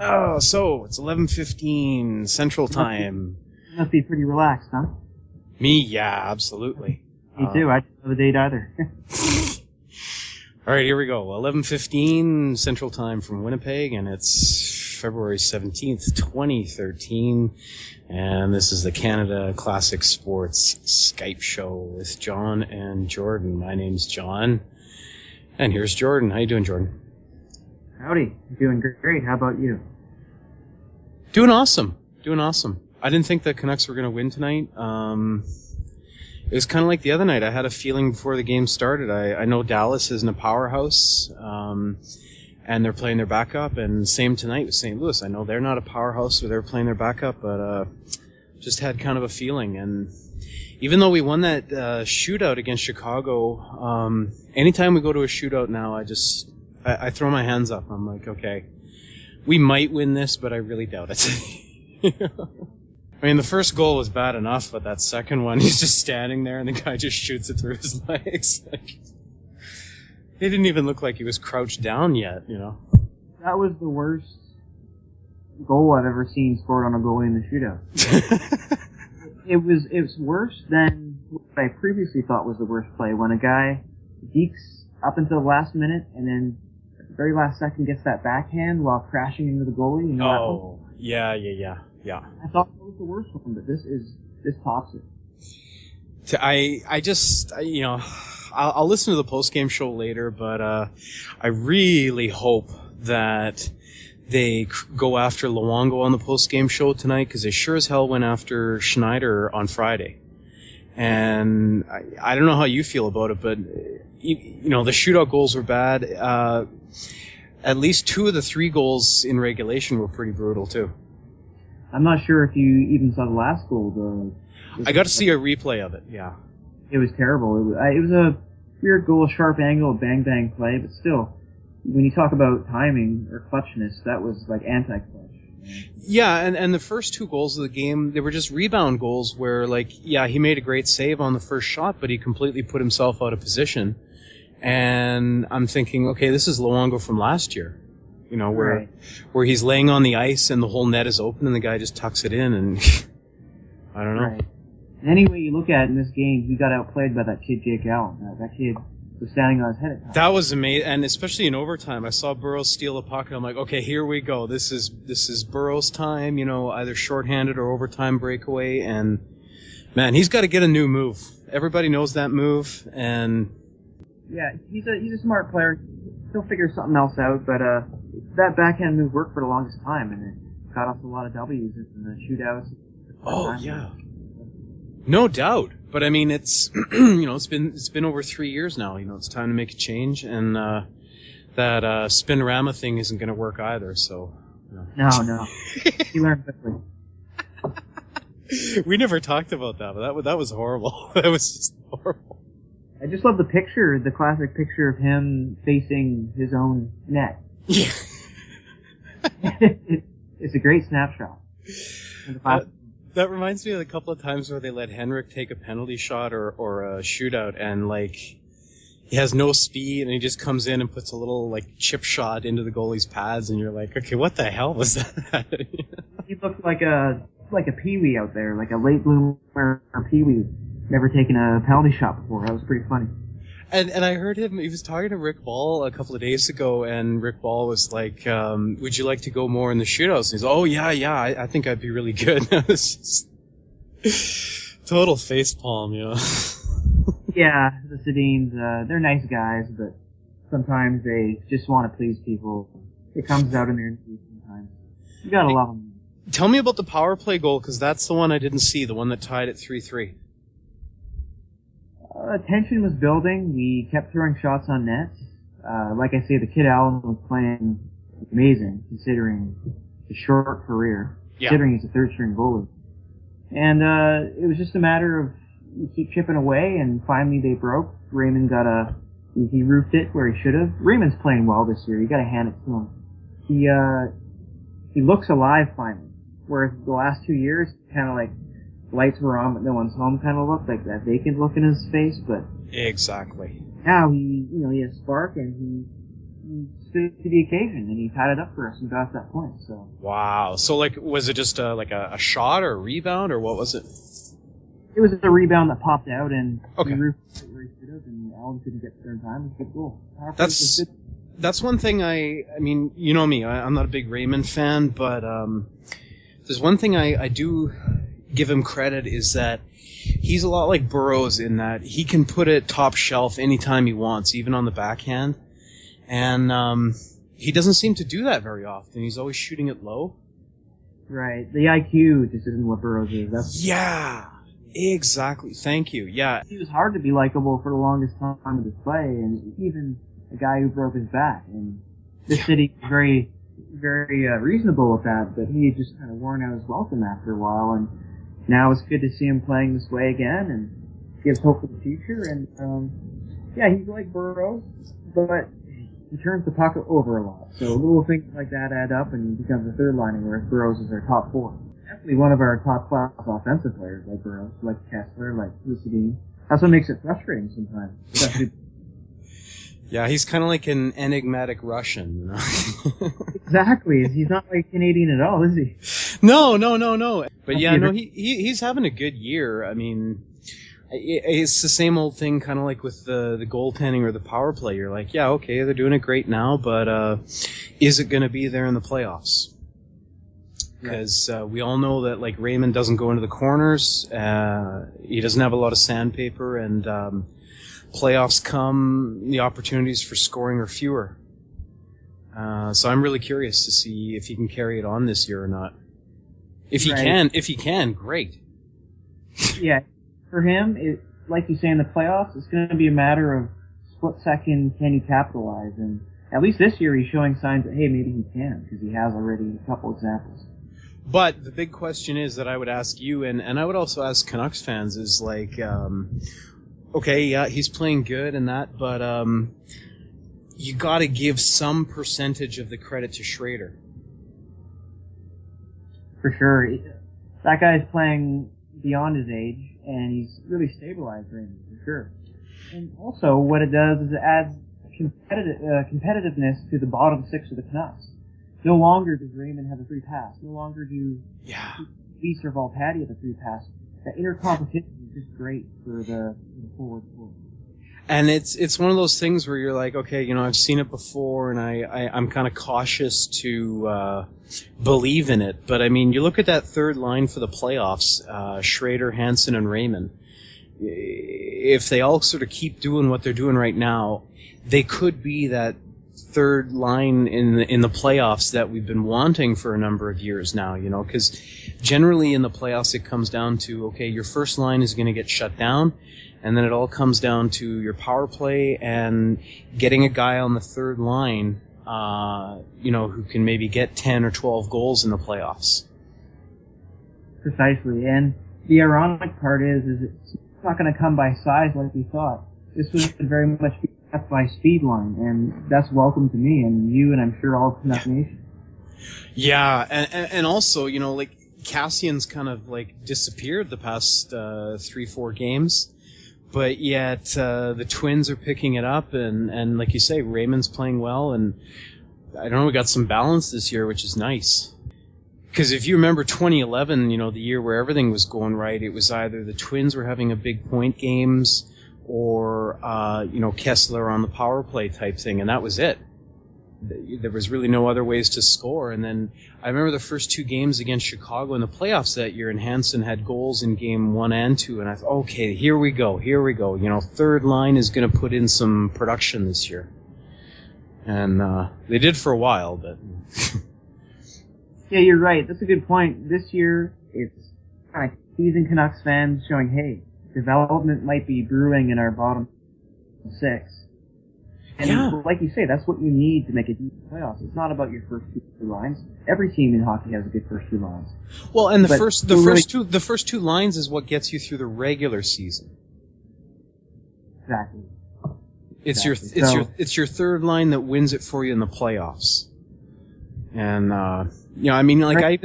Oh, so it's 11:15 Central Time. You must be pretty relaxed, huh? Me, yeah, absolutely. Me too. I didn't know the date either. All right, here we go. 11:15 Central Time from Winnipeg, and it's February 17th, 2013. And this is the Canada Classic Sports Skype show with John and Jordan. My name's John, and here's Jordan. How you doing, Jordan? Howdy. Doing great. How about you? Doing awesome. I didn't think the Canucks were going to win tonight. It was kind of like the other night. I had a feeling before the game started. I know Dallas isn't a powerhouse, and they're playing their backup. And same tonight with St. Louis. I know they're not a powerhouse, so they're playing their backup, but just had kind of a feeling. And even though we won that shootout against Chicago, anytime we go to a shootout now, I throw my hands up. I'm like, okay, we might win this, but I really doubt it. I mean, the first goal was bad enough, but that second one, he's just standing there and the guy just shoots it through his legs. He didn't even look like he was crouched down yet, you know. That was the worst goal I've ever seen scored on a goalie in the shootout. It was worse than what I previously thought was the worst play, when a guy dekes up until the last minute and then at the very last second gets that backhand while crashing into the goalie. You know that one? Yeah. I thought that was the worst one, but this tops it. I'll listen to the post-game show later, but I really hope that they go after Luongo on the post-game show tonight, because they sure as hell went after Schneider on Friday. And I don't know how you feel about it, but you know, the shootout goals were bad. At least 2 of the 3 goals in regulation were pretty brutal too. I'm not sure if you even saw the last goal. I got to see a replay of it, yeah. It was terrible. It was a weird goal, sharp angle, bang play, but still, when you talk about timing or clutchness, that was like anti-clutch. Yeah, and the first 2 goals of the game, they were just rebound goals where, like, yeah, he made a great save on the first shot, but he completely put himself out of position. And I'm thinking, okay, this is Luongo from last year. You know, where he's laying on the ice and the whole net is open and the guy just tucks it in, and I don't know. Right. And any way you look at it in this game, he got outplayed by that kid Jake Allen. That kid was standing on his head at times. That was amazing, and especially in overtime, I saw Burrows steal a puck, and I'm like, okay, here we go. This is Burrows' time, you know, either shorthanded or overtime breakaway, and man, he's got to get a new move. Everybody knows that move, and yeah, he's a smart player. He'll figure something else out, but that backhand move worked for the longest time, and it got us a lot of W's in the shootouts. Oh yeah, no doubt. But I mean, it's you know, it's been over 3 years now. You know, it's time to make a change, and that Spinorama thing isn't going to work either. So you know. No, you learn quickly. We never talked about that, but that was horrible. That was just horrible. I just love the picture, the classic picture of him facing his own net. Yeah. It's a great snapshot. That reminds me of a couple of times where they let Henrik take a penalty shot or a shootout, and like he has no speed and he just comes in and puts a little like chip shot into the goalie's pads, and you're like, okay, what the hell was that? He looked like a peewee out there, like a late bloomer peewee. Never taken a penalty shot before. That was pretty funny. And I heard him, he was talking to Rick Ball a couple of days ago, and Rick Ball was like, would you like to go more in the shootouts? And he's, oh yeah, I think I'd be really good. It's just total facepalm, you know. Yeah, the Sedins, they're nice guys, but sometimes they just want to please people. It comes out in their interviews sometimes. You gotta love them. Tell me about the power play goal, because that's the one I didn't see, the one that tied at 3-3. Tension was building. We kept throwing shots on net. Like I say, the kid Allen was playing amazing, considering his short career, considering he's a third-string goalie. And it was just a matter of you keep chipping away, and finally they broke. Raymond he roofed it where he should have. Raymond's playing well this year. You got to hand it to him. He looks alive finally, whereas the last 2 years, kind of like lights were on but no one's home kind of look, like that vacant look in his face. But exactly. Now he has spark, and he to the occasion, and he tied it up for us and got us that point. So. Wow. So, like, was it just a shot or a rebound, or what was it? It was a rebound that popped out, and okay. he roofed it where he should have, and Allen couldn't get there in time. It was a good goal. That's one thing I mean, you know me, I'm not a big Raymond fan, but there's one thing I do give him credit is that he's a lot like Burroughs in that he can put it top shelf anytime he wants, even on the backhand. And he doesn't seem to do that very often. He's always shooting it low. Right. The IQ just isn't what Burroughs is. Yeah, exactly. Thank you. Yeah. He was hard to be likable for the longest time of his play, and even a guy who broke his back. And this city was very, very reasonable with that, but he had just kind of worn out his welcome after a while. And now it's good to see him playing this way again, and gives hope for the future. And yeah, he's like Burroughs, but he turns the puck over a lot. So little things like that add up, and he becomes a third liner, whereas Burroughs is our top four. Definitely one of our top class offensive players, like Burroughs, like Kessler, like Lucidini. That's what makes it frustrating sometimes. Yeah, he's kind of like an enigmatic Russian, you know? Exactly. He's not like Canadian at all, is he? No. But yeah, no, he's having a good year. I mean, it's the same old thing, kind of like with the goaltending or the power play. You're like, yeah, okay, they're doing it great now, but is it going to be there in the playoffs? Because we all know that, like, Raymond doesn't go into the corners. He doesn't have a lot of sandpaper, and playoffs come, the opportunities for scoring are fewer. So I'm really curious to see if he can carry it on this year or not. If he can, great. Yeah. For him, like you say, in the playoffs, it's going to be a matter of split second, can he capitalize? And at least this year, he's showing signs that, hey, maybe he can, because he has already a couple examples. But the big question is that I would ask you, and I would also ask Canucks fans, is like, okay, yeah, he's playing good and that, but you got to give some percentage of the credit to Schrader. For sure. That guy's playing beyond his age, and he's really stabilized Raymond, for sure. And also, what it does is it adds competitiveness to the bottom six of the Canucks. No longer does Raymond have a free pass. No longer do Weiss or Volpatti have a free pass. That inner competition is just great for the forward sport. And it's one of those things where you're like, okay, you know, I've seen it before, and I'm kind of cautious to believe in it. But I mean, you look at that third line for the playoffs, Schrader, Hansen, and Raymond. If they all sort of keep doing what they're doing right now, they could be that third line in the playoffs that we've been wanting for a number of years now, you know, because generally in the playoffs it comes down to, okay, your first line is going to get shut down, and then it all comes down to your power play and getting a guy on the third line, you know, who can maybe get 10 or 12 goals in the playoffs. Precisely, and the ironic part is it's not going to come by size like we thought. This was very much by speed line, and that's welcome to me and you, and I'm sure all of Canuck Nation. Yeah, and also, you know, like, Cassian's kind of like disappeared the past 3-4 games, but yet the Twins are picking it up, and like you say, Raymond's playing well, and I don't know, we got some balance this year, which is nice. Because if you remember 2011, you know, the year where everything was going right, it was either the Twins were having a big point games, or, you know, Kessler on the power play type thing, and that was it. There was really no other ways to score. And then I remember the first two games against Chicago in the playoffs that year, and Hansen had goals in game 1 and 2, and I thought, okay, here we go. You know, third line is going to put in some production this year. And they did for a while, but... Yeah, you're right. That's a good point. This year, it's kind of seasoned Canucks fans showing, hey, development might be brewing in our bottom six. And like you say, that's what you need to make a deep playoffs. It's not about your first two lines. Every team in hockey has a good first two lines. Well, and the first two lines is what gets you through the regular season. Exactly. It's your third line that wins it for you in the playoffs. And I mean, like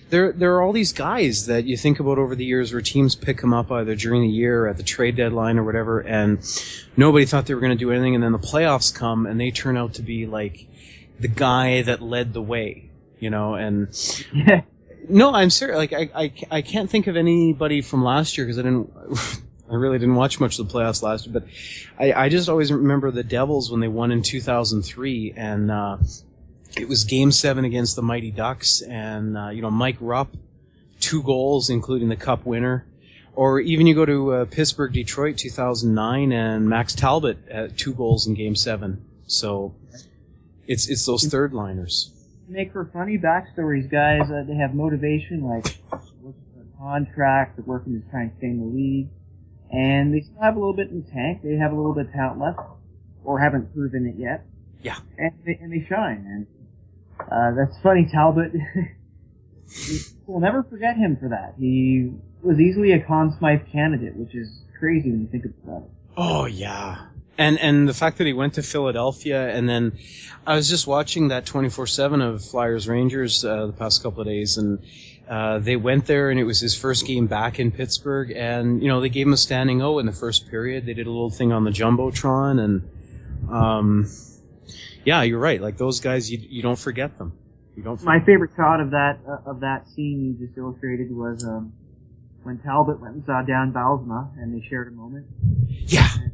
there are all these guys that you think about over the years where teams pick them up either during the year or at the trade deadline or whatever, and nobody thought they were going to do anything, and then the playoffs come and they turn out to be like the guy that led the way, and no, I'm serious. Like I can't think of anybody from last year because I really didn't watch much of the playoffs last year, but I just always remember the Devils when they won in 2003, and it was Game 7 against the Mighty Ducks, and Mike Rupp, 2 goals, including the Cup winner. Or even you go to Pittsburgh-Detroit 2009, and Max Talbot at 2 goals in Game 7. So it's those third-liners. Make for funny backstories, guys. They have motivation, like looking for a contract, they're working to try and stay in the league, and they still have a little bit in the tank. They have a little bit of talent left, or haven't proven it yet. Yeah. And they shine, and that's funny. Talbot, we'll never forget him for that. He was easily a Conn Smythe candidate, which is crazy when you think about it. Oh, yeah. And the fact that he went to Philadelphia, and then I was just watching that 24/7 of Flyers Rangers the past couple of days, and they went there, and it was his first game back in Pittsburgh, and they gave him a standing O in the first period. They did a little thing on the Jumbotron, and yeah, you're right. Like those guys, you don't forget them. My favorite shot of that scene you just illustrated was when Talbot went and saw Dan Bylsma, and they shared a moment. Yeah. And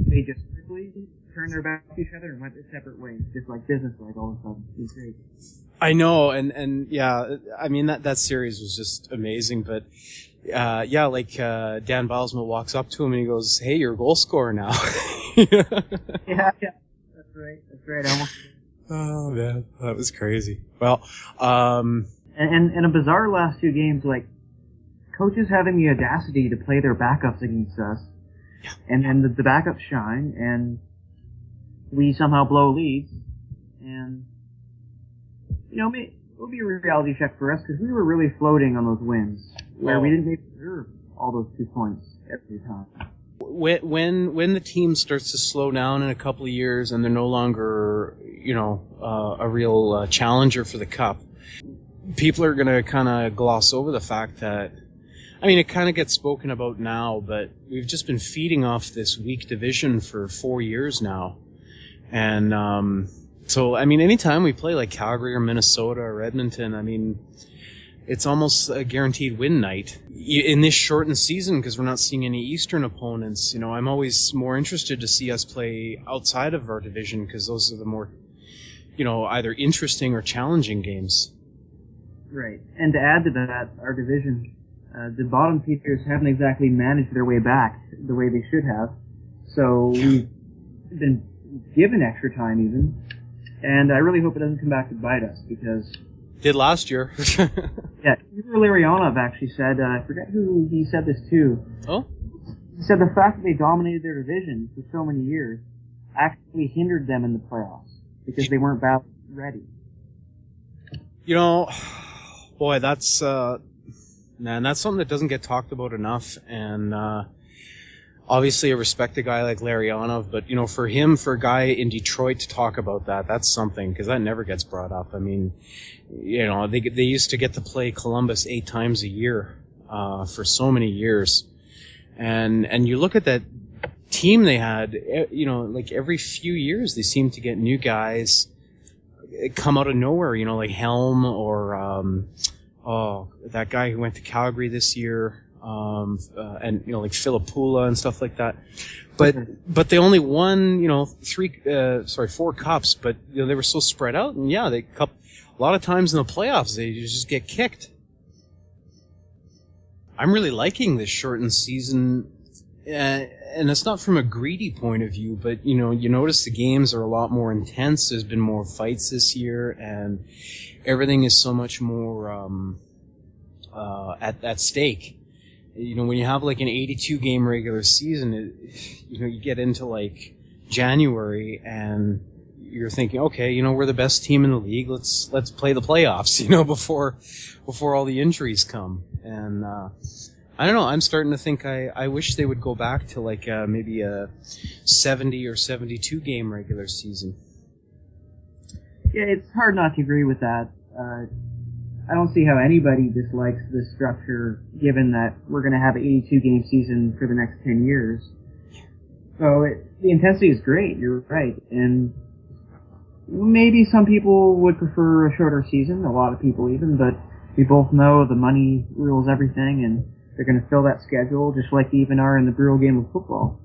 they just quickly turned their back to each other and went their separate ways, just like business-like all of a sudden. It was great. I know, and yeah, I mean that series was just amazing. But like Dan Bylsma walks up to him and he goes, "Hey, you're a goal scorer now." Yeah. That's right. Oh man, that was crazy. Well, and a bizarre last 2 games, like coaches having the audacity to play their backups against us, and then the backups shine, and we somehow blow leads, and it'll be a reality check for us because we were really floating on those wins where we didn't maybe deserve all those 2 points every time. When the team starts to slow down in a couple of years and they're no longer, a real challenger for the cup, people are going to kind of gloss over the fact that, I mean, it kind of gets spoken about now, but we've just been feeding off this weak division for 4 years now. And so, I mean, anytime we play like Calgary or Minnesota or Edmonton, I mean, it's almost a guaranteed win night in this shortened season because we're not seeing any Eastern opponents. I'm always more interested to see us play outside of our division because those are the more, either interesting or challenging games. Right. And to add to that, our division, the bottom feeders haven't exactly managed their way back the way they should have. So we've been given extra time even. And I really hope it doesn't come back to bite us because... Did last year. Yeah, Igor Larionov actually said, I forget who he said this to. Oh? He said the fact that they dominated their division for so many years actually hindered them in the playoffs because they weren't battle ready. Boy, that's something that doesn't get talked about enough, and obviously I respect a guy like Larionov, but for a guy in Detroit to talk about that's something because that never gets brought up. I mean, they used to get to play Columbus 8 times a year for so many years, and you look at that team they had, like every few years they seem to get new guys come out of nowhere, like Helm or that guy who went to Calgary this year. And like Filipula and stuff like that, but they only won 4 cups, but they were so spread out, and a lot of times in the playoffs they just get kicked. I'm really liking this shortened season, and it's not from a greedy point of view, but you notice the games are a lot more intense. There's been more fights this year, and everything is so much more at stake. When you have like an 82 game regular season, you get into like January and you're thinking, okay, we're the best team in the league. Let's play the playoffs, before all the injuries come. And I don't know. I'm starting to think I wish they would go back to like maybe a 70 or 72 game regular season. Yeah, it's hard not to agree with that. I don't see how anybody dislikes this structure, given that we're going to have an 82-game season for the next 10 years. So the intensity is great, you're right. And maybe some people would prefer a shorter season, a lot of people even, but we both know the money rules everything, and they're going to fill that schedule just like they even are in the brutal game of football.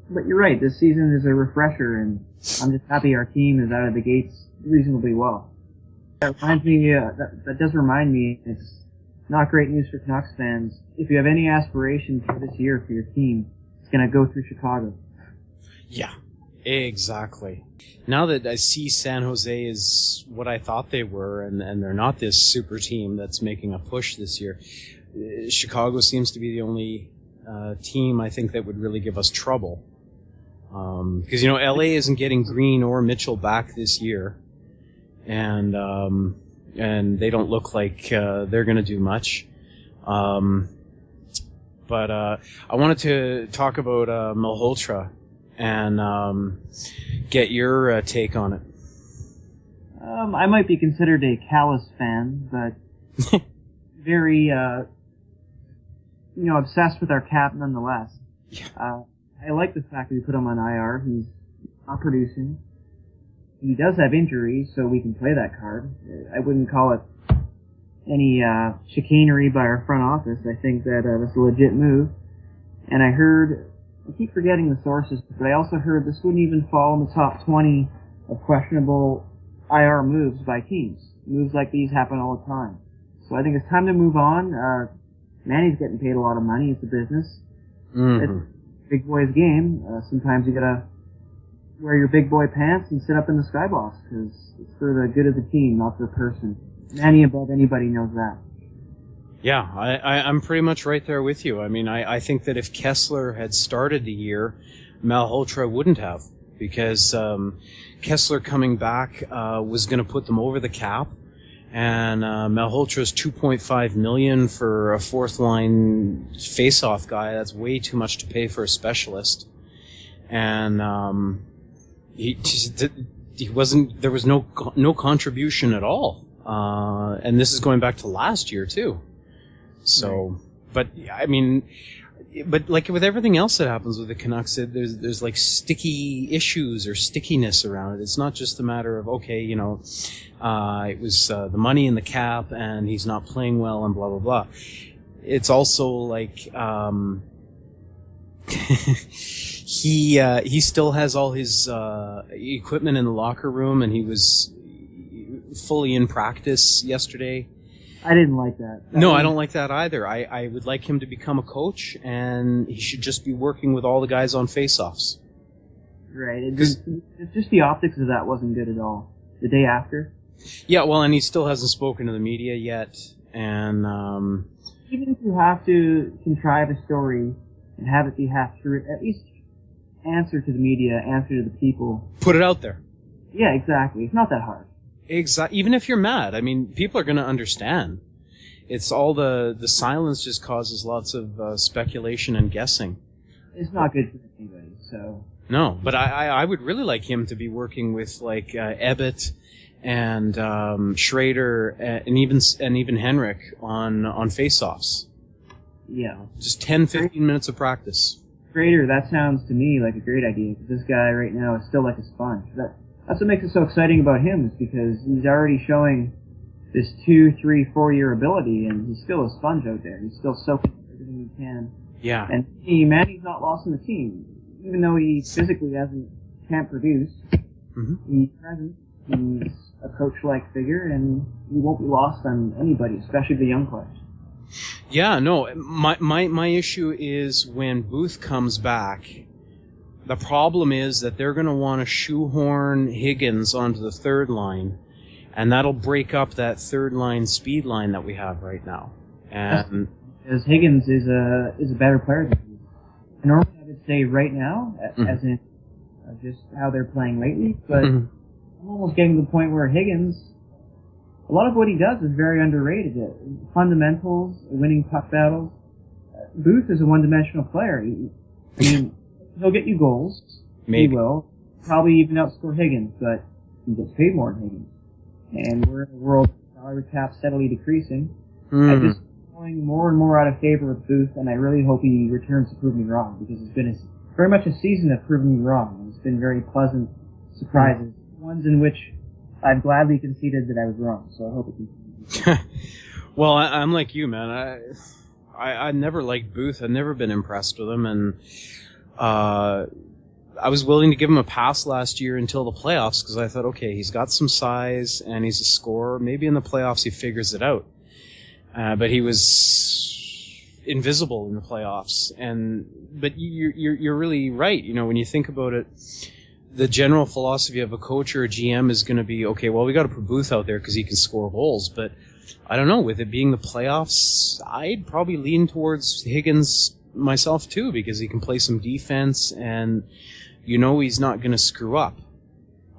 But you're right, this season is a refresher, and I'm just happy our team is out of the gates reasonably well. That reminds me, that does remind me, it's not great news for Canucks fans. If you have any aspirations for this year for your team, it's going to go through Chicago. Yeah, exactly. Now that I see San Jose is what I thought they were, and they're not this super team that's making a push this year, Chicago seems to be the only team I think that would really give us trouble. Because, LA isn't getting Green or Mitchell back this year. And they don't look like they're going to do much. But I wanted to talk about Malhotra and get your take on it. I might be considered a callous fan, but very, obsessed with our cap nonetheless. Yeah. I like the fact that we put him on IR. He's not producing. He does have injuries, so we can play that card. I wouldn't call it any chicanery by our front office. I think that that's a legit move. And I keep forgetting the sources, but I also heard this wouldn't even fall in the top 20 of questionable IR moves by teams. Moves like these happen all the time. So I think it's time to move on. Manny's getting paid a lot of money. It's a business. Mm-hmm. It's a big boy's game. Sometimes you gotta wear your big boy pants and sit up in the skybox, because it's for the good of the team, not the person. Manny above anybody knows that. Yeah, I'm pretty much right there with you. I mean, I think that if Kessler had started the year, Malhotra wouldn't have, because Kessler coming back was going to put them over the cap, and Malhotra's $2.5 million for a fourth-line face-off guy. That's way too much to pay for a specialist. And he wasn't. There was no contribution at all. And this is going back to last year too. So, but I mean, but like with everything else that happens with the Canucks, there's like sticky issues or stickiness around it. It's not just a matter of it was the money in the cap and he's not playing well and blah blah blah. It's also like he still has all his equipment in the locker room, and he was fully in practice yesterday. I didn't like that. No, I don't like that either. I would like him to become a coach, and he should just be working with all the guys on face-offs. Right. It's just the optics of that wasn't good at all. The day after. Yeah, well, and he still hasn't spoken to the media yet, and even if you have to contrive a story and have it be half true, at least answer to the media, answer to the people. Put it out there. Yeah, exactly. It's not that hard. Even if you're mad, I mean, people are going to understand. It's all the silence just causes lots of speculation and guessing. It's not good for anybody, so. No, but I would really like him to be working with like Ebbett and Schrader and even Henrik on face-offs. Yeah. Just 10-15 minutes of practice. Schrader, that sounds to me like a great idea, because this guy right now is still like a sponge. That's what makes it so exciting about him, is because he's already showing this 2, 3, 4 year ability, and he's still a sponge out there. He's still soaking everything he can. Yeah. And Manny's not lost in the team, even though he physically can't produce. Mm-hmm. He's present. He's a coach-like figure, and he won't be lost on anybody, especially the young players. Yeah, no. My issue is when Booth comes back. The problem is that they're going to want to shoehorn Higgins onto the third line, and that'll break up that third line speed line that we have right now. And because Higgins is a better player than he is. Normally I would say right now, as in just how they're playing lately, but I'm almost getting to the point where Higgins, a lot of what he does is very underrated. Fundamentals, winning puck battles. Booth is a one-dimensional player. He'll get you goals. Maybe. He will. Probably even outscore Higgins, but he gets paid more than Higgins. And we're in a world with salary cap steadily decreasing. I just going more and more out of favor with Booth, and I really hope he returns to prove me wrong, because it's been very much a season of proving me wrong. It's been very pleasant surprises, ones in which I've gladly conceded that I was wrong. So I hope it continues. Well, I'm like you, man. I never liked Booth. I've never been impressed with him, and I was willing to give him a pass last year until the playoffs, because I thought, okay, he's got some size and he's a scorer. Maybe in the playoffs he figures it out. But he was invisible in the playoffs. But you're really right. You know, when you think about it, the general philosophy of a coach or a GM is going to be, okay, well, we got to put Booth out there because he can score goals. But I don't know, with it being the playoffs, I'd probably lean towards Higgins myself too, because he can play some defense and you know he's not going to screw up.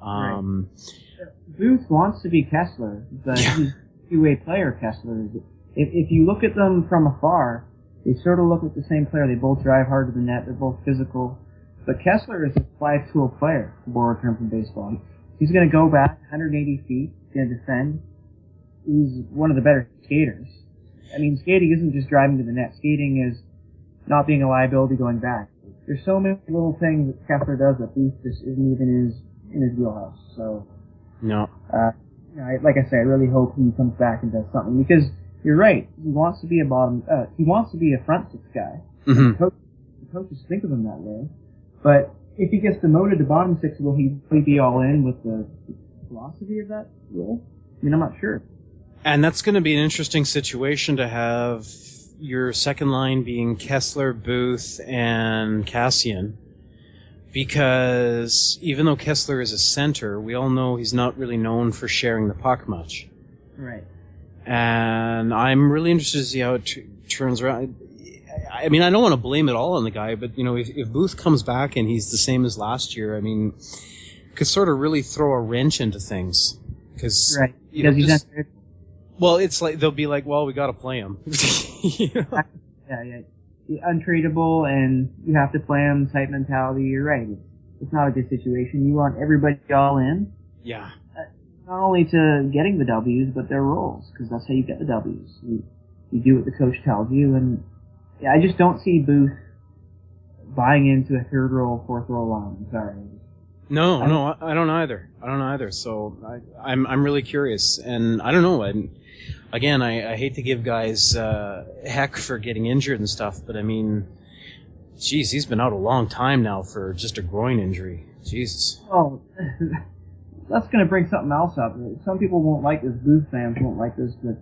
Right. Booth wants to be Kessler, but he's a two-way player, Kessler. If you look at them from afar, they sort of look like the same player. They both drive hard to the net. They're both physical. But Kessler is a five-tool player, to borrow a term from baseball. He's going to go back 180 feet. He's going to defend. He's one of the better skaters. I mean, skating isn't just driving to the net. Skating is not being a liability going back. There's so many little things that Kessler does that Booth just isn't even in his wheelhouse. So, no. Like I say, I really hope he comes back and does something, because you're right. He wants to be he wants to be a front six guy. Mm-hmm. The coaches think of him that way. But if he gets demoted to bottom six, will he be all in with the philosophy of that role? I mean, I'm not sure. And that's going to be an interesting situation to have your second line being Kessler, Booth, and Kassian. Because even though Kessler is a center, we all know he's not really known for sharing the puck much. Right. And I'm really interested to see how it turns around. I mean, I don't want to blame it all on the guy, but, you know, if Booth comes back and he's the same as last year, I mean, could sort of really throw a wrench into things. Right. Because he's not there. Well, it's like, they'll be like, well, we got to play him. You know? Yeah. Untradeable, and you have to play him type mentality. You're right. It's not a good situation. You want everybody all in. Yeah. Not only to getting the W's, but their roles, because that's how you get the W's. You do what the coach tells you, and I just don't see Booth buying into a third row, fourth row line. I'm sorry. No, I don't either. So I'm really curious, and I don't know. Again, I hate to give guys heck for getting injured and stuff, but I mean, geez, he's been out a long time now for just a groin injury. Jesus. Oh, that's going to bring something else up. Some people won't like this. Booth fans won't like this, but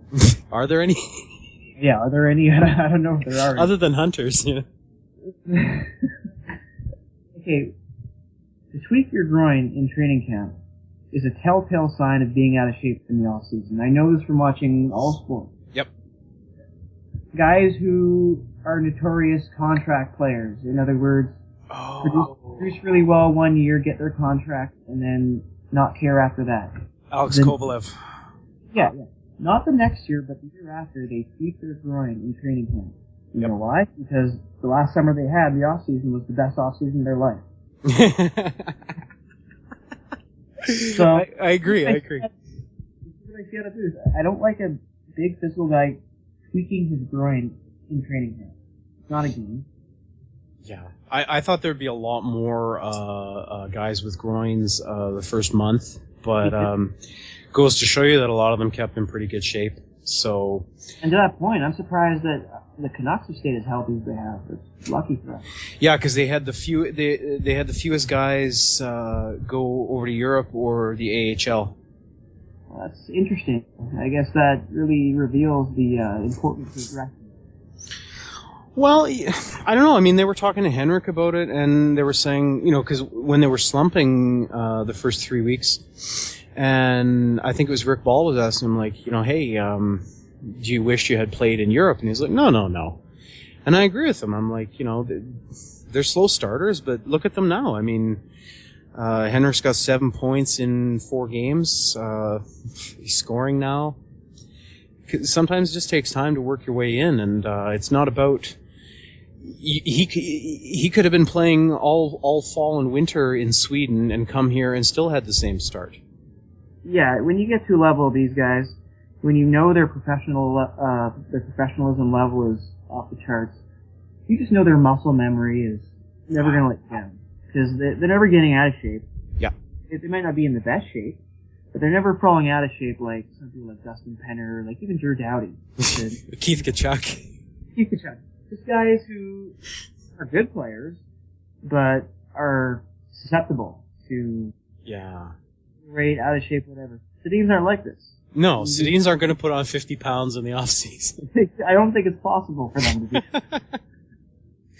are there any? Yeah, are there any? I don't know if there are. Other than hunters, yeah. Okay, to tweak your groin in training camp is a telltale sign of being out of shape in the off season. I know this from watching all sports. Yep. Guys who are notorious contract players, in other words, produce really well one year, get their contract, and then not care after that. Alex Kovalev. Yeah. Not the next year, but the year after, they tweak their groin in training camp. You know why? Because the last summer they had, the off season, was the best off season of their life. So I agree. What I see out of Booth. I don't like a big physical guy tweaking his groin in training camp. It's not a game. Yeah, I thought there'd be a lot more guys with groins the first month, but goes to show you that a lot of them kept in pretty good shape. So, and to that point, I'm surprised that the Canucks have stayed as healthy as they have. It's lucky for us. Yeah, because they had the fewest guys go over to Europe or the AHL. Well, that's interesting. I guess that really reveals the importance of wrestling. Well, I don't know. I mean, they were talking to Henrik about it, and they were saying, you know, because when they were slumping the first 3 weeks, and I think it was Rick Ball was asking him, like, you know, hey, do you wish you had played in Europe? And he's like, no. And I agree with him. I'm like, you know, they're slow starters, but look at them now. I mean, Henrik's got 7 points in 4 games. He's scoring now. Sometimes it just takes time to work your way in, and it's not about... He could have been playing all fall and winter in Sweden and come here and still had the same start. yeah, when you get to a level of these guys, when you know their professionalism level is off the charts, you just know their muscle memory is never going to let you down. Because they're never getting out of shape. Yeah. They might not be in the best shape, but they're never falling out of shape like some people like Dustin Penner, like even Drew Doughty. Keith Tkachuk. Just guys who are good players, but are susceptible to weight, out of shape, whatever. Sedins aren't like this. No, Sedins aren't going to put on 50 pounds in the off-season. I don't think it's possible for them to do that.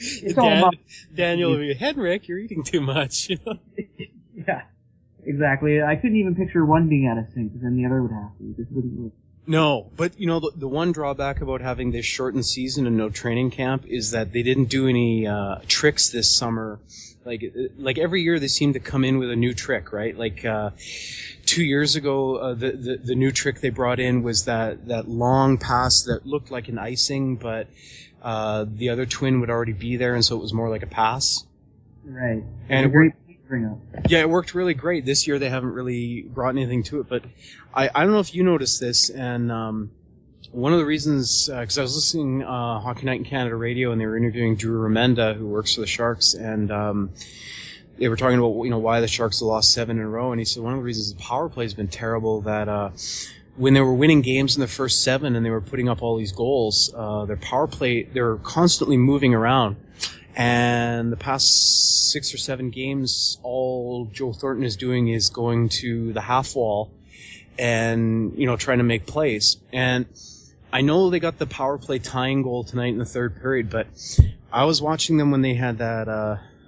It's all about Daniel, Henrik, you're eating too much. You know? Yeah, exactly. I couldn't even picture one being out of sync, because then the other would have to. It just wouldn't work. No, but you know the one drawback about having this shortened season and no training camp is that they didn't do any tricks this summer. Like every year they seem to come in with a new trick, right? Like 2 years ago, the new trick they brought in was that long pass that looked like an icing, but the other twin would already be there, and so it was more like a pass. Right. And it worked. Yeah, it worked really great. This year they haven't really brought anything to it, but I don't know if you noticed this, and one of the reasons, because I was listening Hockey Night in Canada radio, and they were interviewing Drew Remenda, who works for the Sharks, and they were talking about why the Sharks have lost 7 in a row, and he said one of the reasons the power play has been terrible, that when they were winning games in the first 7 and they were putting up all these goals, their power play, they were constantly moving around. And the past 6 or 7 games, all Joe Thornton is doing is going to the half wall and, trying to make plays. And I know they got the power play tying goal tonight in the third period, but I was watching them when they had that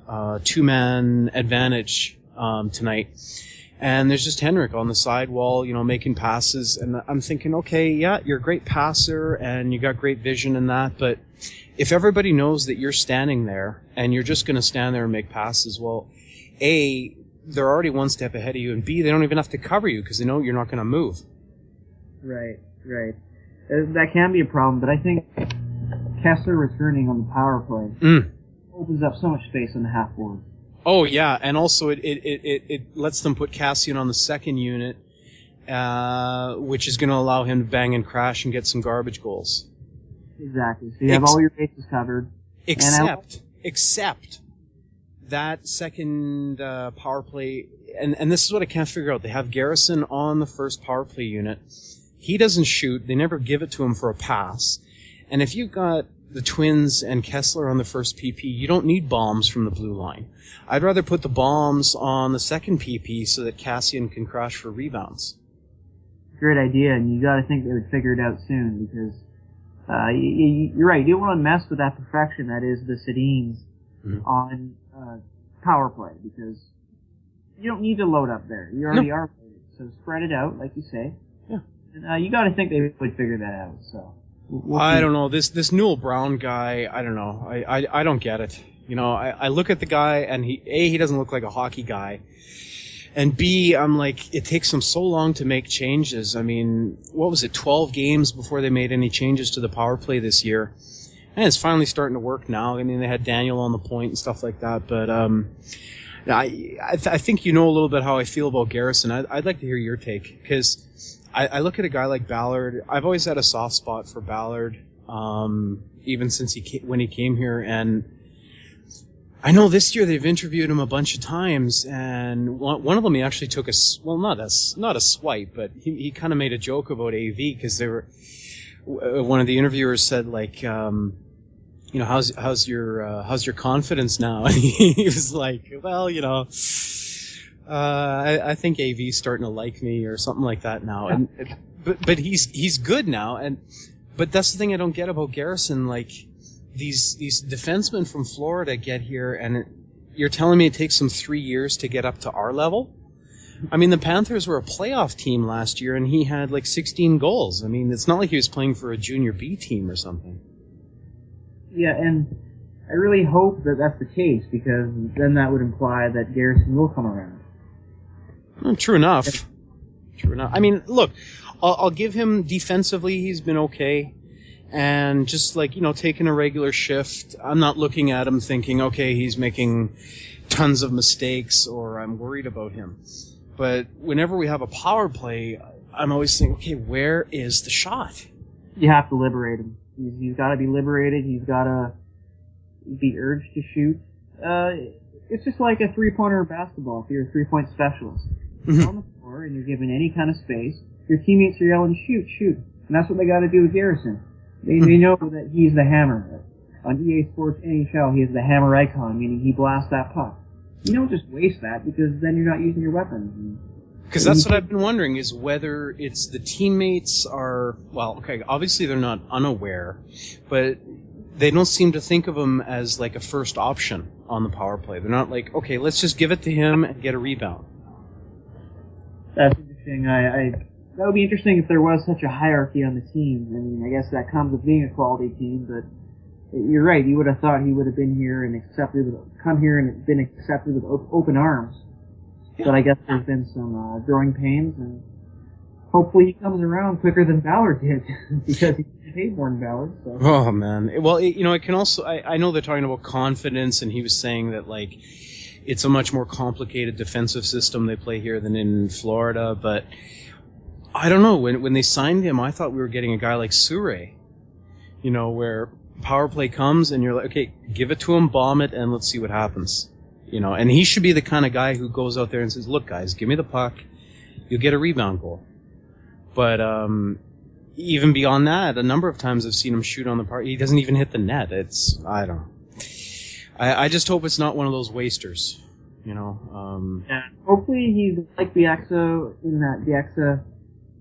2-man advantage tonight. And there's just Henrik on the side wall, making passes. And I'm thinking, okay, yeah, you're a great passer and you got great vision in that, but if everybody knows that you're standing there and you're just going to stand there and make passes, well, A, they're already one step ahead of you, and B, they don't even have to cover you because they know you're not going to move. Right. That can be a problem, but I think Kessler returning on the power play opens up so much space on the half board. Oh, yeah, and also it lets them put Cassian on the second unit, which is going to allow him to bang and crash and get some garbage goals. Exactly. So you have all your bases covered. Except that second power play, and this is what I can't figure out. They have Garrison on the first power play unit. He doesn't shoot. They never give it to him for a pass. And if you've got the Twins and Kessler on the first PP, you don't need bombs from the blue line. I'd rather put the bombs on the second PP so that Cassian can crash for rebounds. Great idea, and you got to think they would figure it out soon, because you're right. You don't want to mess with that perfection that is the Sedins on power play, because you don't need to load up there. You already are loaded. So spread it out, like you say. Yeah. And you got to think they would figure that out. So I don't know. This Newell Brown guy, I don't know. I don't get it. I look at the guy, and he doesn't look like a hockey guy. And B, I'm like, it takes them so long to make changes. I mean, what was it, 12 games before they made any changes to the power play this year? And it's finally starting to work now. I mean, they had Daniel on the point and stuff like that. But I think you know a little bit how I feel about Garrison. I'd like to hear your take, because I look at a guy like Ballard. I've always had a soft spot for Ballard, even since when he came here. And I know this year they've interviewed him a bunch of times, and one of them he actually took not a swipe, but he kind of made a joke about AV, because one of the interviewers said, like, how's your confidence now? And he was like, well, I think AV's starting to like me or something like that now. And but he's good now, but that's the thing I don't get about Garrison, like. These defensemen from Florida get here, and you're telling me it takes them 3 years to get up to our level? I mean, the Panthers were a playoff team last year, and he had like 16 goals. I mean, it's not like he was playing for a junior B team or something. Yeah, and I really hope that that's the case, because then that would imply that Garrison will come around. Well, true enough. I mean, look, I'll give him defensively, he's been okay. And just like, taking a regular shift, I'm not looking at him thinking, okay, he's making tons of mistakes or I'm worried about him. But whenever we have a power play, I'm always thinking, okay, where is the shot? You have to liberate him. He's got to be liberated. He's got to be urged to shoot. It's just like a three-pointer in basketball if you're a three-point specialist. You're on the floor and you're given any kind of space. Your teammates are yelling, shoot, shoot. And that's what they got to do with Garrison. They know that he's the hammer. On EA Sports NHL, he is the hammer icon, meaning he blasts that puck. You don't just waste that because then you're not using your weapons. Because that's what I've been wondering, is whether it's the teammates are, well, okay, obviously they're not unaware, but they don't seem to think of him as like a first option on the power play. They're not like, okay, let's just give it to him and get a rebound. That's interesting. That would be interesting if there was such a hierarchy on the team. I mean, I guess that comes with being a quality team, but you're right. You would have thought he would have been here and come here and been accepted with open arms. Yeah. But I guess there's been some growing pains, and hopefully he comes around quicker than Ballard did because he paid more than Ballard. So. Oh man, well, it can also. I know they're talking about confidence, and he was saying that like it's a much more complicated defensive system they play here than in Florida. But I don't know. When they signed him, I thought we were getting a guy like Sure, where power play comes and you're like, okay, give it to him, bomb it, and let's see what happens. And he should be the kind of guy who goes out there and says, look, guys, give me the puck. You'll get a rebound goal. But even beyond that, a number of times I've seen him shoot on the park. He doesn't even hit the net. I don't know. I just hope it's not one of those wasters, Yeah, hopefully he's like Bieksa in that Bieksa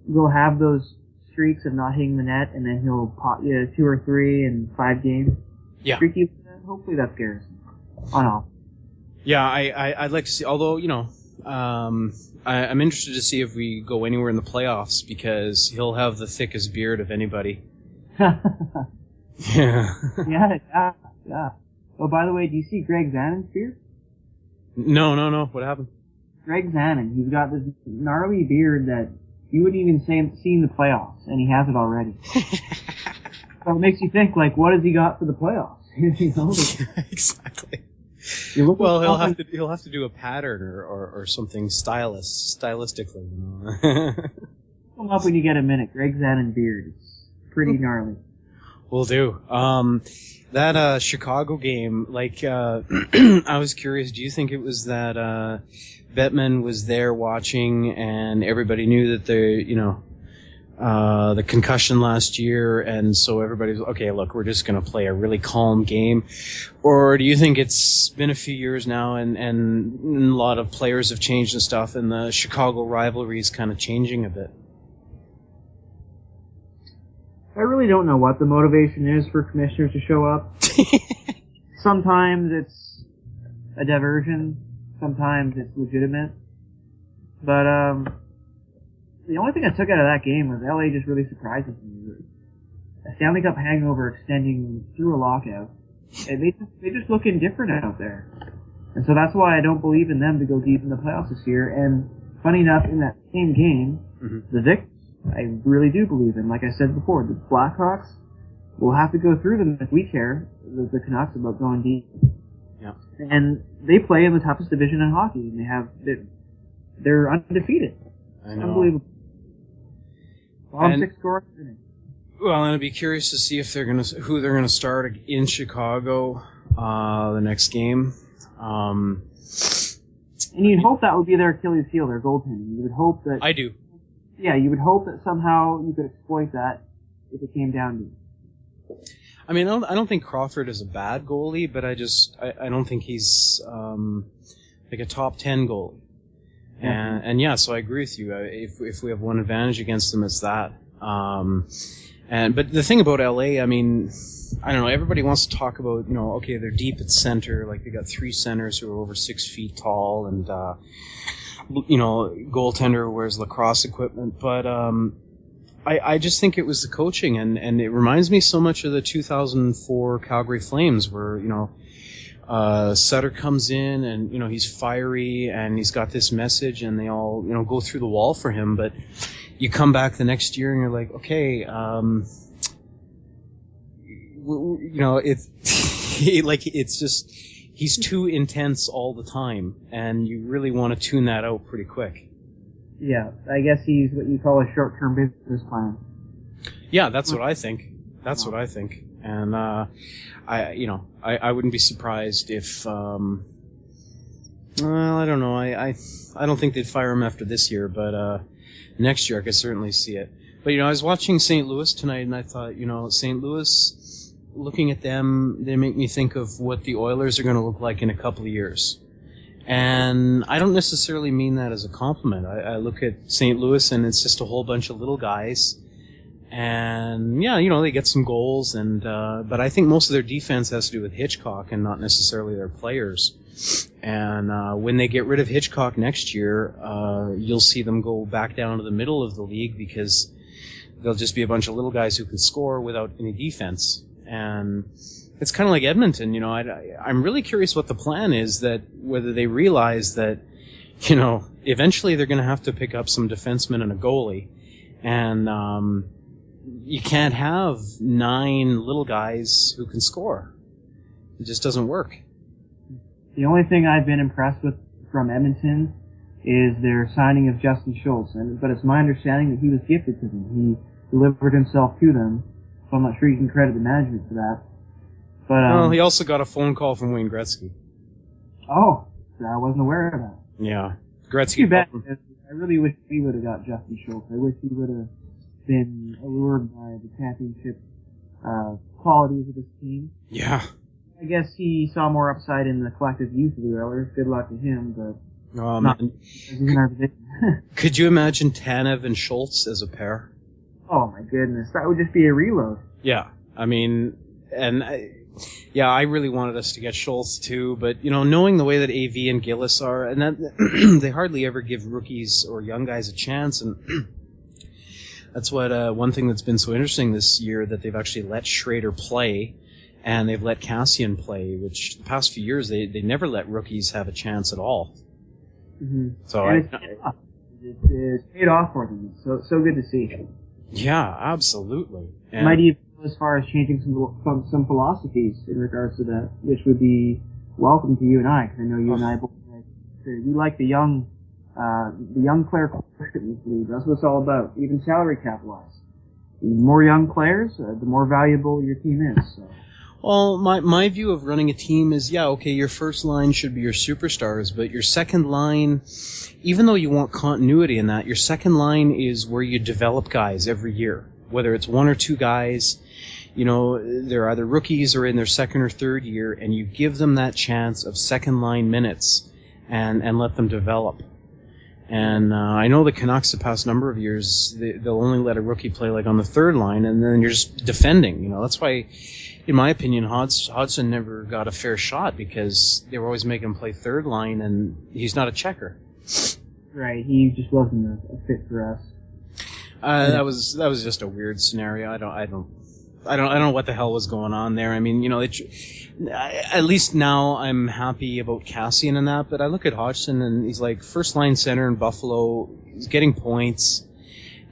will have those streaks of not hitting the net, and then he'll pop you 2 or 3 in 5 games. Yeah. Hopefully that's Garrison. On off. Yeah, I'd like to see. Although I'm interested to see if we go anywhere in the playoffs because he'll have the thickest beard of anybody. Yeah. Yeah. Oh, by the way, do you see Greg Zannon's beard? No. What happened? Greg Zannon. He's got this gnarly beard that you wouldn't even see in the playoffs, and he has it already. So it makes you think, like, what has he got for the playoffs? Exactly. Well, he'll have to do a pattern or something stylistically. Come up when you get a minute. Greg Zannon beard. It's pretty gnarly. Will do. That Chicago game, like, I was curious. Do you think it was that Bettman was there watching, and everybody knew that the concussion last year, and so everybody's okay, look, we're just going to play a really calm game? Or do you think it's been a few years now and a lot of players have changed and stuff, and the Chicago rivalry is kind of changing a bit? I really don't know what the motivation is for commissioners to show up. Sometimes it's a diversion, sometimes it's legitimate, but the only thing I took out of that game was LA just really surprises me. A Stanley Cup hangover extending through a lockout. And they just look indifferent out there. And so that's why I don't believe in them to go deep in the playoffs this year. And funny enough, in that same game, the Vicks, I really do believe in. Like I said before, the Blackhawks will have to go through them if we care, the Canucks, about going deep. Yeah. And they play in the toughest division in hockey, and they're undefeated. I know. Unbelievable. Bottom 6 scoring. Well, and I'd be curious to see if who they're gonna start in Chicago the next game. And you'd hope that would be their Achilles heel, their goaltending. You would hope that. I do. Yeah, you would hope that somehow you could exploit that if it came down to it. I mean, I don't think Crawford is a bad goalie, but I don't think he's like a top 10 goalie. And yeah, so I agree with you. If we have one advantage against them, it's that. But the thing about LA, I mean, I don't know. Everybody wants to talk about, okay, they're deep at center, like they got 3 centers who are over 6 feet tall, and goaltender who wears lacrosse equipment. But I just think it was the coaching, and it reminds me so much of the 2004 Calgary Flames, where Sutter comes in and he's fiery and he's got this message, and they all go through the wall for him. But you come back the next year and you're like, okay, it's just he's too intense all the time, and you really want to tune that out pretty quick. Yeah, I guess he's what you call a short-term business plan. Yeah, that's what I think. That's what I think. And I wouldn't be surprised if well, I don't know. I don't think they'd fire him after this year, but next year I could certainly see it. But I was watching St. Louis tonight, and I thought, St. Louis, looking at them, they make me think of what the Oilers are going to look like in a couple of years. And I don't necessarily mean that as a compliment. I look at St. Louis, and it's just a whole bunch of little guys. And, yeah, they get some goals, and but I think most of their defense has to do with Hitchcock and not necessarily their players. And when they get rid of Hitchcock next year, you'll see them go back down to the middle of the league because they'll just be a bunch of little guys who can score without any defense. And it's kind of like Edmonton, I'm really curious what the plan is, that whether they realize that, eventually they're going to have to pick up some defensemen and a goalie. And you can't have 9 little guys who can score. It just doesn't work. The only thing I've been impressed with from Edmonton is their signing of Justin Schultz. But it's my understanding that he was gifted to them. He delivered himself to them. So I'm not sure you can credit the management for that. But he also got a phone call from Wayne Gretzky. Oh, I wasn't aware of that. Yeah. Gretzky. Too bad. I really wish he would have got Justin Schultz. I wish he would have been allured by the championship qualities of his team. Yeah. I guess he saw more upside in the collective youth of the Oilers. Good luck to him, but not in our division. Could you imagine Tanev and Schultz as a pair? Oh my goodness, that would just be a reload. Yeah, I mean, I really wanted us to get Schultz too, but knowing the way that AV and Gillis are, and that they hardly ever give rookies or young guys a chance, and that's what one thing that's been so interesting this year, that they've actually let Schrader play. And they've let Cassian play, which the past few years they never let rookies have a chance at all. Mm-hmm. So it's paid off for them. So good to see. Yeah, absolutely. And might even go as far as changing some philosophies in regards to that, which would be welcome to you and I, because I know you and I both like the young player quotient. That's what it's all about. Even salary cap wise, the more young players, the more valuable your team is. So. Well, my view of running a team is, your first line should be your superstars, but your second line, even though you want continuity in that, your second line is where you develop guys every year. Whether it's 1 or 2 guys, they're either rookies or in their second or third year, and you give them that chance of second line minutes and let them develop. And I know the Canucks the past number of years, they'll only let a rookie play like on the third line, and then you're just defending. That's why, in my opinion, Hodgson never got a fair shot, because they were always making him play third line, and he's not a checker. Right, he just wasn't a fit for us. That was just a weird scenario. I don't know what the hell was going on there. I mean, at least now I'm happy about Cassian and that, but I look at Hodgson and he's like first line center in Buffalo. He's getting points.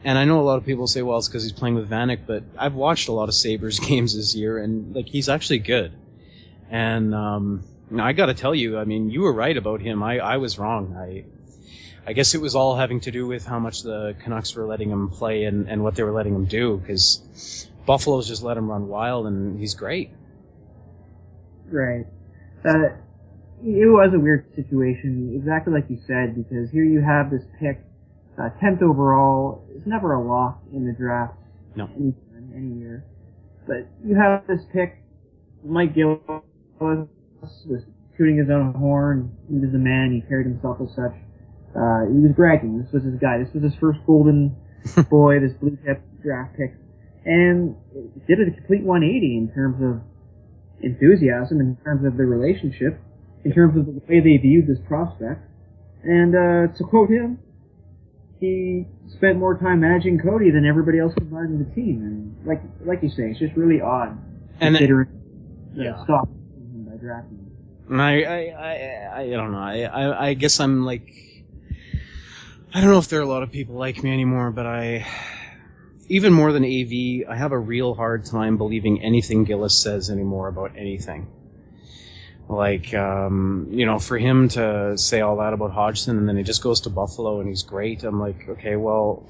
And I know a lot of people say, well, it's because he's playing with Vanek, but I've watched a lot of Sabres games this year, and he's actually good. And I got to tell you, I mean, you were right about him. I was wrong. I guess it was all having to do with how much the Canucks were letting him play and what they were letting him do, because Buffalo's just let him run wild, and he's great. Right. It was a weird situation, exactly like you said, because here you have this pick, 10th overall. It's never a lock in the draft. No. Any year. But you have this pick, Mike Gillis was shooting his own horn. He was the man. He carried himself as such. He was bragging. This was his guy. This was his first golden boy, this blue chip draft pick. And it did a complete 180 in terms of enthusiasm, in terms of the relationship, in terms of the way they viewed this prospect. And to quote him, he spent more time managing Cody than everybody else combined in the team. And like you say, it's just really odd considering the stock by drafting him. And I don't know. I guess I'm like, I don't know if there are a lot of people like me anymore, but even more than AV, I have a real hard time believing anything Gillis says anymore about anything. Like, for him to say all that about Hodgson and then he just goes to Buffalo and he's great, I'm like, okay, well,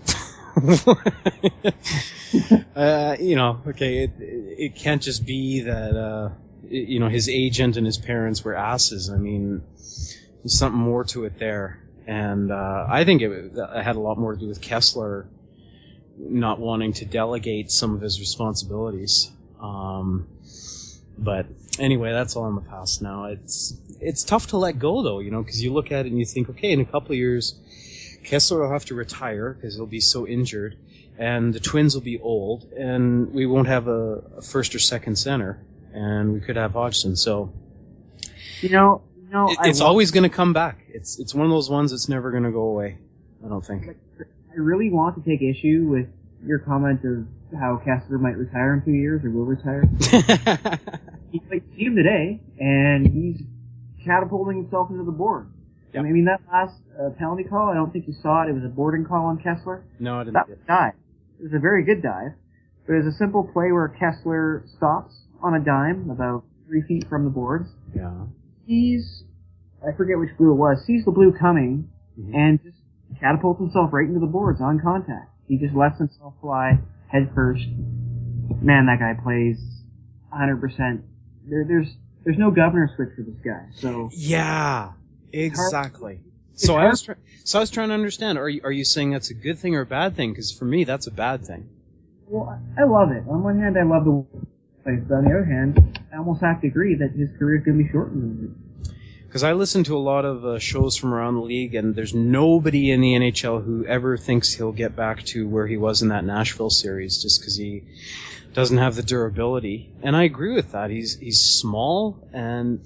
it can't just be that, his agent and his parents were asses. I mean, there's something more to it there. And I think it had a lot more to do with Kessler not wanting to delegate some of his responsibilities. But anyway, that's all in the past now. It's tough to let go, though, because you look at it and you think, okay, in a couple of years, Kessler will have to retire because he'll be so injured, and the Twins will be old, and we won't have a first or second center, and we could have Hodgson. So, it's always going to come back. It's one of those ones that's never going to go away, I don't think. I really want to take issue with your comment of how Kessler might retire in 2 years or will retire. You see him today, and he's catapulting himself into the board. Yep. I mean, that last penalty call, I don't think you saw it. It was a boarding call on Kessler. No, I didn't. That was a dive. It was a very good dive. But it was a simple play where Kessler stops on a dime about 3 feet from the boards. Yeah. I forget which blue it was, sees the blue coming, and just catapults himself right into the boards on contact. He just lets himself fly head first. Man, that guy plays 100%. There's no governor switch for this guy. So yeah, exactly. So I was trying to understand. Are you saying that's a good thing or a bad thing? Because for me, that's a bad thing. Well, I love it. On one hand, I love the place, but on the other hand, I almost have to agree that his career is going to be shortened. Because I listen to a lot of shows from around the league, and there's nobody in the NHL who ever thinks he'll get back to where he was in that Nashville series, just because he doesn't have the durability. And I agree with that. He's small, and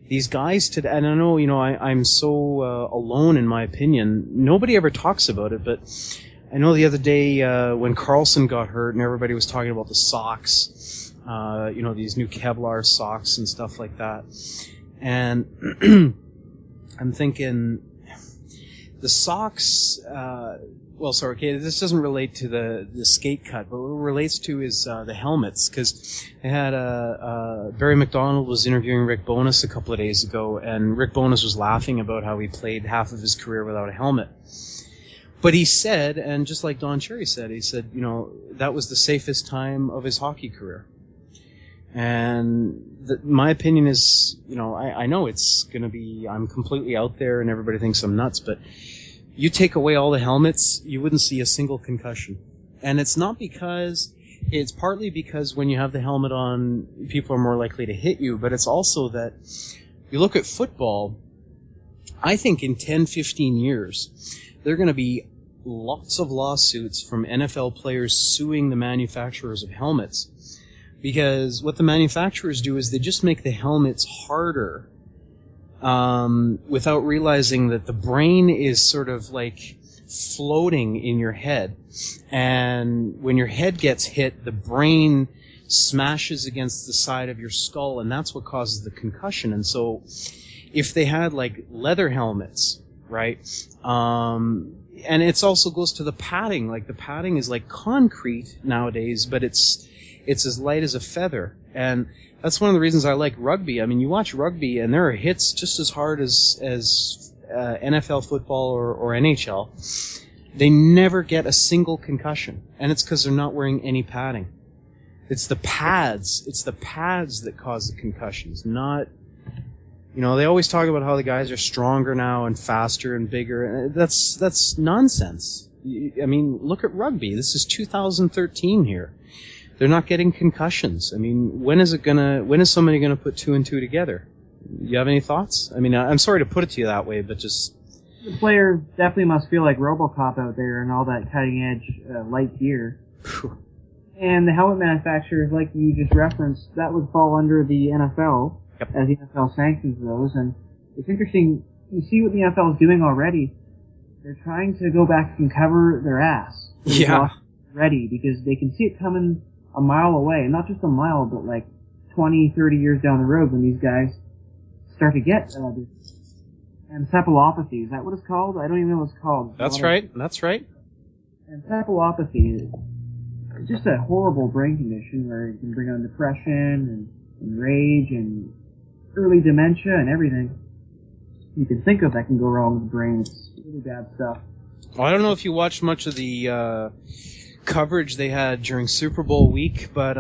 these guys today, and I know, I'm so alone in my opinion. Nobody ever talks about it, but I know the other day when Carlson got hurt and everybody was talking about the socks, these new Kevlar socks and stuff like that. And I'm thinking the socks, this doesn't relate to the skate cut, but what it relates to is the helmets, because they had Barry McDonald was interviewing Rick Bowness a couple of days ago, and Rick Bowness was laughing about how he played half of his career without a helmet. But he said, and just like Don Cherry said, he said, that was the safest time of his hockey career. And my opinion is, I know it's going to be, I'm completely out there and everybody thinks I'm nuts, but you take away all the helmets, you wouldn't see a single concussion. And it's partly because when you have the helmet on, people are more likely to hit you, but it's also that you look at football, I think in 10, 15 years, there are going to be lots of lawsuits from NFL players suing the manufacturers of helmets. Because what the manufacturers do is they just make the helmets harder without realizing that the brain is sort of like floating in your head. And when your head gets hit, the brain smashes against the side of your skull, and that's what causes the concussion. And so if they had like leather helmets, right, and it also goes to the padding. Like the padding is like concrete nowadays, but it's as light as a feather. And that's one of the reasons I like rugby. I mean, you watch rugby and there are hits just as hard as NFL football or NHL. They never get a single concussion. And it's because they're not wearing any padding. It's the pads. It's the pads that cause the concussions, not... they always talk about how the guys are stronger now and faster and bigger. That's nonsense. I mean, look at rugby. This is 2013 here. They're not getting concussions. I mean, when is somebody gonna put two and two together? You have any thoughts? I mean, I'm sorry to put it to you that way, but just... The player definitely must feel like RoboCop out there and all that cutting-edge light gear. And the helmet manufacturers, like you just referenced, that would fall under the NFL, yep, as the NFL sanctions those. And it's interesting, you see what the NFL is doing already. They're trying to go back and cover their ass. Yeah. Ready, because they can see it coming a mile away. And not just a mile, but like 20, 30 years down the road when these guys start to get encephalopathy. Is that what it's called? I don't even know what it's called. That's right. That's right. Encephalopathy is just a horrible brain condition where it can bring on depression and rage and early dementia and everything you can think of that can go wrong with the brain. It's really bad stuff. Well, I don't know if you watched much of the coverage they had during Super Bowl week, but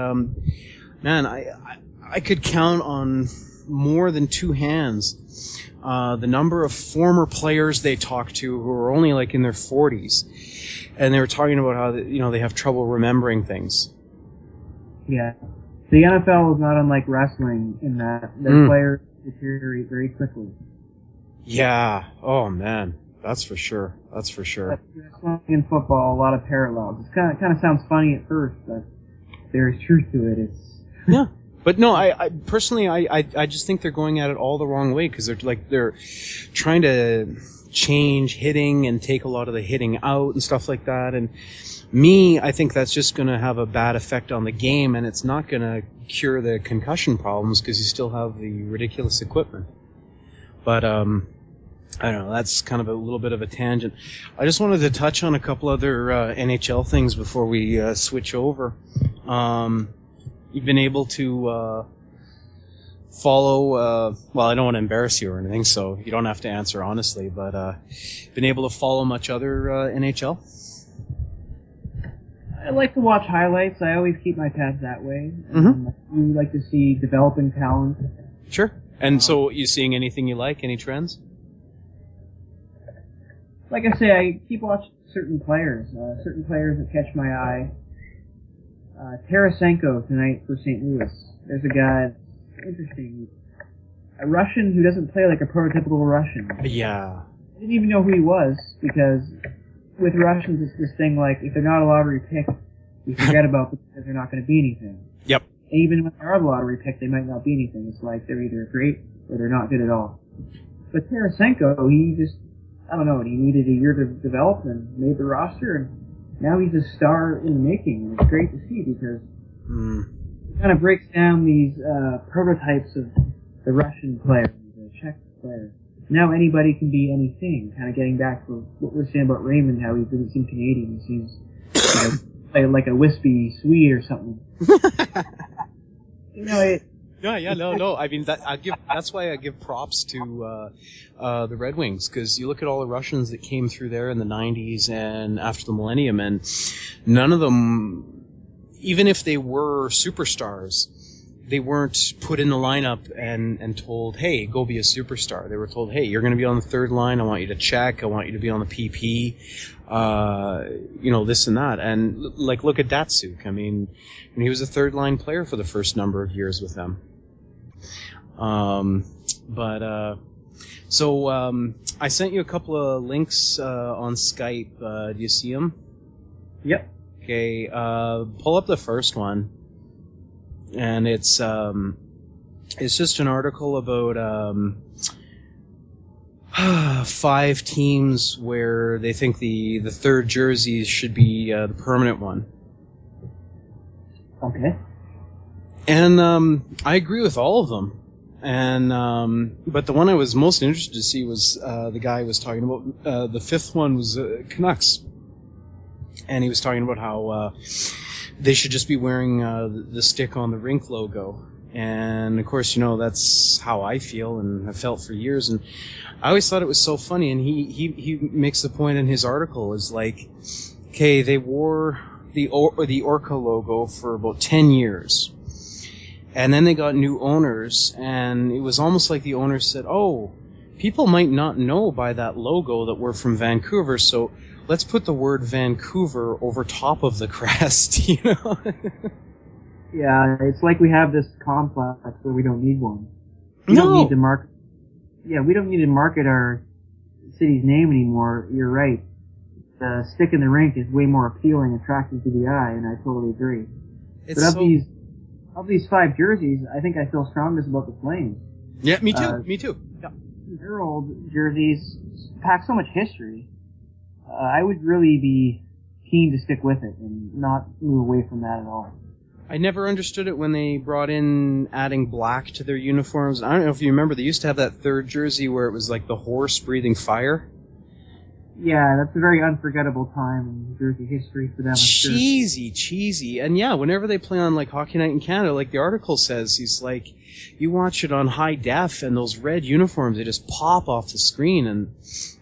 man, I could count on more than two hands the number of former players they talked to who were only like in their 40s, and they were talking about how they have trouble remembering things. Yeah, the NFL is not unlike wrestling in that their players deteriorate very quickly. Yeah. Oh man, that's for sure. That's for sure. Wrestling and football, a lot of parallels. It kind of sounds funny at first, but there's truth to it. Yeah. But no, I personally, I just think they're going at it all the wrong way, because they're trying to change hitting and take a lot of the hitting out and stuff like that. And I think that's just going to have a bad effect on the game, and it's not going to cure the concussion problems because you still have the ridiculous equipment. But I don't know, that's kind of a little bit of a tangent. I just wanted to touch on a couple other NHL things before we switch over. You've been able to follow, well, I don't want to embarrass you or anything, so you don't have to answer honestly, but been able to follow much other NHL? I like to watch highlights. I always keep my tabs that way. Mm-hmm. I like to see developing talent. Sure. And so you seeing anything you like, any trends? Like I say, I keep watching certain players that catch my eye. Tarasenko tonight for St. Louis. There's a guy, interesting, a Russian who doesn't play like a prototypical Russian. Yeah. I didn't even know who he was, because with Russians it's this thing like, if they're not a lottery pick, you forget about them because they're not going to be anything. Yep. And even when they are the lottery pick, they might not be anything. It's like they're either great or they're not good at all. But Tarasenko, he just, I don't know, he needed a year to develop and made the roster, and now he's a star in the making, and it's great to see, because it kind of breaks down these prototypes of the Russian player, the Czech player. Now anybody can be anything, kind of getting back to what we were saying about Raymond, how he doesn't seem Canadian, he seems like a wispy Swede or something. No. I mean, that's why I give props to the Red Wings, because you look at all the Russians that came through there in the 90s and after the millennium, and none of them, even if they were superstars, they weren't put in the lineup and told, hey, go be a superstar. They were told, hey, you're going to be on the third line. I want you to check. I want you to be on the PP. This and that. And look at Datsuk. I mean, he was a third line player for the first number of years with them. So I sent you a couple of links on Skype. Do you see them? Yep. Okay. Pull up the first one. And it's just an article about 5 teams where they think the third jersey should be the permanent one. Okay. And I agree with all of them. And but the one I was most interested to see was the guy was talking about. The 5th one was Canucks, and he was talking about how they should just be wearing the stick on the rink logo. And, of course, that's how I feel and have felt for years. And I always thought it was so funny. And he makes the point in his article is like, okay, they wore the Orca logo for about 10 years. And then they got new owners. And it was almost like the owners said, oh, people might not know by that logo that we're from Vancouver, so let's put the word Vancouver over top of the crest, Yeah, it's like we have this complex where we don't need one. We don't need to market. Yeah, we don't need to market our city's name anymore. You're right. The stick in the rink is way more appealing, attractive to the eye, and I totally agree. But of these 5 jerseys, I think I feel strongest about the Flames. Yeah, me too. Yeah. Their old jerseys pack so much history. I would really be keen to stick with it and not move away from that at all. I never understood it when they brought in adding black to their uniforms. I don't know if you remember, they used to have that third jersey where it was like the horse breathing fire. Yeah, that's a very unforgettable time in Jersey history for them. Cheesy. And yeah, whenever they play on like Hockey Night in Canada, like the article says, he's like, you watch it on high def and those red uniforms, they just pop off the screen. And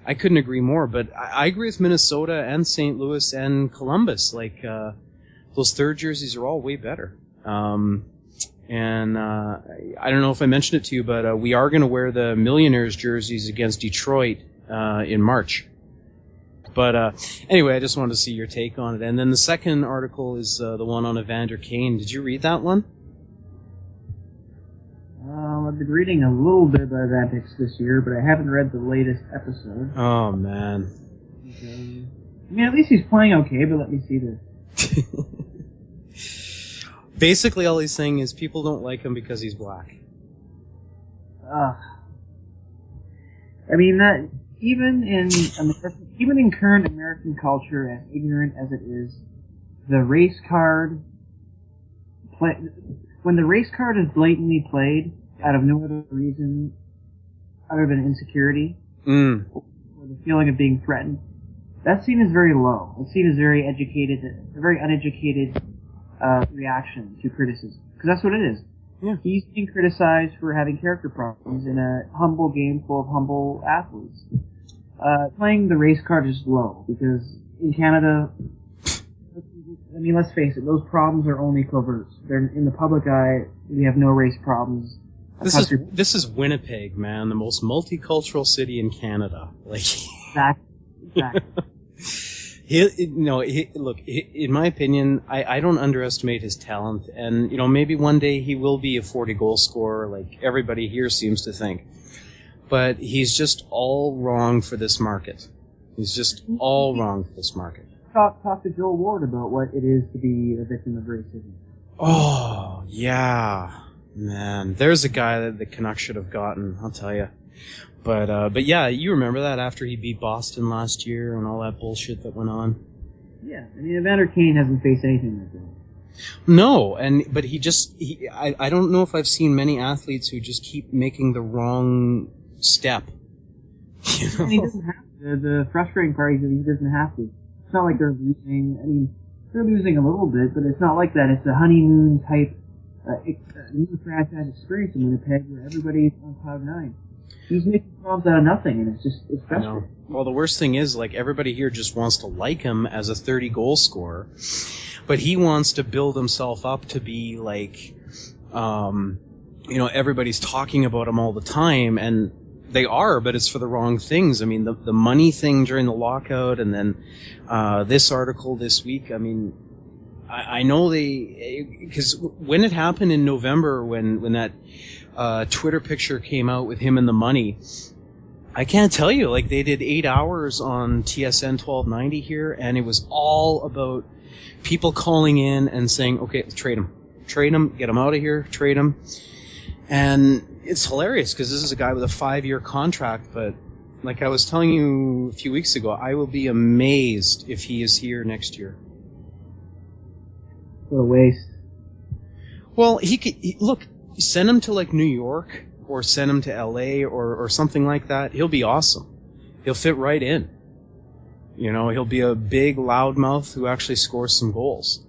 I couldn't agree more. But I agree with Minnesota and St. Louis and Columbus. Like, those third jerseys are all way better. And I don't know if I mentioned it to you, but we are going to wear the Millionaires jerseys against Detroit in March. But anyway, I just wanted to see your take on it. And then the second article is the one on Evander Kane. Did you read that one? I've been reading a little bit about Evander this year, but I haven't read the latest episode. Oh, man. I mean, at least he's playing okay, but let me see this. Basically, all he's saying is people don't like him because he's black. I mean, that even in current American culture, as ignorant as it is, the race card when the race card is blatantly played out of no other reason other than insecurity or the feeling of being threatened, that scene is very low. That scene is very uneducated reaction to criticism, because that's what it is. Yeah. He's being criticized for having character problems in a humble game full of humble athletes. Playing the race card is low, because in Canada, I mean, let's face it, those problems are only covert. They're in the public eye. We have no race problems. This is Winnipeg, man, the most multicultural city in Canada. Like, exactly. Look, in my opinion, I don't underestimate his talent, and maybe one day he will be a 40-goal scorer, like everybody here seems to think. But he's just all wrong for this market. He's just all wrong for this market. Talk to Joe Ward about what it is to be a victim of racism. Oh, yeah. Man, there's a guy that the Canucks should have gotten, I'll tell you. But yeah, you remember that after he beat Boston last year and all that bullshit that went on? Yeah, I mean, Evander Kane hasn't faced anything like that. No, but I don't know if I've seen many athletes who just keep making the wrong step. He doesn't have to. The frustrating part is that he doesn't have to. It's not like they're losing. I mean, they're losing a little bit, but it's not like that. It's a honeymoon type new franchise experience in Winnipeg where everybody's on cloud nine. He's making problems out of nothing, and it's frustrating. Well, the worst thing is, like, everybody here just wants to like him as a 30-goal scorer, but he wants to build himself up to be like, everybody's talking about him all the time, and they are, but it's for the wrong things. I mean, the money thing during the lockout, and then this article this week. I mean, I know because when it happened in November, when that Twitter picture came out with him and the money, I can't tell you, like, they did 8 hours on TSN 1290 here, and it was all about people calling in and saying, okay, trade him, get him out of here, trade him. And it's hilarious because this is a guy with a 5-year contract, but like I was telling you a few weeks ago, I will be amazed if he is here next year. What a waste. Well, look, send him to like New York or send him to LA or something like that. He'll be awesome. He'll fit right in. He'll be a big loudmouth who actually scores some goals.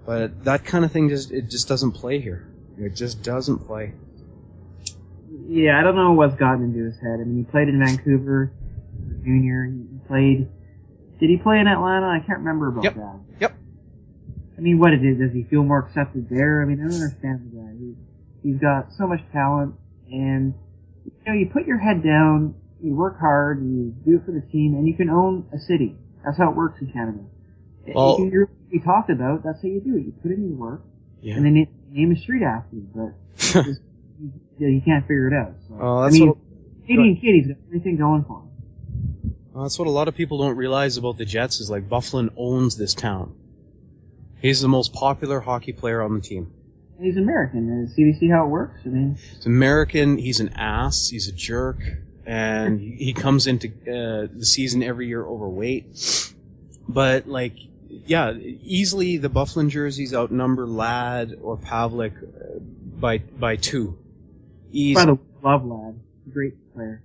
But that kind of thing just doesn't play here. It just doesn't play. Yeah, I don't know what's gotten into his head. I mean, he played in Vancouver, junior. Did he play in Atlanta? I can't remember about that. Yep. I mean, what it is? Does he feel more accepted there? I mean, I don't understand the guy. He's got so much talent, and you put your head down, you work hard, you do it for the team, and you can own a city. That's how it works in Canada. Well, if you're be talked about, that's how you do it. You put in your work, and then name a street after you. But you can't figure it out. So, Canadian kid, he's got everything going for him. That's what a lot of people don't realize about the Jets is, like, Byfuglien owns this town. He's the most popular hockey player on the team. He's American. See how it works? I mean, he's American. He's an ass. He's a jerk, and he comes into the season every year overweight. But like, yeah, easily the Byfuglien jerseys outnumber Ladd or Pavlik by 2. Easy. By the way, love Ladd. Great player.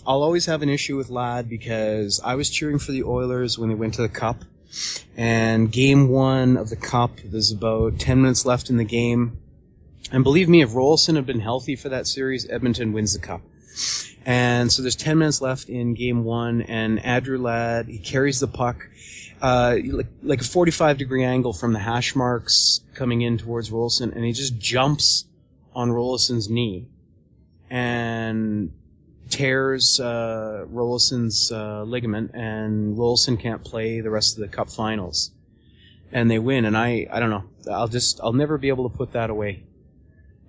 I'll always have an issue with Ladd because I was cheering for the Oilers when they went to the Cup. And Game 1 of the Cup, there's about 10 minutes left in the game. And believe me, if Rolson had been healthy for that series, Edmonton wins the Cup. And so there's 10 minutes left in Game 1, and Andrew Ladd, he carries the puck like a 45-degree angle from the hash marks coming in towards Rolson, and he just jumps on Rolison's knee and tears Rolison's ligament, and Rolson can't play the rest of the Cup Finals. And they win, and I don't know. I'll never be able to put that away.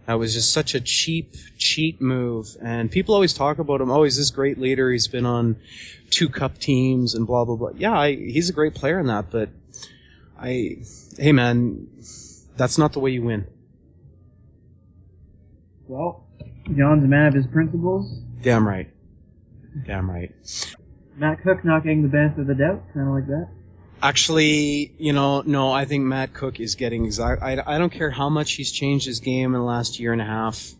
That was just such a cheap move. And people always talk about him, oh, he's this great leader, he's been on 2 Cup teams and blah, blah, blah. Yeah, he's a great player in that, but hey man, that's not the way you win. Well, John's a man of his principles. Damn right. Matt Cook not getting the benefit of the doubt, kind of like that. Actually, no, I think Matt Cook is getting I don't care how much he's changed his game in the last year and a half.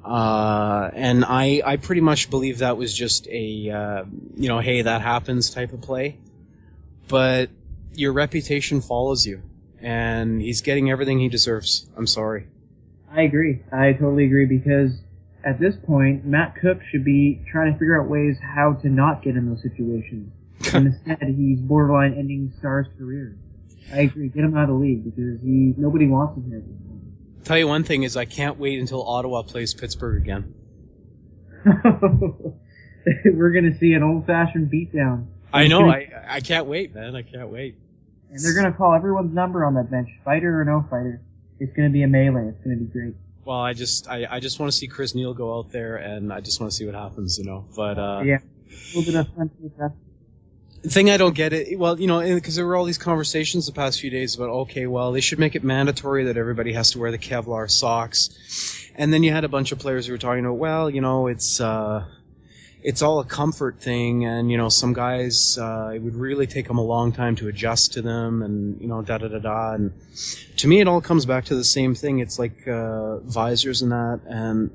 And I pretty much believe that was just a, hey, that happens type of play. But your reputation follows you. And he's getting everything he deserves. I'm sorry. I agree. I totally agree, because at this point, Matt Cook should be trying to figure out ways how to not get in those situations. And instead, he's borderline ending Star's career. I agree. Get him out of the league, because nobody wants him here. Tell you one thing is I can't wait until Ottawa plays Pittsburgh again. We're going to see an old-fashioned beatdown. I know. I can't wait, man. I can't wait. And they're going to call everyone's number on that bench, fighter or no fighter. It's going to be a melee. It's going to be great. Well, I just want to see Chris Neal go out there, and I just want to see what happens, But yeah, a little bit of fun with that. The thing I don't get it, well, because there were all these conversations the past few days about, okay, well, they should make it mandatory that everybody has to wear the Kevlar socks. And then you had a bunch of players who were talking about, well, it's all a comfort thing, and, some guys, it would really take them a long time to adjust to them, and, da-da-da-da. And to me, it all comes back to the same thing. It's like visors and that, and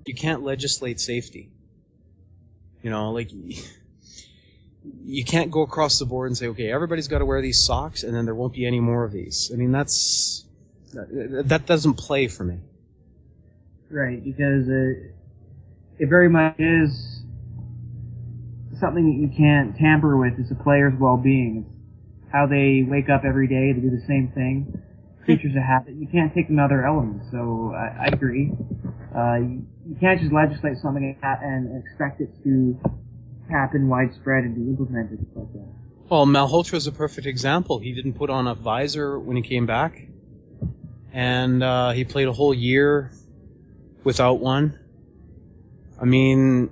you can't legislate safety. You can't go across the board and say, okay, everybody's got to wear these socks, and then there won't be any more of these. I mean, that doesn't play for me. Right, because it very much is something that you can't tamper with. It's a player's well-being. It's how they wake up every day to do the same thing. Creatures of habit. You can't take them out of their elements, so I agree. You can't just legislate something and expect it to happen widespread and be implemented like that. Well, Malhotra is a perfect example. He didn't put on a visor when he came back, and he played a whole year without one. I mean,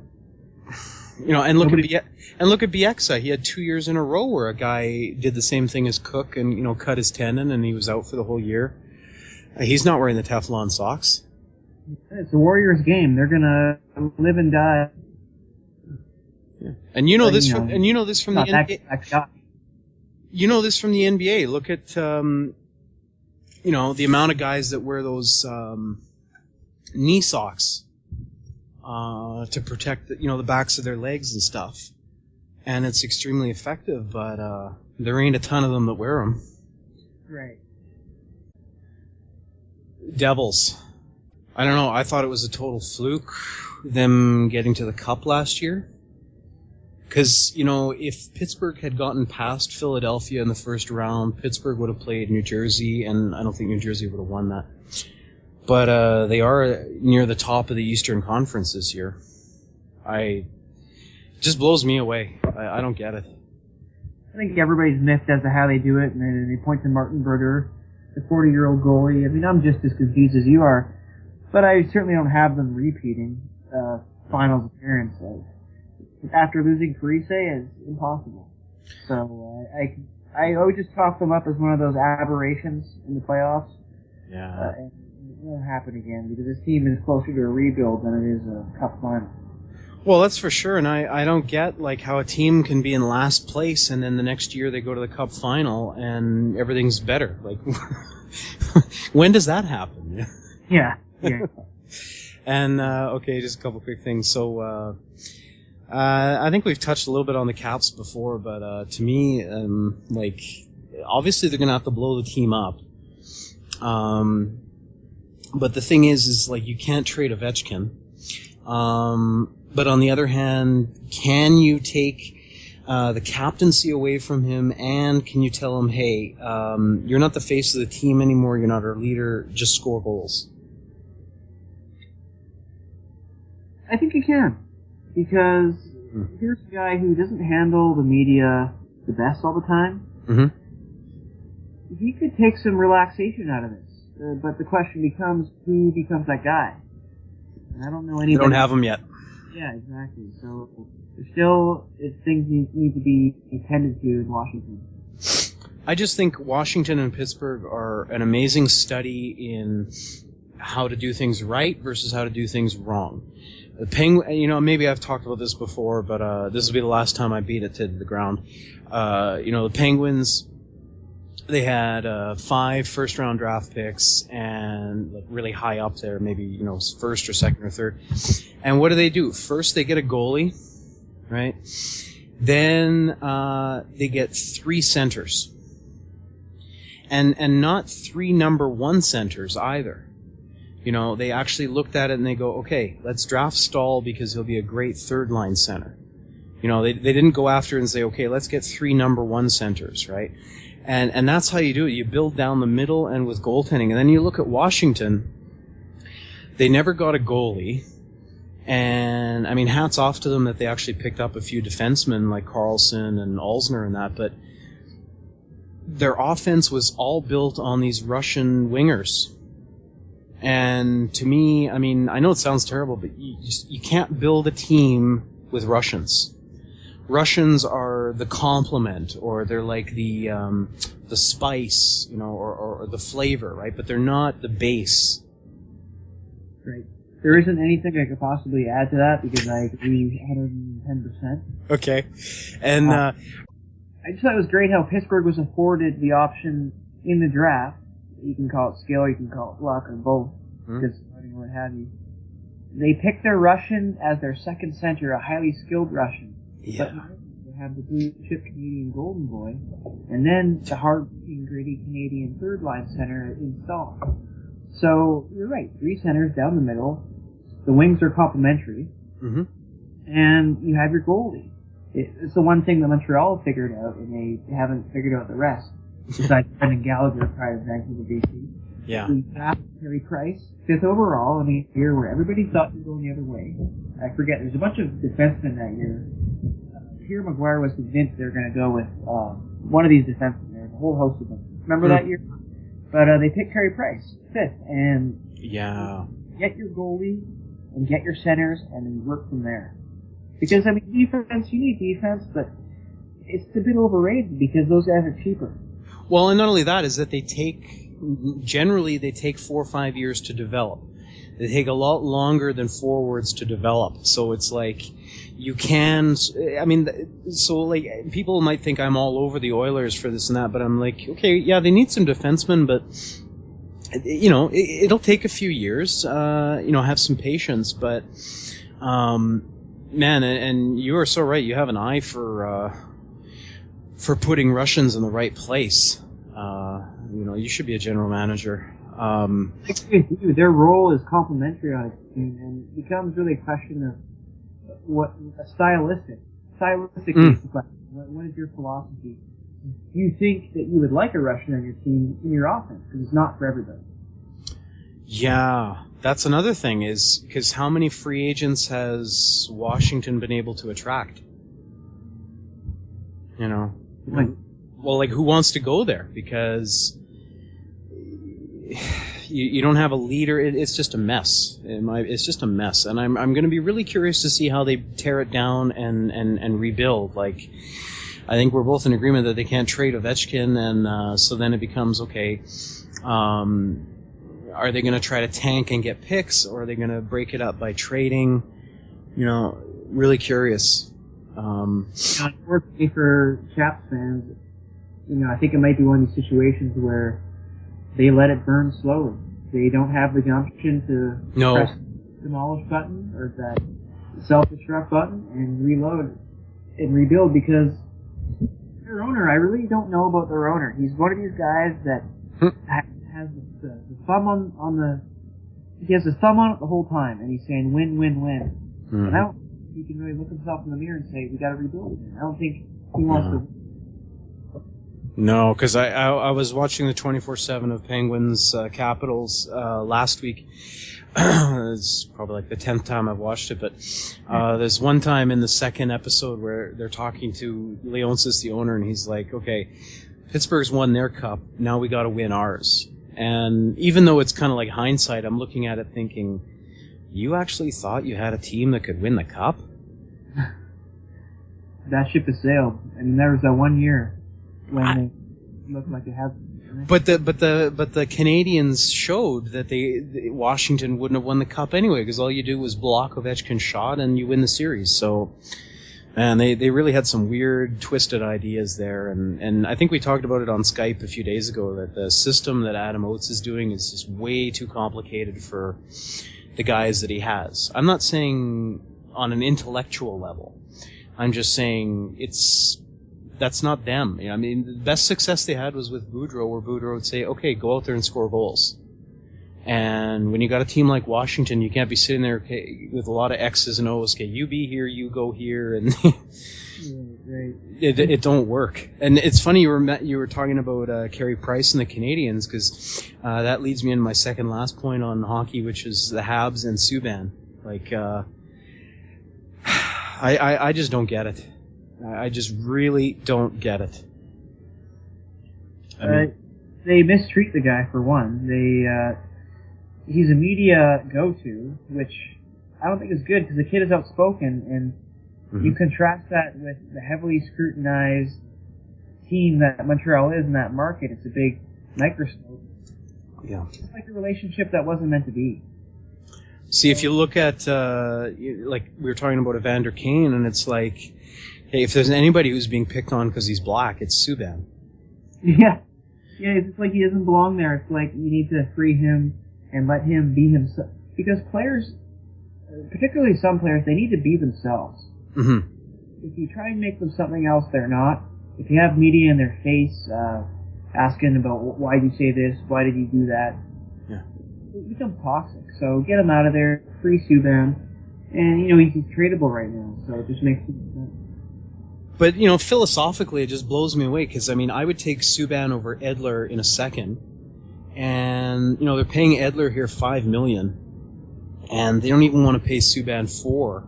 and look at Bieksa. He had 2 years in a row where a guy did the same thing as Cook and cut his tendon, and he was out for the whole year. He's not wearing the Teflon socks. It's a Warriors game. They're gonna live and die. Yeah. And this from the NBA. You know this from the NBA. Look at the amount of guys that wear those knee socks to protect the backs of their legs and stuff, and it's extremely effective. But there ain't a ton of them that wear them. Right. Devils. I don't know. I thought it was a total fluke them getting to the Cup last year. Because, if Pittsburgh had gotten past Philadelphia in the first round, Pittsburgh would have played New Jersey, and I don't think New Jersey would have won that. But they are near the top of the Eastern Conference this year. It just blows me away. I don't get it. I think everybody's miffed as to how they do it, and they point to Martin Brodeur, the 40-year-old goalie. I mean, I'm just as confused as you are, but I certainly don't have them repeating finals appearances. After losing Parise, it's impossible. So I always just chalk them up as one of those aberrations in the playoffs. Yeah. And it won't happen again, because this team is closer to a rebuild than it is a Cup final. Well, that's for sure, and I don't get how a team can be in last place and then the next year they go to the Cup final and everything's better. When does that happen? Yeah. And okay, just a couple quick things. So I think we've touched a little bit on the Caps before, but to me, like, obviously they're going to have to blow the team up. But the thing is like, you can't trade Ovechkin. But on the other hand, can you take the captaincy away from him, and can you tell him, hey, you're not the face of the team anymore, you're not our leader, just score goals? I think you can. Because here's a guy who doesn't handle the media the best all the time. Mm-hmm. He could take some relaxation out of this. But the question becomes, who becomes that guy? And I don't know anybody. You don't have him yet. Yeah, exactly. So there's still things need to be attended to in Washington. I just think Washington and Pittsburgh are an amazing study in how to do things right versus how to do things wrong. The Penguin, maybe I've talked about this before, but this will be the last time I beat it to the ground. The Penguins, they had 5 first-round draft picks and like really high up there, maybe first or second or third. And what do? First, they get a goalie, right? Then they get 3 centers, and not 3 number 1 centers either. They actually looked at it and they go, okay, let's draft Stahl because he'll be a great third-line center. They didn't go after it and say, okay, let's get 3 number 1 centers, right? And that's how you do it. You build down the middle and with goaltending. And then you look at Washington. They never got a goalie. And, I mean, hats off to them that they actually picked up a few defensemen like Karlsson and Alzner and that. But their offense was all built on these Russian wingers. And to me, I mean, I know it sounds terrible, but you can't build a team with Russians. Russians are the complement, or they're like the spice, or the flavor, right? But they're not the base. Right. There isn't anything I could possibly add to that because I agree 110%. Okay. And I just thought it was great how Pittsburgh was afforded the option in the draft. You can call it skill, you can call it luck, or both, because what have you. They picked their Russian as their second center, a highly skilled Russian. Yeah. But they have the blue chip Canadian Golden Boy, and then the hard and gritty Canadian third line center installed. So you're right, 3 centers down the middle. The wings are complementary, and you have your goalie. It's the one thing that Montreal figured out, and they haven't figured out the rest. Besides Brendan Gallagher prior to Vancouver, BC. Yeah. We drafted Carey Price, 5th overall, in a year where everybody thought he was going the other way. I forget, there's a bunch of defensemen that year. Pierre Maguire was convinced they were going to go with one of these defensemen. There's a whole host of them. Remember that year? But they picked Carey Price, 5th, and get your goalie and get your centers and then work from there. Because, I mean, defense, you need defense, but it's a bit overrated because those guys are cheaper. Well, and not only that, is that generally they take 4 or 5 years to develop. They take a lot longer than forwards to develop. So it's like, people might think I'm all over the Oilers for this and that, but I'm like, okay, yeah, they need some defensemen, but, it'll take a few years, have some patience, but, man, and you are so right, you have an eye for putting Russians in the right place. You should be a general manager. Their role is complementary on a team, and it becomes really a question of what a stylistic is the question. What is your philosophy? Do you think that you would like a Russian on your team in your offense? Because it's not for everybody. Yeah, that's another thing, is because how many free agents has Washington been able to attract? Who wants to go there? Because you don't have a leader. It's just a mess. It's just a mess. And I'm going to be really curious to see how they tear it down and rebuild. Like, I think we're both in agreement that they can't trade Ovechkin, and so then it becomes, okay, are they going to try to tank and get picks, or are they going to break it up by trading? Really curious. Unfortunately for Caps fans, I think it might be one of these situations where they let it burn slowly. They don't have the gumption to press the demolish button, or that self-destruct button and reload and rebuild, because their owner, I really don't know about their owner. He's one of these guys that has the thumb on the, he has his thumb on it the whole time, and he's saying win, win, win. Mm-hmm. And I don't think he can really look himself in the mirror and say, we gotta rebuild again. I don't think he wants to. No, because I was watching the 24/7 of Penguins Capitals last week. It's probably like the 10th time I've watched it, but there's one time in the second episode where they're talking to Leonsis, the owner, and he's like, okay, Pittsburgh's won their cup, now we got to win ours. And even though it's kind of like hindsight, I'm looking at it thinking, you actually thought you had a team that could win the cup? That ship has sailed. I mean, there was that 1 year when they looked like they had. But the Canadians showed that Washington wouldn't have won the cup anyway, because all you do was block Ovechkin's shot and you win the series. So, and they really had some weird, twisted ideas there, and I think we talked about it on Skype a few days ago, that the system that Adam Oates is doing is just way too complicated for the guys that he has. I'm not saying on an intellectual level. I'm just saying that's not them. You know, I mean, the best success they had was with Boudreau, where Boudreau would say, okay, go out there and score goals. And when you got a team like Washington, you can't be sitting there with a lot of X's and O's. Okay, you be here, you go here, and right. it don't work. And it's funny you were talking about Carey Price and the Canadians, because that leads me into my second last point on hockey, which is the Habs and Subban. Like, I just don't get it. I just really don't get it. They mistreat the guy, for one. He's a media go-to, which I don't think is good, because the kid is outspoken, and you contrast that with the heavily scrutinized team that Montreal is in that market. It's a big microscope. Yeah. It's like a relationship that wasn't meant to be. See, if you look at, like we were talking about Evander Kane, and it's like, hey, if there's anybody who's being picked on because he's black, it's Subban. Yeah. Yeah, it's like he doesn't belong there. It's like you need to free him and let him be himself. Because players, particularly some players, they need to be themselves. Mm-hmm. If you try and make them something else they're not, if you have media in their face asking about why did you say this, why did you do that, yeah, it becomes toxic. So get him out of there, free Subban, and you know he's tradable right now, so it just makes sense. But, you know, philosophically, it just blows me away, because, I mean, I would take Subban over Edler in a second, and, you know, they're paying Edler here $5 million, and they don't even want to pay Subban $4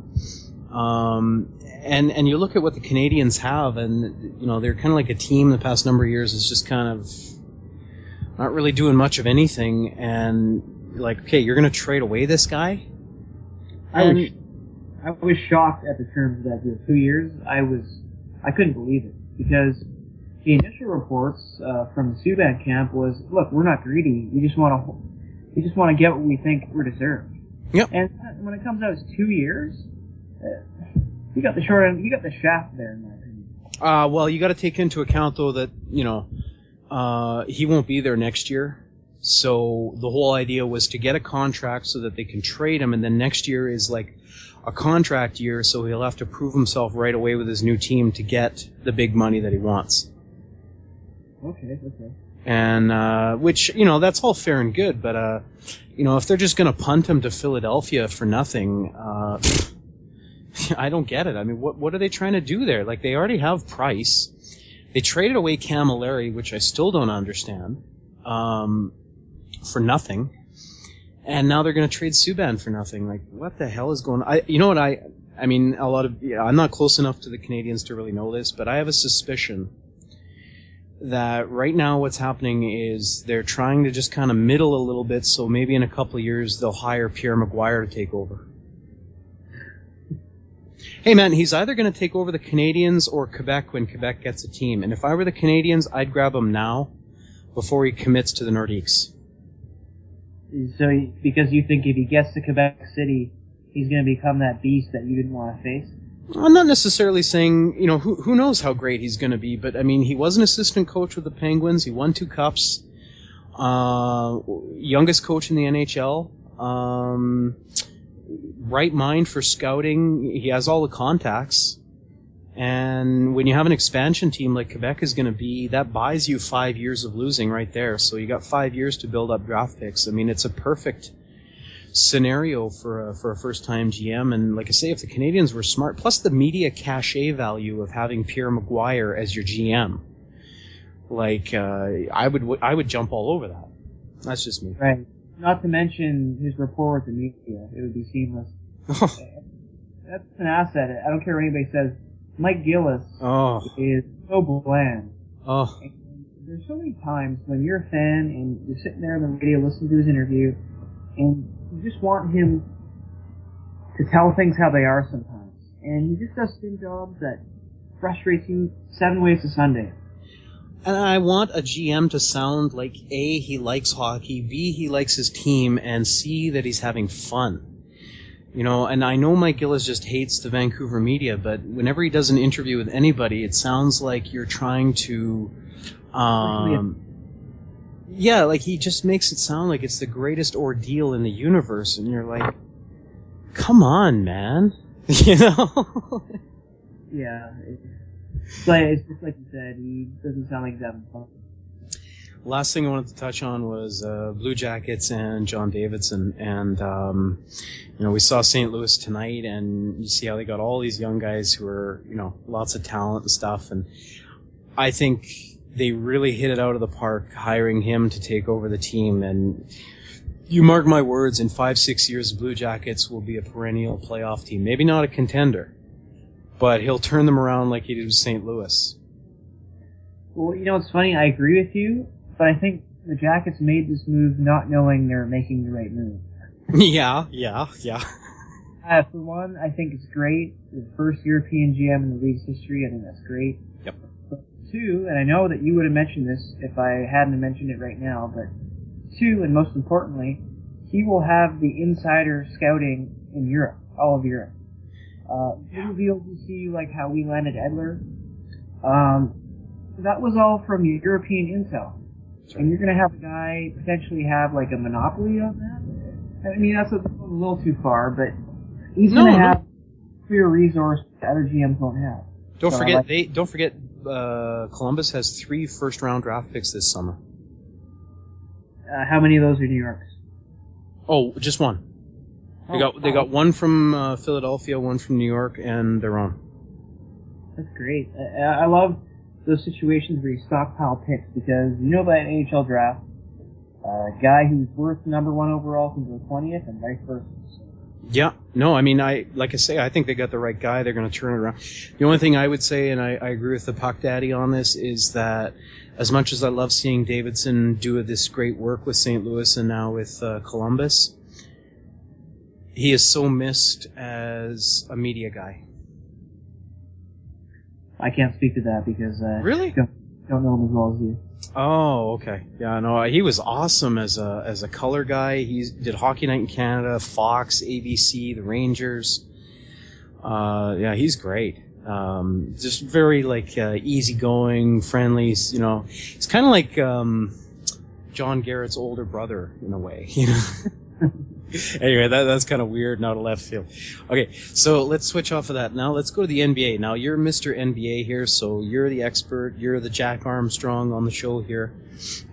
million. And you look at what the Canadians have, and, you know, they're kind of like a team the past number of years is just kind of not really doing much of anything, and, like, okay, you're going to trade away this guy? I was shocked at the terms of that deal. 2 years, I couldn't believe it, because the initial reports from the Subban camp was, look, we're not greedy. We just want to get what we think we're deserved. Yep. And when it comes out as 2 years, you got the short end, you got the shaft there, in my opinion. Well, you got to take into account though that, you know, he won't be there next year. So the whole idea was to get a contract so that they can trade him, and then next year is like a contract year, so he'll have to prove himself right away with his new team to get the big money that he wants. Okay. And, which, you know, that's all fair and good, but, you know, if they're just going to punt him to Philadelphia for nothing, I don't get it. I mean, what are they trying to do there? Like, they already have Price. They traded away Camilleri, which I still don't understand, for nothing. And now they're going to trade Subban for nothing. Like, what the hell is going on? You know what, I mean, I'm not close enough to the Canadians to really know this, but I have a suspicion that right now what's happening is they're trying to just kind of middle a little bit, so maybe in a couple of years they'll hire Pierre Maguire to take over. Hey man, he's either going to take over the Canadians or Quebec when Quebec gets a team. And if I were the Canadians, I'd grab him now before he commits to the Nordiques. So, because you think if he gets to Quebec City, he's going to become that beast that you didn't want to face? I'm not necessarily saying, you know, who knows how great he's going to be, but I mean, he was an assistant coach with the Penguins. He won 2 cups. Youngest coach in the NHL. right mind for scouting. He has all the contacts. And when you have an expansion team like Quebec is going to be, that buys you 5 years of losing right there. So you got 5 years to build up draft picks. I mean, it's a perfect scenario for a first-time GM. And like I say, if the Canadians were smart, plus the media cachet value of having Pierre Maguire as your GM, like I would jump all over that. That's just me. Right. Not to mention his rapport with the media. It would be seamless. That's an asset. I don't care what anybody says. Mike Gillis is so bland. And there's so many times when you're a fan and you're sitting there on the radio listening to his interview, and you just want him to tell things how they are sometimes. And he just does spin jobs that frustrates you 7 ways to Sunday. And I want a GM to sound like A, he likes hockey, B, he likes his team, and C, that he's having fun. You know, and I know Mike Gillis just hates the Vancouver media, but whenever he does an interview with anybody, it sounds like you're trying to, yeah, like he just makes it sound like it's the greatest ordeal in the universe, and you're like, come on, man, you know? Yeah, it's just like you said, he doesn't sound like he's having fun. Last thing I wanted to touch on was Blue Jackets and John Davidson, and you know, we saw St. Louis tonight, and you see how they got all these young guys who are, you know, lots of talent and stuff, and I think they really hit it out of the park hiring him to take over the team, and you mark my words, in 5-6 years, the Blue Jackets will be a perennial playoff team. Maybe not a contender, but he'll turn them around like he did with St. Louis. Well, you know, it's funny, I agree with you, but I think the Jackets made this move not knowing they were making the right move. Yeah. For one, I think it's great. The first European GM in the league's history, I think that's great. Yep. But two, and I know that you would have mentioned this if I hadn't mentioned it right now, but two, and most importantly, he will have the insider scouting in Europe, all of Europe. We'll be able to see, like, how we landed Edler. That was all from European intel. And you're going to have a guy potentially have, like, a monopoly on that? I mean, that's a little too far, but he's going to have clear resource that other GMs won't have. Don't forget, Columbus has 3 first-round draft picks this summer. How many of those are New York's? Oh, just one. They got one from Philadelphia, one from New York, and their own. That's great. I love those situations where you stockpile picks, because you know by an NHL draft, a guy who's worth number 1 overall can go 20th and vice versa. Yeah, no, I mean, like I say, I think they got the right guy. They're going to turn it around. The only thing I would say, and I agree with the Puck Daddy on this, is that as much as I love seeing Davidson do this great work with St. Louis and now with Columbus, he is so missed as a media guy. I can't speak to that because really? Don't know him as well as you. Oh, okay. Yeah, no, he was awesome as a color guy. He did Hockey Night in Canada, Fox, ABC, the Rangers. Yeah, he's great. Just very easygoing, friendly. You know, it's kind of like John Garrett's older brother in a way. You know. Anyway, that's kind of weird, not a left field. Okay, so let's switch off of that. Now let's go to the NBA. Now you're Mr. NBA here, so you're the expert. You're the Jack Armstrong on the show here,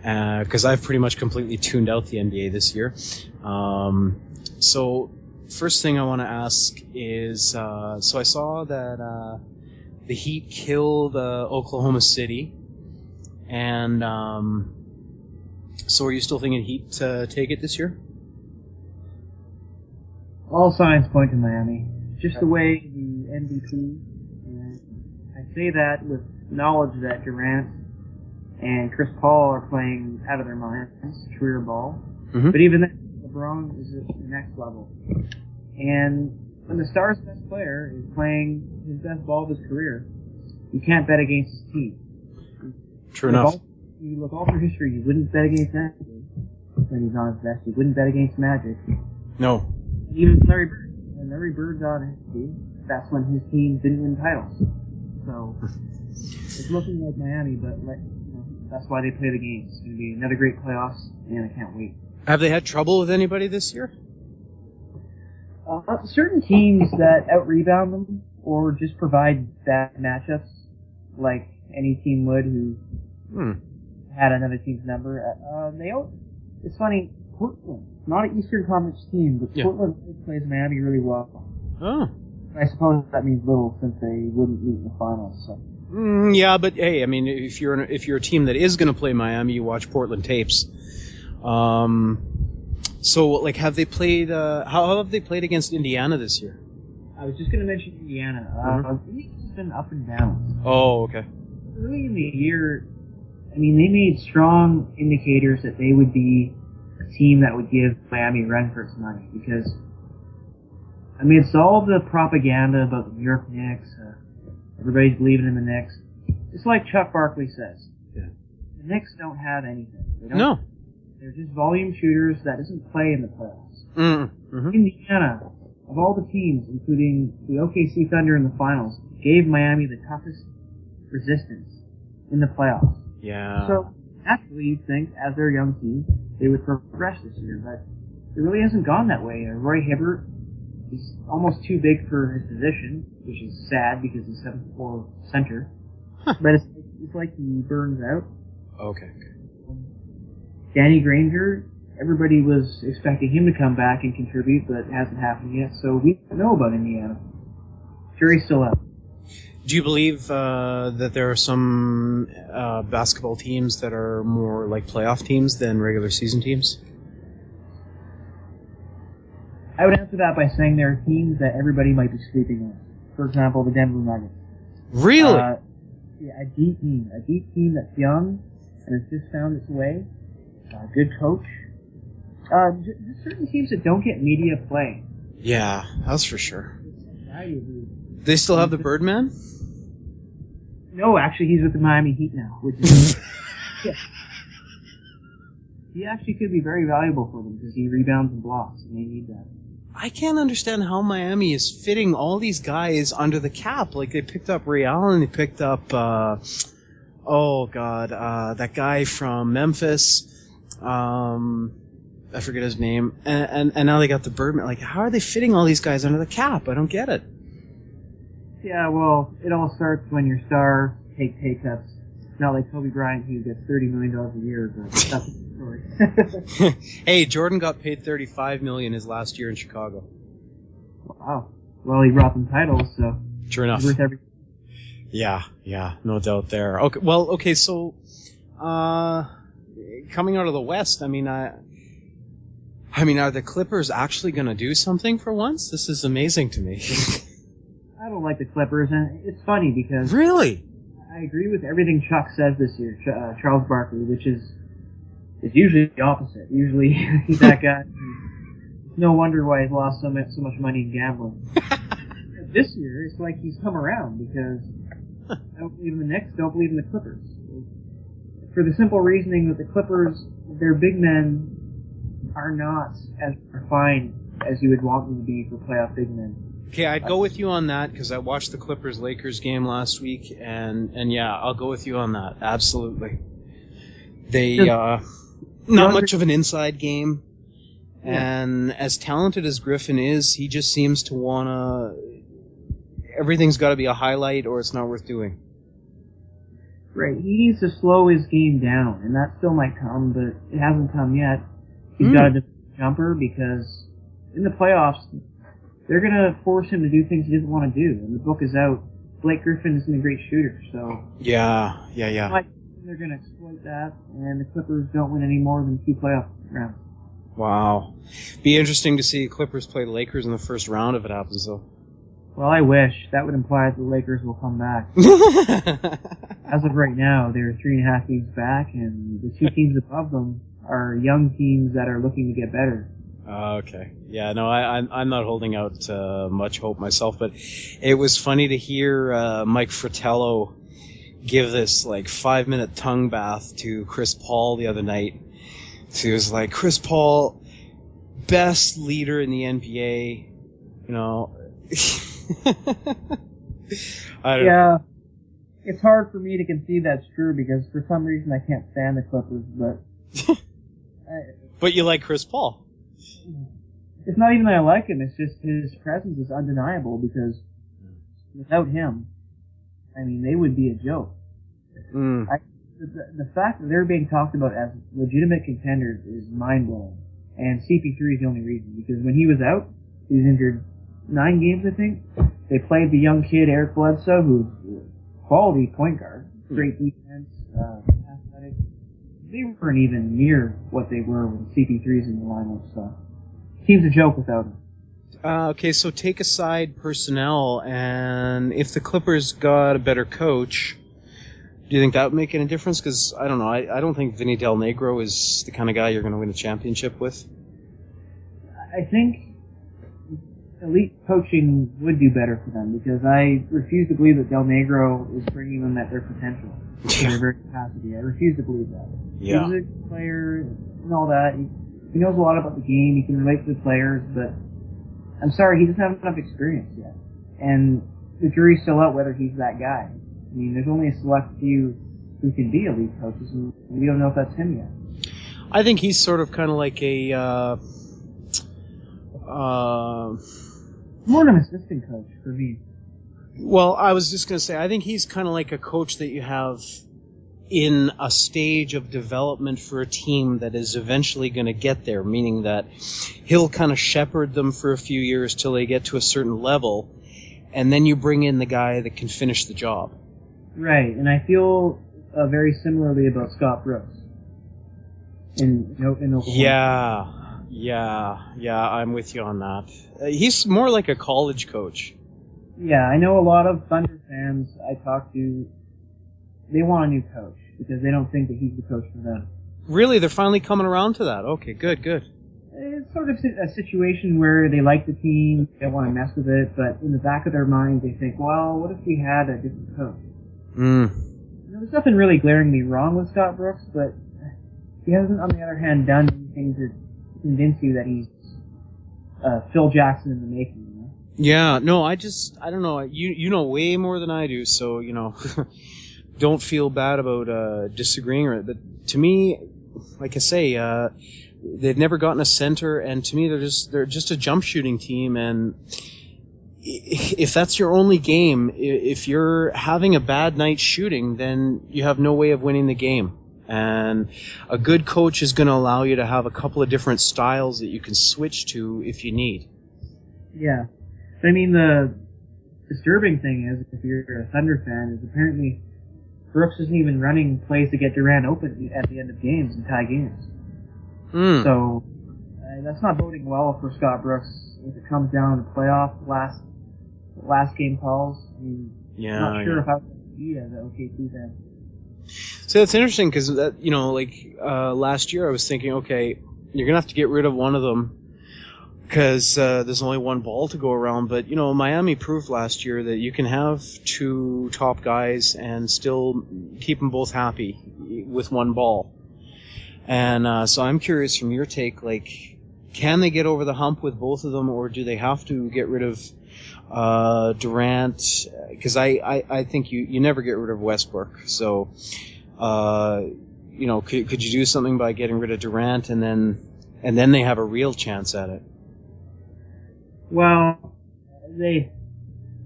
because I've pretty much completely tuned out the NBA this year. So first thing I want to ask is, so I saw that the Heat killed Oklahoma City, and so are you still thinking Heat take it this year? All signs point to Miami. Just the way the MVP, and I say that with knowledge that Durant and Chris Paul are playing out of their minds, career ball. Mm-hmm. But even then, LeBron is at the next level. And when the star's best player is playing his best ball of his career, you can't bet against his team. True enough. You look all through history, you wouldn't bet against Magic when he's on his best. You wouldn't bet against Magic. No. Even Larry Bird. When Larry Bird's on his team, that's when his team didn't win titles. So it's looking like Miami, but that's why they play the games. It's going to be another great playoffs, and I can't wait. Have they had trouble with anybody this year? Certain teams that out-rebound them or just provide bad matchups, like any team would who had another team's number. It's funny, Portland, not an Eastern Conference team, but Portland plays Miami really well. Oh. I suppose that means little since they wouldn't meet in the finals. So. Yeah, but hey, I mean, if you're a team that is going to play Miami, you watch Portland tapes. So, like, have they played? How have they played against Indiana this year? I was just going to mention Indiana. It's been up and down. Oh, okay. Early in the year, I mean, they made strong indicators that they would be a team that would give Miami a run for its money because, amidst all the propaganda about the New York Knicks, everybody's believing in the Knicks. It's like Chuck Barkley says. Yeah. The Knicks don't have anything. No. They're just volume shooters that doesn't play in the playoffs. Mm-hmm. Indiana, of all the teams, including the OKC Thunder in the finals, gave Miami the toughest resistance in the playoffs. Yeah. So, naturally, you'd think, as their young team, they would progress this year, but it really hasn't gone that way. Roy Hibbert, he's almost too big for his position, which is sad because he's 7'4" center. But it's like he burns out. Okay. Danny Granger, everybody was expecting him to come back and contribute, but it hasn't happened yet, so we don't know about Indiana. Jury's still out. Do you believe that there are some basketball teams that are more like playoff teams than regular season teams? I would answer that by saying there are teams that everybody might be sleeping on. For example, the Denver Nuggets. Really? Yeah, a deep team that's young and has just found its way. Good coach. Just certain teams that don't get media play. Yeah, that's for sure. They still have the Birdman? No, actually, he's with the Miami Heat now, which is he actually could be very valuable for them because he rebounds and blocks, and they need that. I can't understand how Miami is fitting all these guys under the cap. Like, they picked up Ray Allen, they picked up, that guy from Memphis. I forget his name. And now they got the Birdman. Like, how are they fitting all these guys under the cap? I don't get it. Yeah, well, it all starts when your stars take pay cuts. Not like Kobe Bryant, who gets $30 million a year, but that's the story. Hey, Jordan got paid $35 million his last year in Chicago. Wow. Well, he brought them titles, so true enough. Worth everything. Yeah, no doubt there. Okay, so coming out of the West, I mean, are the Clippers actually going to do something for once? This is amazing to me. I don't like the Clippers, and it's funny because really, I agree with everything Chuck says this year, Charles Barkley, which is usually the opposite. Usually he's that guy. It's no wonder why he's lost so much money in gambling. This year, it's like he's come around because I don't believe in the Knicks, don't believe in the Clippers. For the simple reasoning that the Clippers, their big men are not as refined as you would want them to be for playoff big men. Okay, I'd go with you on that because I watched the Clippers-Lakers game last week, and yeah, I'll go with you on that. Absolutely. They, not much of an inside game, and as talented as Griffin is, he just seems to wanna, everything's gotta be a highlight or it's not worth doing. Right, he needs to slow his game down, and that still might come, but it hasn't come yet. He's got a jumper because in the playoffs, they're going to force him to do things he doesn't want to do. And the book is out. Blake Griffin isn't a great shooter, so... Yeah. They're going to exploit that, and the Clippers don't win any more than 2 playoff rounds. Wow. Be interesting to see Clippers play the Lakers in the first round if it happens, though. Well, I wish. That would imply that the Lakers will come back. As of right now, they're 3.5 games back, and the 2 teams above them are young teams that are looking to get better. Okay. Yeah, no, I'm not holding out much hope myself, but it was funny to hear Mike Fratello give this 5-minute tongue bath to Chris Paul the other night. So he was like, Chris Paul, best leader in the NBA, you know. Yeah. It's hard for me to concede that's true because for some reason I can't stand the Clippers, but... But you like Chris Paul. it's not even that I like him, it's just his presence is undeniable because without him, I mean, they would be a joke. The fact that they're being talked about as legitimate contenders is mind-blowing. And CP3 is the only reason, because when he was out, he was injured 9 games, I think. They played the young kid, Eric Bledsoe, who's a quality point guard, great defense, athletic. They weren't even near what they were when CP3's in the lineup, so team's a joke without him. Okay, so take aside personnel, and if the Clippers got a better coach, do you think that would make any difference? Because, I don't know, I don't think Vinny Del Negro is the kind of guy you're going to win a championship with. I think elite coaching would do better for them, because I refuse to believe that Del Negro is bringing them at their potential, in their very capacity. I refuse to believe that. Yeah. He's a good player and all that. He knows a lot about the game. He can relate to the players, but I'm sorry, he doesn't have enough experience yet. And the jury's still out whether he's that guy. I mean, there's only a select few who can be elite coaches, and we don't know if that's him yet. I think he's sort of kind of like a more than an assistant coach for me. Well, I was just going to say, I think he's kind of like a coach that you have in a stage of development for a team that is eventually going to get there, meaning that he'll kind of shepherd them for a few years till they get to a certain level, and then you bring in the guy that can finish the job. Right, and I feel very similarly about Scott Brooks in Oklahoma. Yeah, I'm with you on that. He's more like a college coach. Yeah, I know a lot of Thunder fans I talk to, they want a new coach because they don't think that he's the coach for them. Really? They're finally coming around to that? Okay, good. It's sort of a situation where they like the team, they don't want to mess with it, but in the back of their mind they think, well, what if we had a different coach? There's nothing really glaringly wrong with Scott Brooks, but he hasn't, on the other hand, done anything to convince you that he's Phil Jackson in the making. You know? Yeah, no, I don't know. You know way more than I do, so, don't feel bad about disagreeing. But to me, like I say, they've never gotten a center, and to me, they're just a jump shooting team. And if that's your only game, if you're having a bad night shooting, then you have no way of winning the game. And a good coach is going to allow you to have a couple of different styles that you can switch to if you need. Yeah. I mean, the disturbing thing is, if you're a Thunder fan, is apparently Brooks isn't even running plays to get Durant open at the end of games and tie games. So that's not boding well for Scott Brooks if it comes down to playoff last game calls. I mean, I'm not sure if I would be as an OKC fan. So that's interesting because last year I was thinking, okay, you're gonna have to get rid of one of them because there's only one ball to go around. But Miami proved last year that you can have 2 top guys and still keep them both happy with one ball. And so I'm curious from your take, can they get over the hump with both of them, or do they have to get rid of Durant? Because I think you never get rid of Westbrook. So, could you do something by getting rid of Durant and then they have a real chance at it? Well,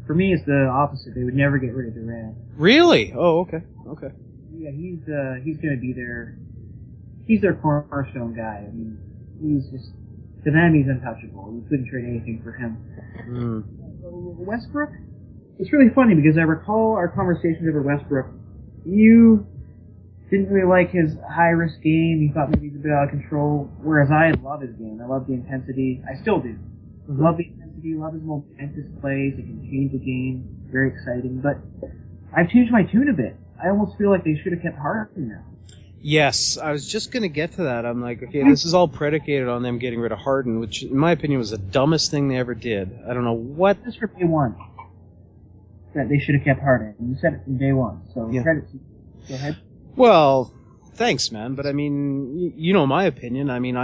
for me, it's the opposite. They would never get rid of Durant. Really? Oh, okay. Yeah, he's going to be he's their cornerstone guy. I mean, to them, he's untouchable. You couldn't trade anything for him. Westbrook, it's really funny because I recall our conversations over Westbrook. You didn't really like his high-risk game. You thought maybe he was a bit out of control, whereas I love his game. I love the intensity. I still do. Love the intensity, love his momentous plays. It can change the game. Very exciting. But I've changed my tune a bit. I almost feel like they should have kept Harden now. Yes, I was just going to get to that. I'm like, okay, this is all predicated on them getting rid of Harden, which, in my opinion, was the dumbest thing they ever did. I don't know what... Just from day one, that they should have kept Harden. You said it from day one, so credit to you. Go ahead. Well, thanks, man, but I mean, you know my opinion. I mean,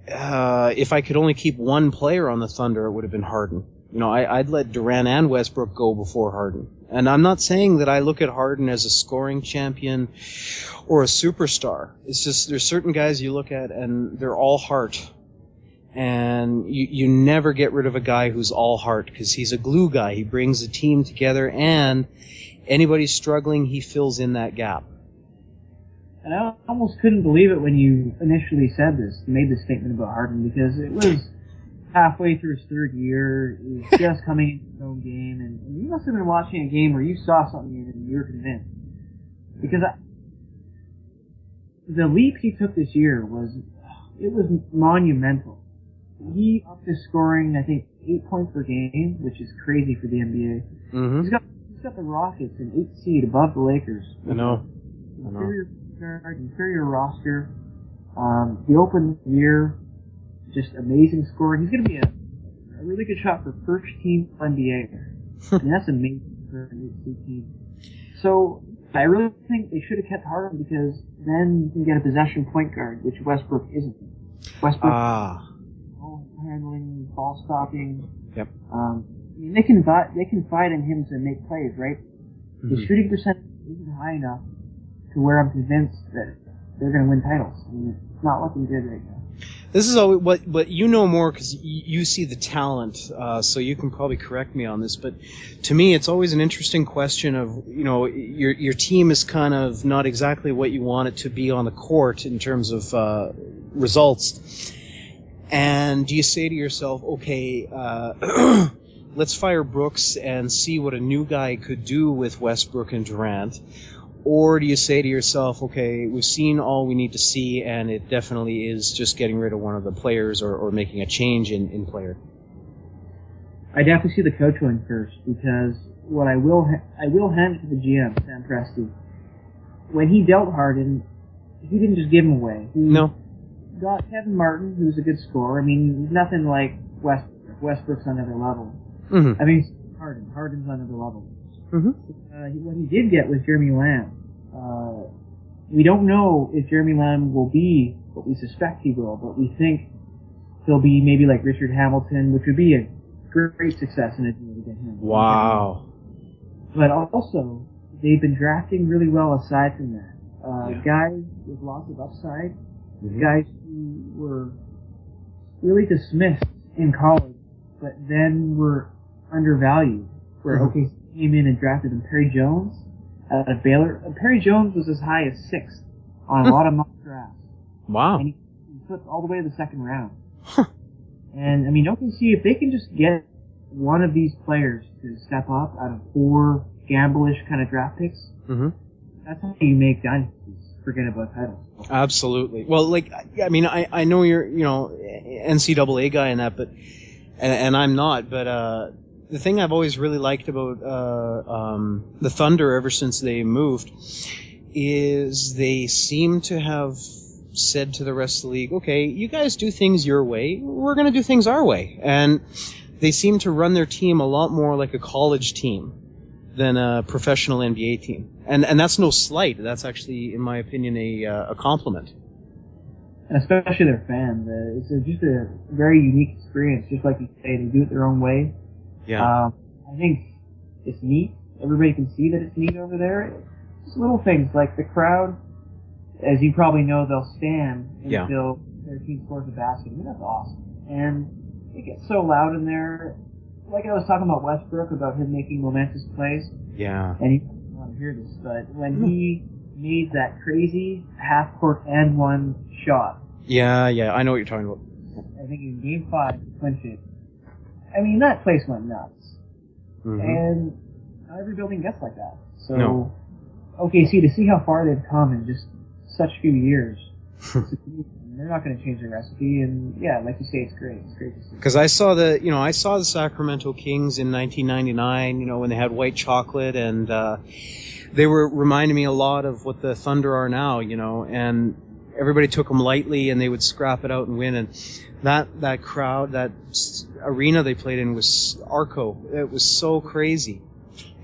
if I could only keep one player on the Thunder, it would have been Harden. I'd let Durant and Westbrook go before Harden. And I'm not saying that I look at Harden as a scoring champion or a superstar. It's just there's certain guys you look at and they're all heart. And you never get rid of a guy who's all heart, because he's a glue guy. He brings the team together, and anybody struggling, he fills in that gap. And I almost couldn't believe it when you initially made this statement about Harden, because it was halfway through his third year. He was just coming into his own game, and you must have been watching a game where you saw something in it and you were convinced. Because the leap he took this year was monumental. He upped his scoring, I think, 8 points per game, which is crazy for the NBA. Mm-hmm. He's got the Rockets an 8th seed above the Lakers. I know. Inferior roster. He opened the year, just amazing scoring. He's going to be a really good shot for first team NBA. I mean, that's amazing for an 8th seed team. So I really think they should have kept Harden, because then you can get a possession point guard, which Westbrook isn't. Westbrook ball handling, ball stopping. Yep. I mean, they can fight on him to make plays, right? Mm-hmm. His shooting percentage isn't high enough to where I'm convinced that they're going to win titles. I mean, it's not looking good right now. This is always what you know more, because you see the talent, so you can probably correct me on this. But to me, it's always an interesting question of, your team is kind of not exactly what you want it to be on the court in terms of results. And do you say to yourself, okay, let's fire Brooks and see what a new guy could do with Westbrook and Durant? Or do you say to yourself, okay, we've seen all we need to see, and it definitely is just getting rid of one of the players or making a change in player? I definitely see the coach going first, because what I will hand it to the GM, Sam Presti. When he dealt Harden, he didn't just give him away. He got Kevin Martin, who's a good scorer. I mean, nothing like Westbrook. Westbrook's on another level. Mm-hmm. I mean, Harden's on another level. Mm-hmm. What he did get was Jeremy Lamb. We don't know if Jeremy Lamb will be what we suspect he will, but we think he'll be maybe like Richard Hamilton, which would be a great success in a deal to get him. Wow. But also, they've been drafting really well aside from that. Guys with lots of upside, guys who were really dismissed in college, but then were undervalued, where OKC came in and drafted him. Perry Jones out of Baylor. Perry Jones was as high as 6th on a lot of mock drafts. Wow. And he slipped all the way to the second round. And, I mean, OKC, if they can just get one of these players to step up out of 4 gamble-ish kind of draft picks, that's how you make dynasties. Forget about titles. Absolutely. Well, I mean, I know you're, NCAA guy in that, but, and I'm not, but, the thing I've always really liked about the Thunder ever since they moved is they seem to have said to the rest of the league, okay, you guys do things your way, we're going to do things our way. And they seem to run their team a lot more like a college team than a professional NBA team. And that's no slight. That's actually, in my opinion, a compliment. And especially their fans. It's just a very unique experience. Just like you say, they do it their own way. Yeah. I think it's neat. Everybody can see that it's neat over there. Just little things like the crowd, as you probably know, they'll stand until their team scores a basket. I mean, that's awesome. And it gets so loud in there. Like I was talking about Westbrook, about him making momentous plays. Yeah. And you don't want to hear this, but when he made that crazy half-court and one shot. Yeah, I know what you're talking about. I think in Game 5, to clinch it. I mean, that place went nuts. And not every building gets like that. So, OKC, to see how far they've come in just such few years, they're not going to change their recipe. And, yeah, like you say, it's great. It's great to see. Because I saw the Sacramento Kings in 1999, when they had white chocolate, and they were reminding me a lot of what the Thunder are now, and everybody took them lightly, and they would scrap it out and win. And that crowd, that arena they played in was Arco. It was so crazy.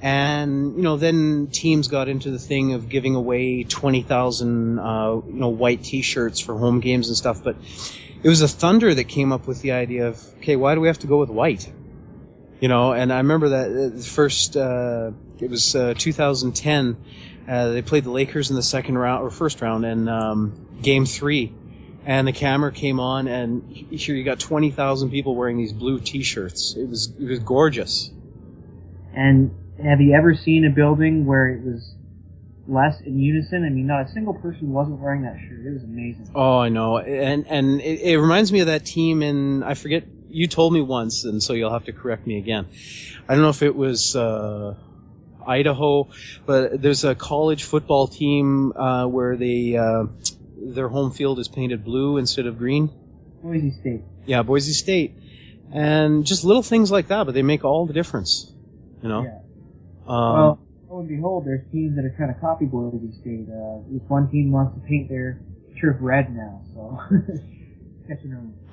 And, then teams got into the thing of giving away 20,000, white T-shirts for home games and stuff. But it was the Thunder that came up with the idea of, okay, why do we have to go with white? And I remember that the first, it was 2010, they played the Lakers in the first round, and Game 3. And the camera came on, and here you got 20,000 people wearing these blue T-shirts. It was gorgeous. And have you ever seen a building where it was less in unison? I mean, not a single person wasn't wearing that shirt. It was amazing. Oh, I know. And it reminds me of that team in, I forget, you told me once, and so you'll have to correct me again. I don't know if it was Idaho, but there's a college football team where their home field is painted blue instead of green. Boise State. Yeah, Boise State. And just little things like that, but they make all the difference, you know? Yeah. Well, lo and behold, there's teams that are trying to copy Boise State. This one team wants to paint their turf red now, so...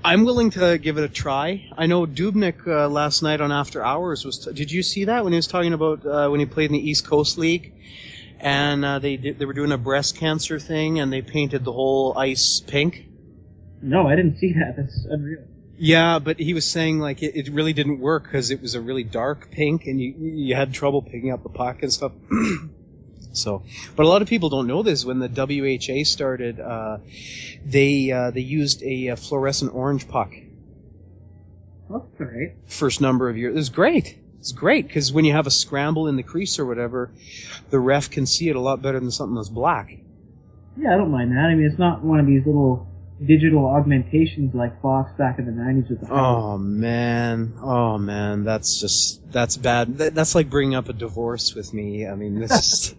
I'm willing to give it a try. I know Dubnyk last night on After Hours was... did you see that when he was talking about when he played in the East Coast League? And they were doing a breast cancer thing, and they painted the whole ice pink. No, I didn't see that. That's unreal. Yeah, but he was saying like it really didn't work because it was a really dark pink, and you had trouble picking up the puck and stuff. So, but a lot of people don't know this. When the WHA started, they used a fluorescent orange puck. That's great. First number of years, it was great. It's great because when you have a scramble in the crease or whatever, the ref can see it a lot better than something that's black. Yeah, I don't mind that. I mean, it's not one of these little digital augmentations like Fox back in the 90s with the... Oh man, that's bad. That's like bringing up a divorce with me. I mean, this is...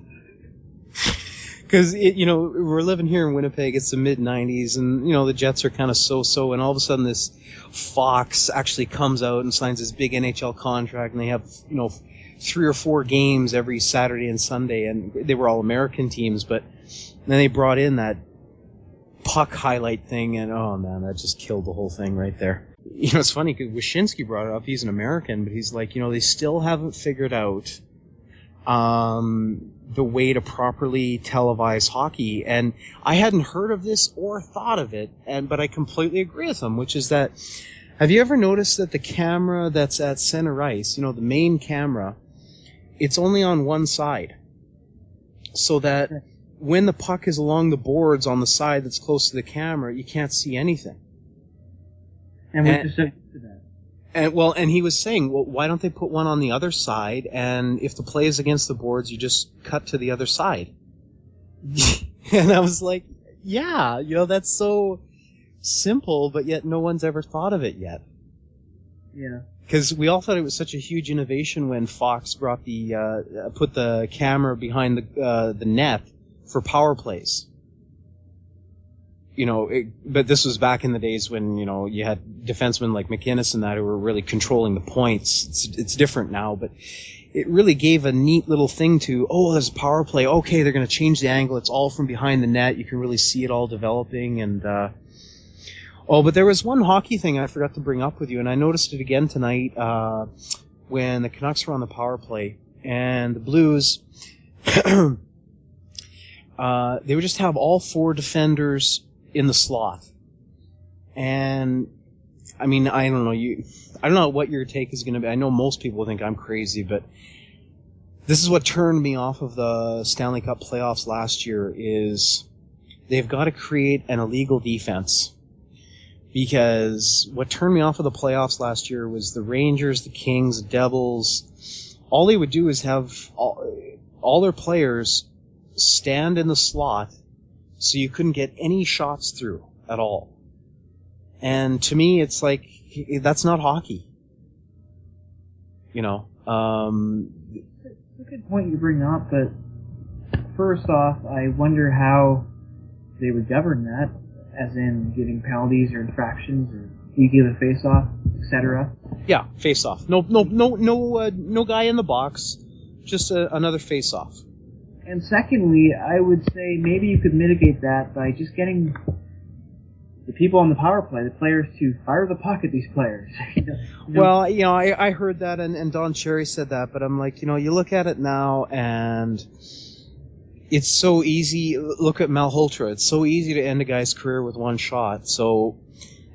Because, we're living here in Winnipeg, it's the mid-90s, and, the Jets are kind of so-so, and all of a sudden this Fox actually comes out and signs this big NHL contract, and they have, 3 or 4 games every Saturday and Sunday, and they were all American teams, but then they brought in that puck highlight thing, and oh man, that just killed the whole thing right there. It's funny, because Wyshynski brought it up, he's an American, but he's like, they still haven't figured out the way to properly televise hockey, and I hadn't heard of this or thought of it, but I completely agree with him, which is that, have you ever noticed that the camera that's at center ice, the main camera, it's only on one side, so that when the puck is along the boards on the side that's close to the camera, you can't see anything. And we're just so used to that. And he was saying, well, why don't they put one on the other side, and if the play is against the boards, you just cut to the other side. And I was like, yeah, that's so simple, but yet no one's ever thought of it yet. Yeah. Because we all thought it was such a huge innovation when Fox brought put the camera behind the net for power plays. But this was back in the days when, you had defensemen like McInnes and that who were really controlling the points. It's different now, but it really gave a neat little thing to, there's a power play. Okay, they're going to change the angle. It's all from behind the net. You can really see it all developing. And, but there was one hockey thing I forgot to bring up with you, and I noticed it again tonight, when the Canucks were on the power play, and the Blues, they would just have all 4 defenders in the slot. And I mean, I don't know I don't know what your take is going to be. I know most people think I'm crazy, but this is what turned me off of the Stanley Cup playoffs last year is they've got to create an illegal defense. Because what turned me off of the playoffs last year was the Rangers, the Kings, the Devils. All they would do is have all their players stand in the slot so you couldn't get any shots through at all. And to me, it's like, that's not hockey. It's a good point you bring up, but first off, I wonder how they would govern that, as in giving penalties or infractions, or you give a face-off, etc. Yeah, face-off. No guy in the box, just another face-off. And secondly, I would say maybe you could mitigate that by just getting the people on the power play, the players, to fire the puck at these players. Well, I heard that, and Don Cherry said that, but I'm like, you look at it now, and it's so easy. Look at Malhotra. It's so easy to end a guy's career with one shot. So,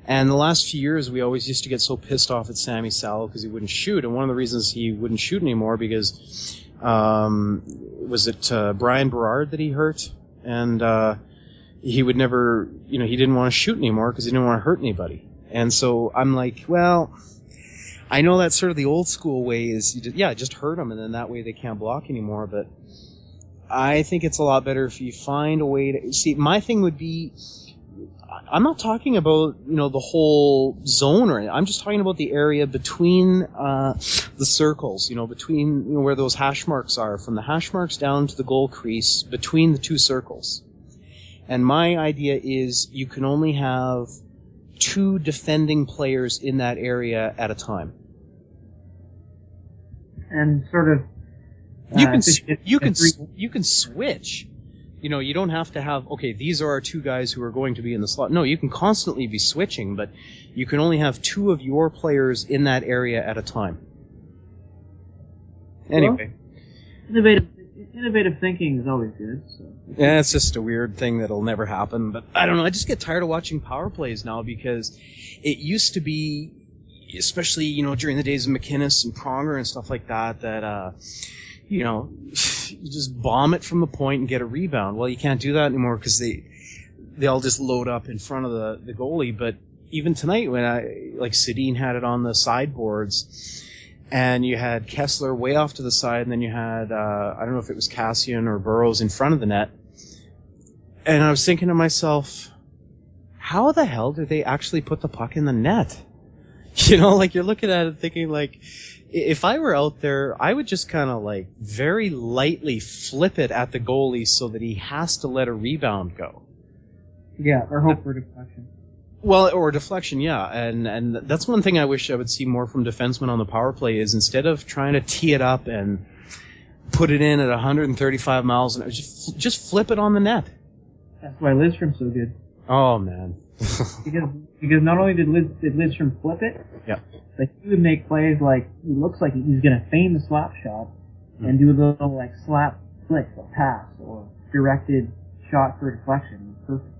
and the last few years, we always used to get so pissed off at Sammy Salo because he wouldn't shoot, and one of the reasons he wouldn't shoot anymore because was it Brian Berard that he hurt? And he would never, he didn't want to shoot anymore because he didn't want to hurt anybody. And so I'm like, well, I know that's sort of the old school way is, just hurt them, and then that way they can't block anymore. But I think it's a lot better if you find a way to see. My thing would be, I'm not talking about the whole zone, or I'm just talking about the area between the circles. Between where those hash marks are, from the hash marks down to the goal crease, between the two circles. And my idea is you can only have 2 defending players in that area at a time. And sort of you can switch. You don't have to have, okay, these are our 2 guys who are going to be in the slot. No, you can constantly be switching, but you can only have 2 of your players in that area at a time. Anyway. Well, innovative thinking is always good. So. Yeah, it's just a weird thing that'll never happen. But I don't know, I just get tired of watching power plays now, because it used to be, especially, during the days of McInnes and Pronger and stuff like that, you just bomb it from the point and get a rebound. Well, you can't do that anymore because they all just load up in front of the goalie. But even tonight, when Sedin had it on the sideboards, and you had Kessler way off to the side, and then you had, I don't know if it was Cassian or Burroughs in front of the net. And I was thinking to myself, how the hell did they actually put the puck in the net? You're looking at it thinking, if I were out there, I would just kind of, very lightly flip it at the goalie so that he has to let a rebound go. Yeah, or hope for deflection. Well, or deflection, yeah, and that's one thing I wish I would see more from defensemen on the power play is instead of trying to tee it up and put it in at 135 miles an hour, just flip it on the net. That's why Lidstrom's so good. Oh man, because not only did Lidstrom flip it, yeah, but he would make plays like he looks like he's going to feign the slap shot and do a little slap flick, a pass or directed shot for deflection. Perfect.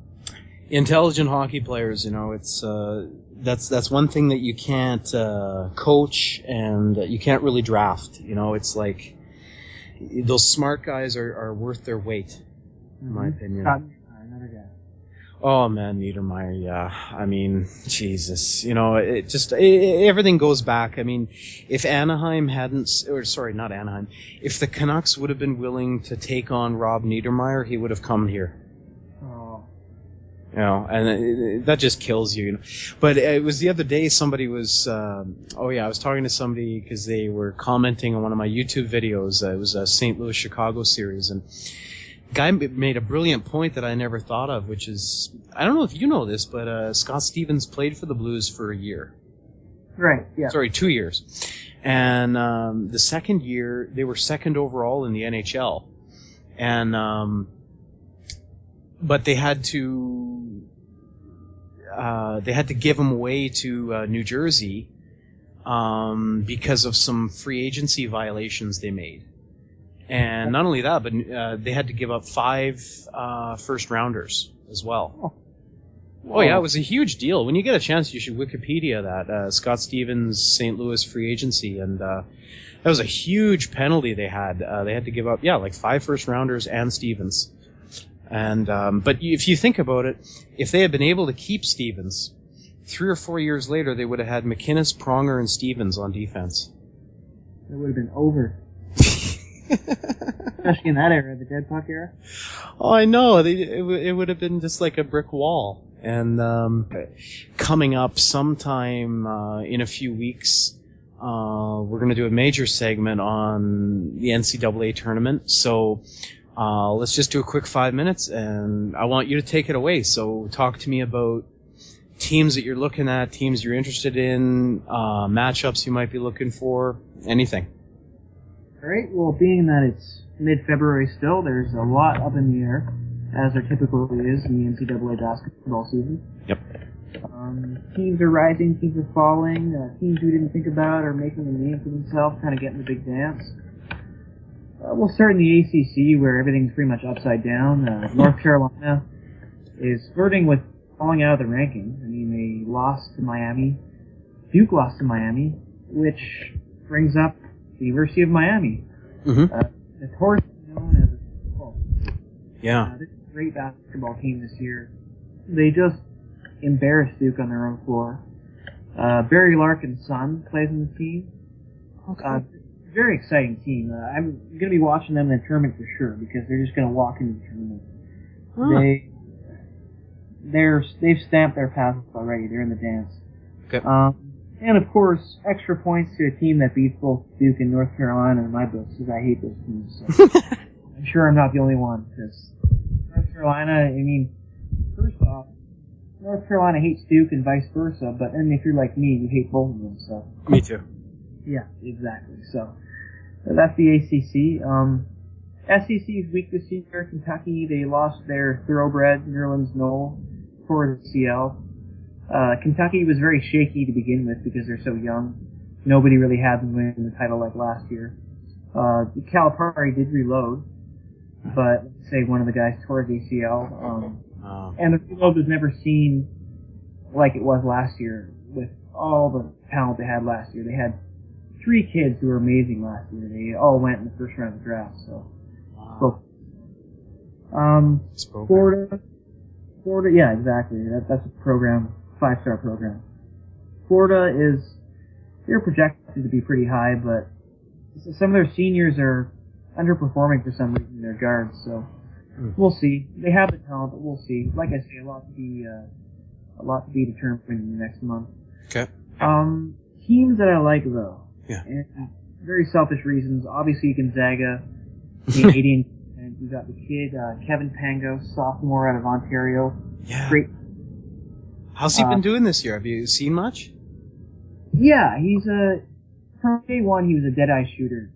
Intelligent hockey players, it's that's one thing that you can't coach and you can't really draft. It's like those smart guys are worth their weight, in my opinion. Another guy. Oh man, Niedermeyer, yeah. I mean, Jesus, everything goes back. I mean, if if the Canucks would have been willing to take on Rob Niedermeyer, he would have come here. And that just kills you. But it was the other day somebody was, I was talking to somebody because they were commenting on one of my YouTube videos. It was a St. Louis Chicago series, and a guy made a brilliant point that I never thought of, which is, I don't know if you know this, but Scott Stevens played for the Blues for a year. Right, yeah. Sorry, 2 years. And the second year, they were second overall in the NHL. And but they had to give him away to New Jersey because of some free agency violations they made. And not only that, but they had to give up 5 first rounders as well. Oh yeah, it was a huge deal. When you get a chance, you should Wikipedia that Scott Stevens St. Louis free agency, and that was a huge penalty they had. They had to give up 5 first rounders and Stevens. And but if you think about it, if they had been able to keep Stevens, 3 or 4 years later, they would have had McInnes, Pronger, and Stevens on defense. It would have been over. Especially in that era, the dead puck era. Oh, I know. It would have been just like a brick wall. And coming up sometime in a few weeks, we're going to do a major segment on the NCAA tournament. So let's just do a quick 5 minutes, and I want you to take it away. So talk to me about teams that you're looking at, teams you're interested in, matchups you might be looking for, anything. All right. Well, being that it's mid-February still, there's a lot up in the air, as there typically is in the NCAA basketball season. Yep. Teams are rising, teams are falling, teams we didn't think about are making a name for themselves, kind of getting the big dance. We'll start in the ACC, where everything's pretty much upside down. North Carolina is flirting with falling out of the rankings. I mean, they lost to Miami. Duke lost to Miami, which brings up the University of Miami. Mm-hmm. Notoriously known as a football. Yeah. This is great basketball team this year. They just embarrassed Duke on their own floor. Barry Larkin's son plays on the team. Okay. Very exciting team. I'm going to be watching them in the tournament for sure because they're just going to walk into the tournament. They've stamped their path already. They're in the dance. Okay. And of course, extra points to a team that beats both Duke and North Carolina in my books because I hate those teams. So I'm sure I'm not the only one because North Carolina, I mean, first off, North Carolina hates Duke and vice versa, but then if you're like me, you hate both of them. So. Me too. Yeah, exactly. So that's the ACC. SEC's weak this year. Kentucky, they lost their thoroughbred, Nerlens Noel, for the CL. Kentucky was very shaky to begin with because they're so young. Nobody really had them win the title like last year. Calipari did reload, but say one of the guys tore his ACL. And the reload was never seen like it was last year with all the talent they had last year. They had 3 kids who were amazing last year. They all went in the first round of the draft. So, Florida, yeah, exactly. That's a program, 5-star program. Florida they're projected to be pretty high, but some of their seniors are underperforming for some reason. Their guards, so we'll see. They have the talent, but we'll see. Like I say, a lot to be determined in the next month. Okay. Teams that I like though. Yeah. And very selfish reasons. Obviously, Gonzaga, Canadian. And you got the kid, Kevin Pango, sophomore out of Ontario. Yeah. Great. How's he been doing this year? Have you seen much? Yeah, from day one, he was a dead-eye shooter.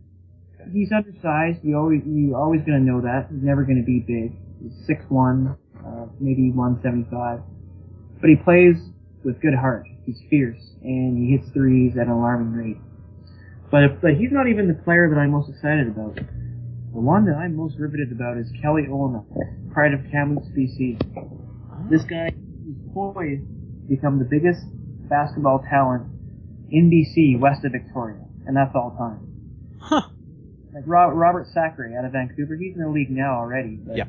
He's undersized. You're always going to know that. He's never going to be big. He's 6'1", maybe 175. But he plays with good heart. He's fierce, and he hits threes at an alarming rate. But he's not even the player that I'm most excited about. The one that I'm most riveted about is Kelly Olynyk, pride of Kamloops, BC. This guy is poised to become the biggest basketball talent in BC west of Victoria, and that's all time. Huh. Like Robert Sacre out of Vancouver, he's in the league now already. But yeah.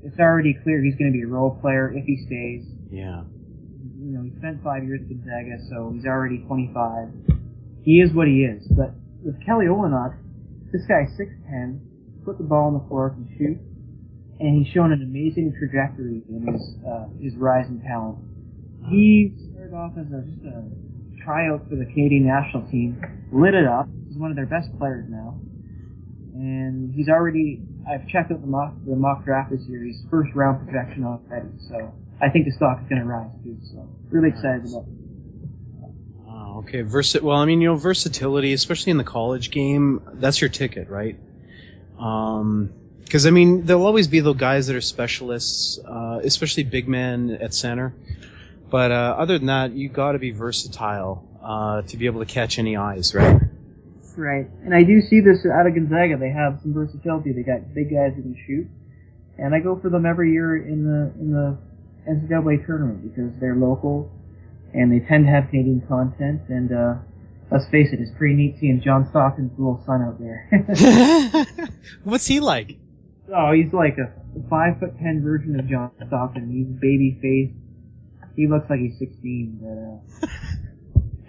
It's already clear he's going to be a role player if he stays. Yeah. You know, he spent 5 years at Gonzaga, so he's already 25. He is what he is. But with Kelly Olynyk, this guy's 6'10", put the ball on the floor, can shoot, and he's shown an amazing trajectory in his rise in talent. He started off as just a tryout for the Canadian national team, lit it up. He's one of their best players now, and he's already. I've checked out the mock draft this year. He's first round projection already, so I think the stock is going to rise too. So really excited about it. Okay, well, I mean, versatility, especially in the college game, that's your ticket, right? Because I mean, there'll always be those guys that are specialists, especially big men at center. But other than that, you got to be versatile to be able to catch any eyes, right? Right, and I do see this out of Gonzaga. They have some versatility. They got big guys who can shoot, and I go for them every year in the NCAA tournament because they're local, and they tend to have Canadian content. And let's face it, it's pretty neat seeing John Stockton's little son out there. What's he like? Oh, he's like a 5'10" version of John Stockton. He's baby faced. He looks like he's 16, but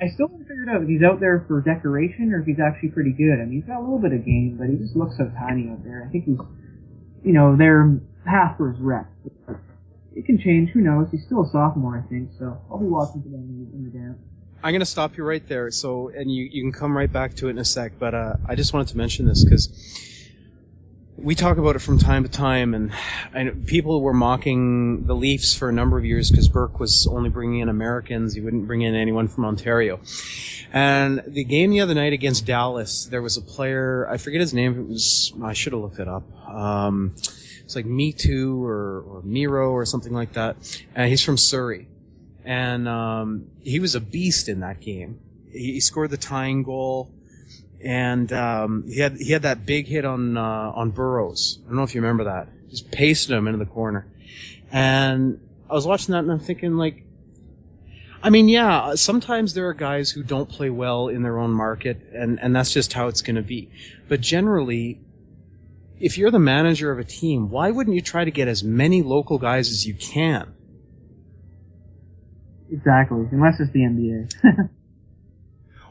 I still haven't figured out if he's out there for decoration or if he's actually pretty good. I mean, he's got a little bit of game, but he just looks so tiny out there. I think he's, their path for his rep. It can change. Who knows? He's still a sophomore, I think. So I'll be watching for them in the dance. I'm going to stop you right there. So, and you can come right back to it in a sec. But I just wanted to mention this because we talk about it from time to time, and I know people were mocking the Leafs for a number of years because Burke was only bringing in Americans. He wouldn't bring in anyone from Ontario. And the game the other night against Dallas, there was a player, I forget his name. I should have looked it up. It's like Me Too or Miro or something like that. And he's from Surrey. And he was a beast in that game. He scored the tying goal. And he had that big hit on Burrows. I don't know if you remember that. Just pasted him into the corner. And I was watching that and I'm thinking, like, I mean, yeah, sometimes there are guys who don't play well in their own market, and that's just how it's going to be. But generally, if you're the manager of a team, why wouldn't you try to get as many local guys as you can? Exactly, unless it's the NBA.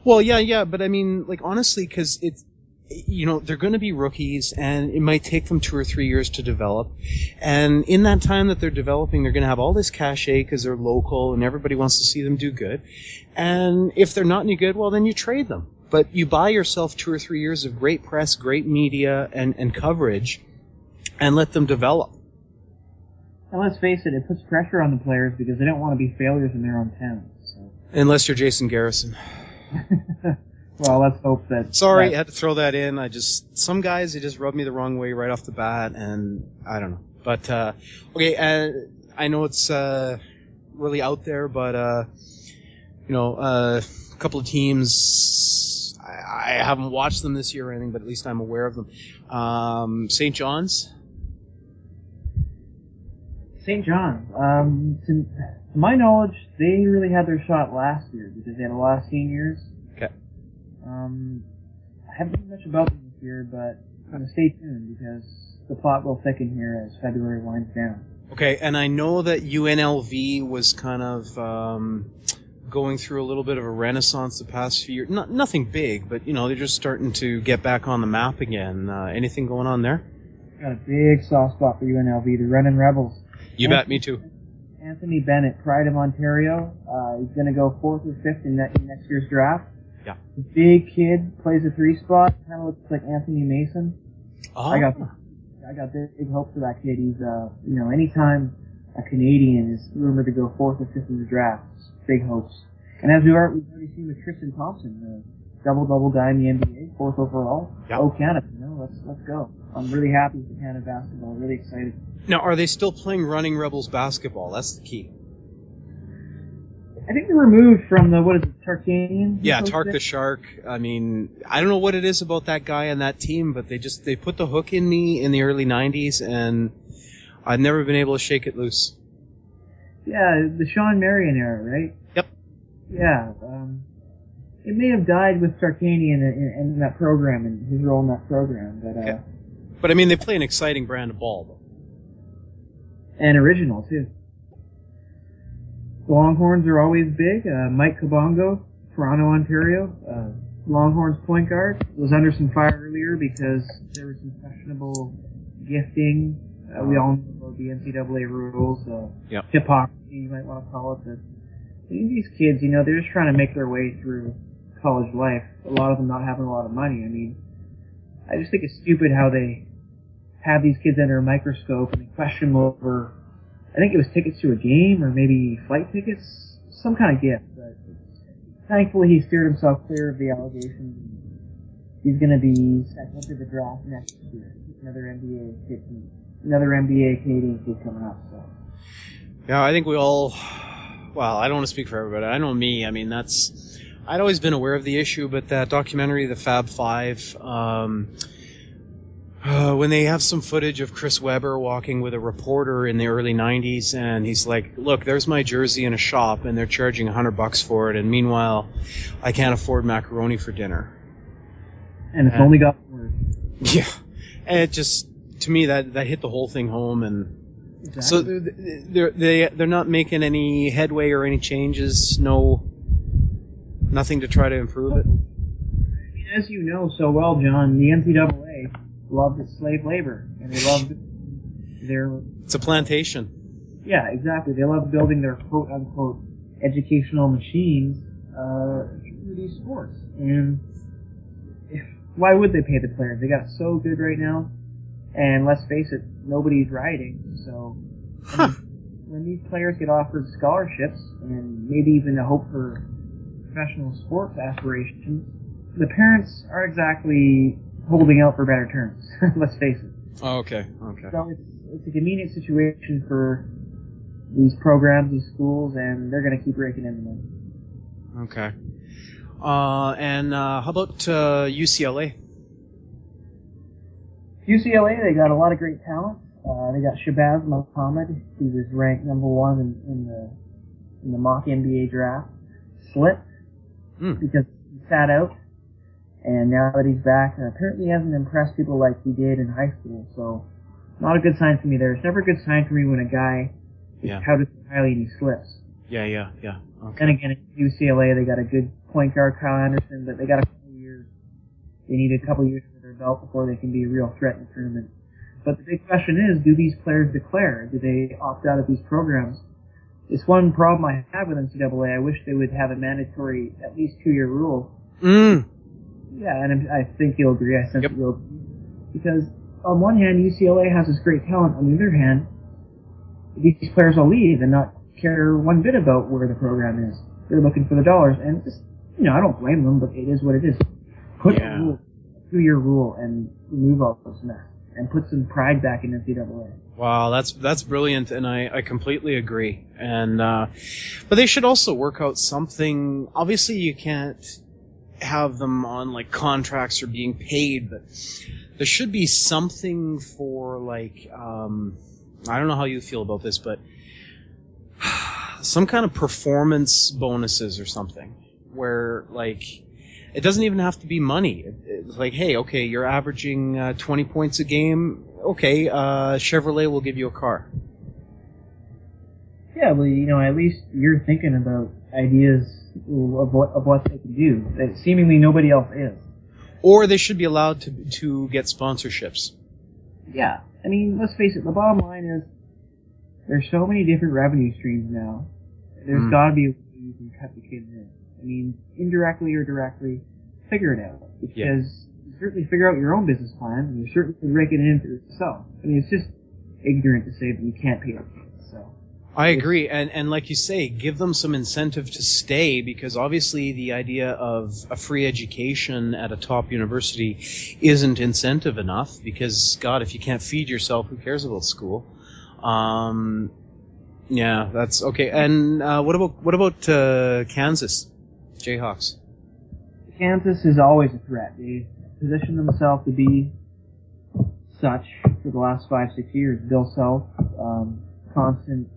Well, yeah, but I mean, like, honestly, because it's, they're going to be rookies, and it might take them 2 or 3 years to develop. And in that time that they're developing, they're going to have all this cachet because they're local, and everybody wants to see them do good. And if they're not any good, well, then you trade them. But you buy yourself 2 or 3 years of great press, great media, and coverage, and let them develop. And let's face it, it puts pressure on the players because they don't want to be failures in their own town. So. Unless you're Jason Garrison. Well, let's hope that... Sorry, I had to throw that in. Some guys, they just rubbed me the wrong way right off the bat, and I don't know. But, okay, I know it's really out there, but, a couple of teams, I haven't watched them this year or anything, but at least I'm aware of them. St. John's? St. John's. To my knowledge, they really had their shot last year because they had a lot of seniors. Okay. I haven't heard much about them this year, but I'm going to stay tuned because the plot will thicken here as February winds down. Okay, and I know that UNLV was kind of going through a little bit of a renaissance the past few years. Nothing big, but, they're just starting to get back on the map again. Anything going on there? Got a big soft spot for UNLV, the Runnin' Rebels. You bet, me too. Anthony Bennett, Pride of Ontario. He's going to go 4th or 5th in next year's draft. Yeah. Big kid, plays a 3 spot, kind of looks like Anthony Mason. Oh. I got big hope for that kid. He's, anytime a Canadian is rumored to go 4th or 5th in the draft, big hopes. And as we've already seen with Tristan Thompson, the double guy in the NBA, 4th overall. Yep. Oh, Canada, let's go. I'm really happy for Canada basketball. Really excited. Now, are they still playing Running Rebels basketball? That's the key. I think they're removed from Tarkanian? Yeah, Tark the Shark. I mean, I don't know what it is about that guy and that team, but they put the hook in me in the early 90s, and I've never been able to shake it loose. Yeah, the Sean Marion era, right? Yep. Yeah. It may have died with Tarkanian in that program, and his role in that program, but... Okay. But, I mean, they play an exciting brand of ball, though. And original, too. The Longhorns are always big. Mike Kabongo, Toronto, Ontario. Longhorns point guard was under some fire earlier because there was some questionable gifting. We all know about the NCAA rules. Yep. Hypocrisy, you might want to call it. But these kids, they're just trying to make their way through college life. A lot of them not having a lot of money. I mean, I just think it's stupid how they have these kids under a microscope and they question them over, I think it was tickets to a game or maybe flight tickets, some kind of gift. But thankfully he steered himself clear of the allegations. He's going to be second to the draft next year. Another NBA Canadian kid coming up. So. Yeah, I think we all, I don't want to speak for everybody. I know me. I mean, I'd always been aware of the issue, but that documentary, the Fab Five, when they have some footage of Chris Webber walking with a reporter in the early 90s, and he's like, look, there's my jersey in a shop, and they're charging $100 for it, and meanwhile, I can't afford macaroni for dinner. And it's only got worse. Yeah. And it just, to me, that hit the whole thing home, and exactly. So they're not making any headway or any changes, nothing to try to improve it. As you know so well, John, the NCAA loved its slave labor, and they loved their... It's a plantation. Yeah, exactly. They love building their quote-unquote educational machines through these sports. And why would they pay the players? They got it so good right now, and let's face it, nobody's rioting. So when these players get offered scholarships and maybe even a hope for professional sports aspirations, the parents aren't exactly holding out for better terms. Let's face it. Oh, okay. So it's a convenient situation for these programs, these schools, and they're going to keep raking in the money. Okay. And how about UCLA? UCLA, they got a lot of great talent. They got Shabazz Muhammad, who was ranked number 1 in the mock NBA draft. Slipped because he sat out. And now that he's back, apparently he hasn't impressed people like he did in high school. So, not a good sign for me there. It's never a good sign for me when a guy is touted highly and he slips. Yeah. Okay. And again, at UCLA, they got a good point guard, Kyle Anderson, but they got a couple years. They need a couple years under their belt before they can be a real threat in the tournament. But the big question is, do these players declare? Do they opt out of these programs? It's one problem I have with NCAA. I wish they would have a mandatory, at least 2-year rule. Yeah, and I think you'll agree. I sense that you'll agree. Because on one hand, UCLA has this great talent. On the other hand, these players will leave and not care one bit about where the program is. They're looking for the dollars. And just, I don't blame them, but it is what it is. Put a rule, 2-year rule, and remove all those mess. And put some pride back in NCAA. Wow, that's brilliant, and I completely agree. And but they should also work out something. Obviously, you can't have them on like contracts or being paid, but there should be something for like I don't know how you feel about this, but some kind of performance bonuses or something where like it doesn't even have to be money. It's like, hey, okay, you're averaging 20 points a game. Okay, Chevrolet will give you a car. Yeah, well, at least you're thinking about ideas of what they can do that seemingly nobody else is. Or they should be allowed to get sponsorships. Yeah, I mean, let's face it. The bottom line is there's so many different revenue streams now. There's got to be a way you can cut the kids in. I mean, indirectly or directly, figure it out. Because you certainly figure out your own business plan, and you're certainly raking it in for yourself. I mean, it's just ignorant to say that you can't pay it. So I agree, and like you say, give them some incentive to stay, because obviously the idea of a free education at a top university isn't incentive enough, because, God, if you can't feed yourself, who cares about school? Yeah, that's okay. And what about Kansas Jayhawks? Kansas is always a threat. They position themselves to be such for the last 5-6 years. Bill Self, constant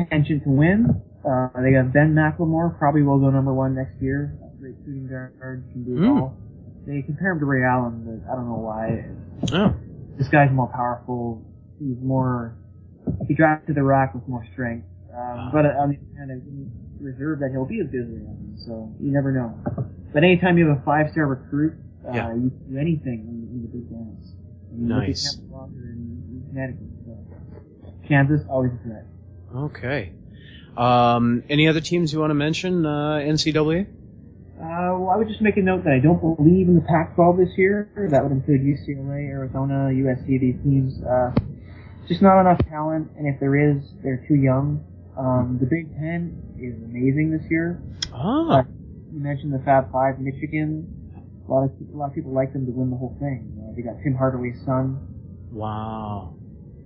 penchant to win. They got Ben McLemore, probably will go number 1 next year. Great shooting guard, can do it all. They compare him to Ray Allen, but I don't know why. Oh. This guy's more powerful. He drives to the rack with more strength. But on the other hand, I reserve that he'll be as good as Ray Allen, so you never know. But anytime you have a 5-star recruit, you can do anything in the big dance. Nice. In Connecticut. So. Kansas, always a threat. Okay. Any other teams you want to mention, NCAA? Well, I would just make a note that I don't believe in the Pac-12 this year. That would include UCLA, Arizona, USC, these teams. Just not enough talent, and if there is, they're too young. The Big Ten is amazing this year. You mentioned the Fab Five, Michigan. A lot of people like them to win the whole thing. They got Tim Hardaway's son. Wow.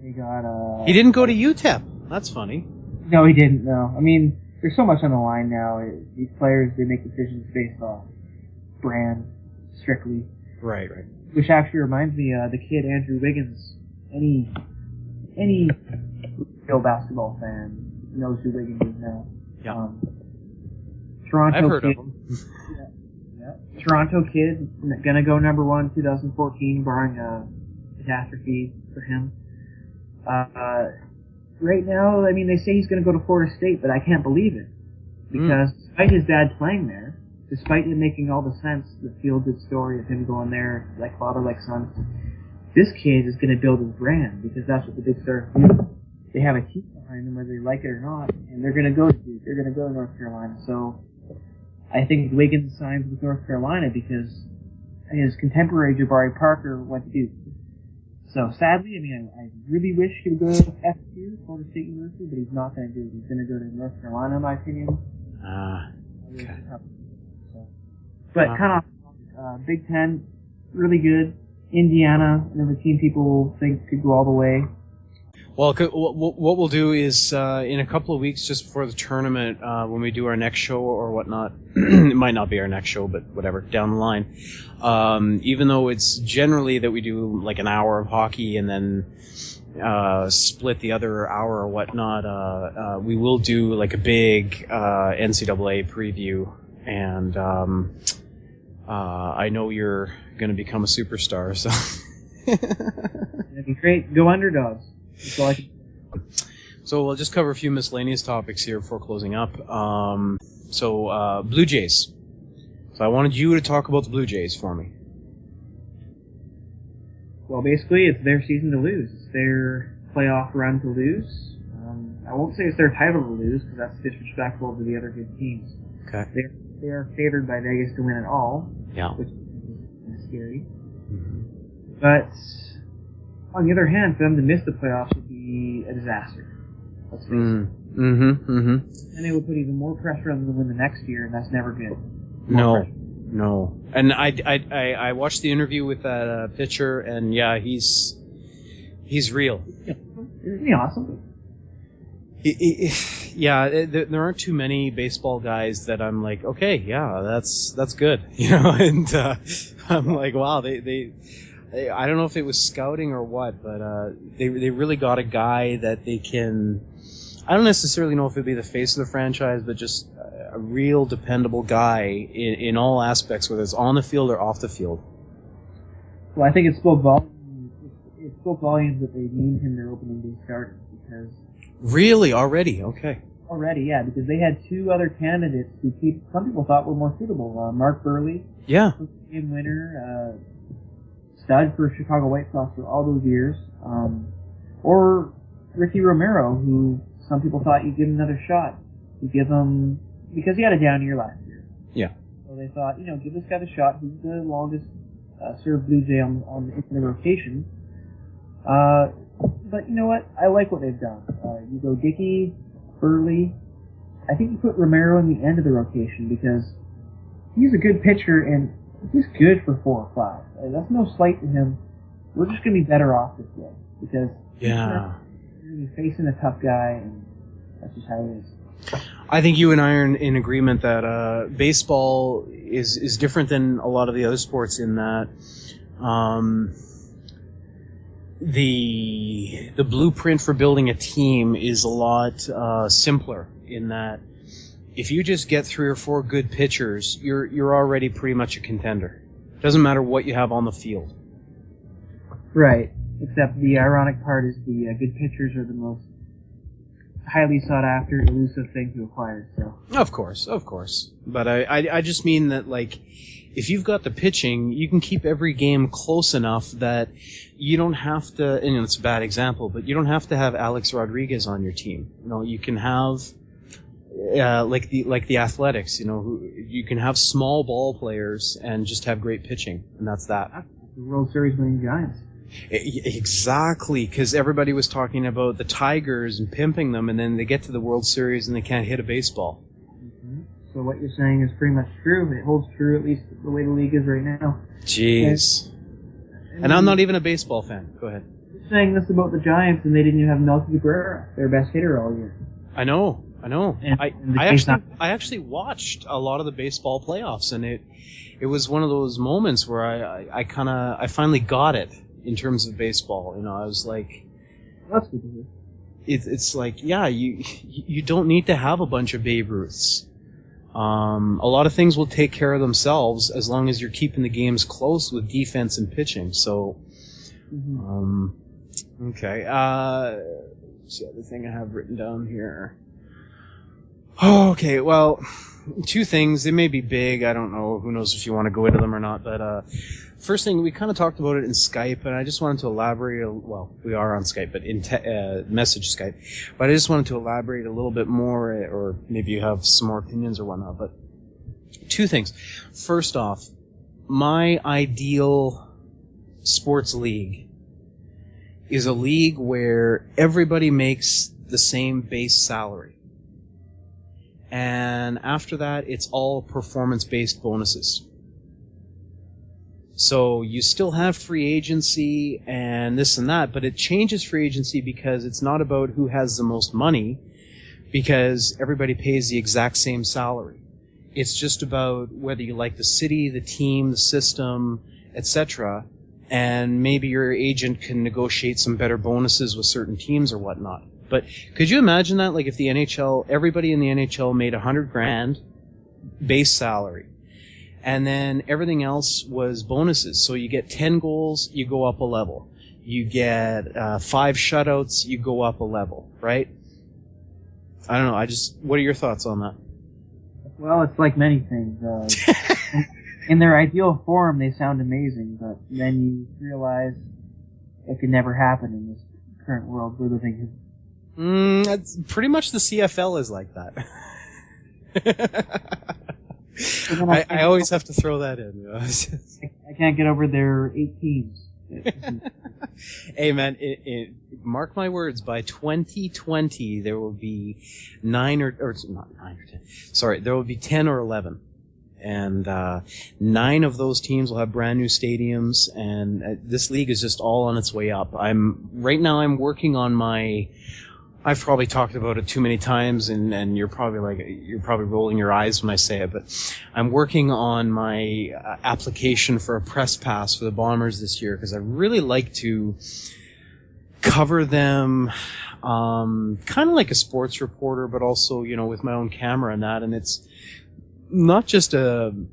They got. He didn't go to UTEP. That's funny. No, he didn't. No, I mean, there's so much on the line now. These players, they make decisions based off brand strictly. Right. Which actually reminds me, the kid Andrew Wiggins. Any real basketball fan knows who Wiggins is now. Yeah. Toronto I've heard kid. of him. Yeah. Toronto kid, gonna go number 1 2014, barring a catastrophe for him. Right now, I mean, they say he's gonna go to Florida State, but I can't believe it. Because despite his dad playing there, despite it making all the sense, the feel-good story of him going there, like father, like son, this kid is gonna build his brand, because that's what the big stars do. They have a team behind them, whether they like it or not, and they're gonna go to Duke, they're gonna go to North Carolina. So, I think Wiggins signs with North Carolina because his contemporary Jabari Parker went to Duke. So sadly, I mean, I really wish he would go to FSU, Florida State University, but he's not going to do it. He's going to go to North Carolina, in my opinion. Okay. So, but kind of Big Ten, really good. Indiana, another team people think could go all the way. Well, what we'll do is in a couple of weeks, just before the tournament, when we do our next show or whatnot, it might not be our next show, but whatever, down the line. Even though it's generally that we do like an hour of hockey and then split the other hour or whatnot, we will do like a big NCAA preview, and I know you're going to become a superstar, so. That'd be great. Go Underdogs. That's all I can. So we'll just cover a few miscellaneous topics here before closing up. Blue Jays. So I wanted you to talk about the Blue Jays for me. Well, basically, it's their season to lose. It's their playoff run to lose. I won't say it's their title to lose, because that's disrespectful to the other good teams. Okay. They are favored by Vegas to win it all, yeah, which is scary. Mm-hmm. But on the other hand, for them to miss the playoffs would be a disaster. Let's face it. And it would put even more pressure on them to win the next year, and that's never good. No. And I watched the interview with that pitcher, and yeah, he's real. Yeah. Isn't he awesome? There aren't too many baseball guys that I'm like, okay, yeah, that's good, and I'm like, wow, they I don't know if it was scouting or what, but they really got a guy that they can. I don't necessarily know if it'd be the face of the franchise, but just a real dependable guy in all aspects, whether it's on the field or off the field. Well, I think it spoke volumes. It spoke volumes that they named him their opening day starter, because. Really? Already? Okay. Already, yeah, because they had two other candidates who some people thought were more suitable. Mark Burley, yeah, game winner, stud for Chicago White Sox for all those years, or Ricky Romero, who some people thought you'd give him another shot. You give him, because he had a down year last year. Yeah. So they thought, give this guy the shot. He's the longest served Blue Jay in the rotation. But you know what? I like what they've done. You go Dickey, Burley. I think you put Romero in the end of the rotation because he's a good pitcher and he's good for 4 or 5. That's no slight to him. We're just going to be better off this way because you're going to be facing a tough guy, and that's just how it is. I think you and I are in agreement that baseball is different than a lot of the other sports in that. The blueprint for building a team is a lot simpler in that if you just get 3 or 4 good pitchers, you're already pretty much a contender. Doesn't matter what you have on the field. Right. Except the ironic part is the good pitchers are the most highly sought after, elusive thing to acquire. So. Of course. But I just mean that, like, if you've got the pitching, you can keep every game close enough that you don't have to, and it's a bad example, but you don't have to have Alex Rodriguez on your team. You can have, like the Athletics, you can have small ball players and just have great pitching, and that's that. The World Series winning Giants. Exactly, because everybody was talking about the Tigers and pimping them, and then they get to the World Series and they can't hit a baseball. Mm-hmm. So what you're saying is pretty much true. It holds true, at least the way the league is right now. Jeez. And I'm not even a baseball fan. Go ahead. You're saying this about the Giants, and they didn't even have Melky Cabrera, their best hitter all year. I know. And I actually watched a lot of the baseball playoffs, and it was one of those moments where I finally got it in terms of baseball. I was like, that's good to hear. It's like, yeah, you don't need to have a bunch of Babe Ruths. A lot of things will take care of themselves as long as you're keeping the games close with defense and pitching. So, okay. What's the other thing I have written down here? Oh, okay, well, 2 things. They may be big. I don't know. Who knows if you want to go into them or not. But first thing, we kind of talked about it in Skype, and I just wanted to elaborate. Well, we are on Skype, but in message Skype. But I just wanted to elaborate a little bit more, or maybe you have some more opinions or whatnot. But 2 things. First off, my ideal sports league is a league where everybody makes the same base salary. And after that, it's all performance-based bonuses. So you still have free agency and this and that, but it changes free agency because it's not about who has the most money, because everybody pays the exact same salary. It's just about whether you like the city, the team, the system, etc., and maybe your agent can negotiate some better bonuses with certain teams or whatnot. But could you imagine that, like, if the NHL, everybody in the NHL made $100,000 base salary, And then everything else was bonuses. So you get 10 goals, you go up a level. You get 5 shutouts, you go up a level, right? I don't know. What are your thoughts on that? Well, it's like many things. In their ideal form, they sound amazing, but then you realize it could never happen in this current world we're living in. That's pretty much the CFL is like that. I always have to throw that in. You know? I can't get over their 8 teams. Hey man, mark my words, by 2020 there will be 9 or not 9 or 10. Sorry, there will be 10 or 11. And 9 of those teams will have brand new stadiums, and this league is just all on its way up. Right now I'm working on I've probably talked about it too many times, and you're probably rolling your eyes when I say it, but I'm working on my application for a press pass for the Bombers this year, because I really like to cover them kind of like a sports reporter, but also, you know, with my own camera and that, and it's not just following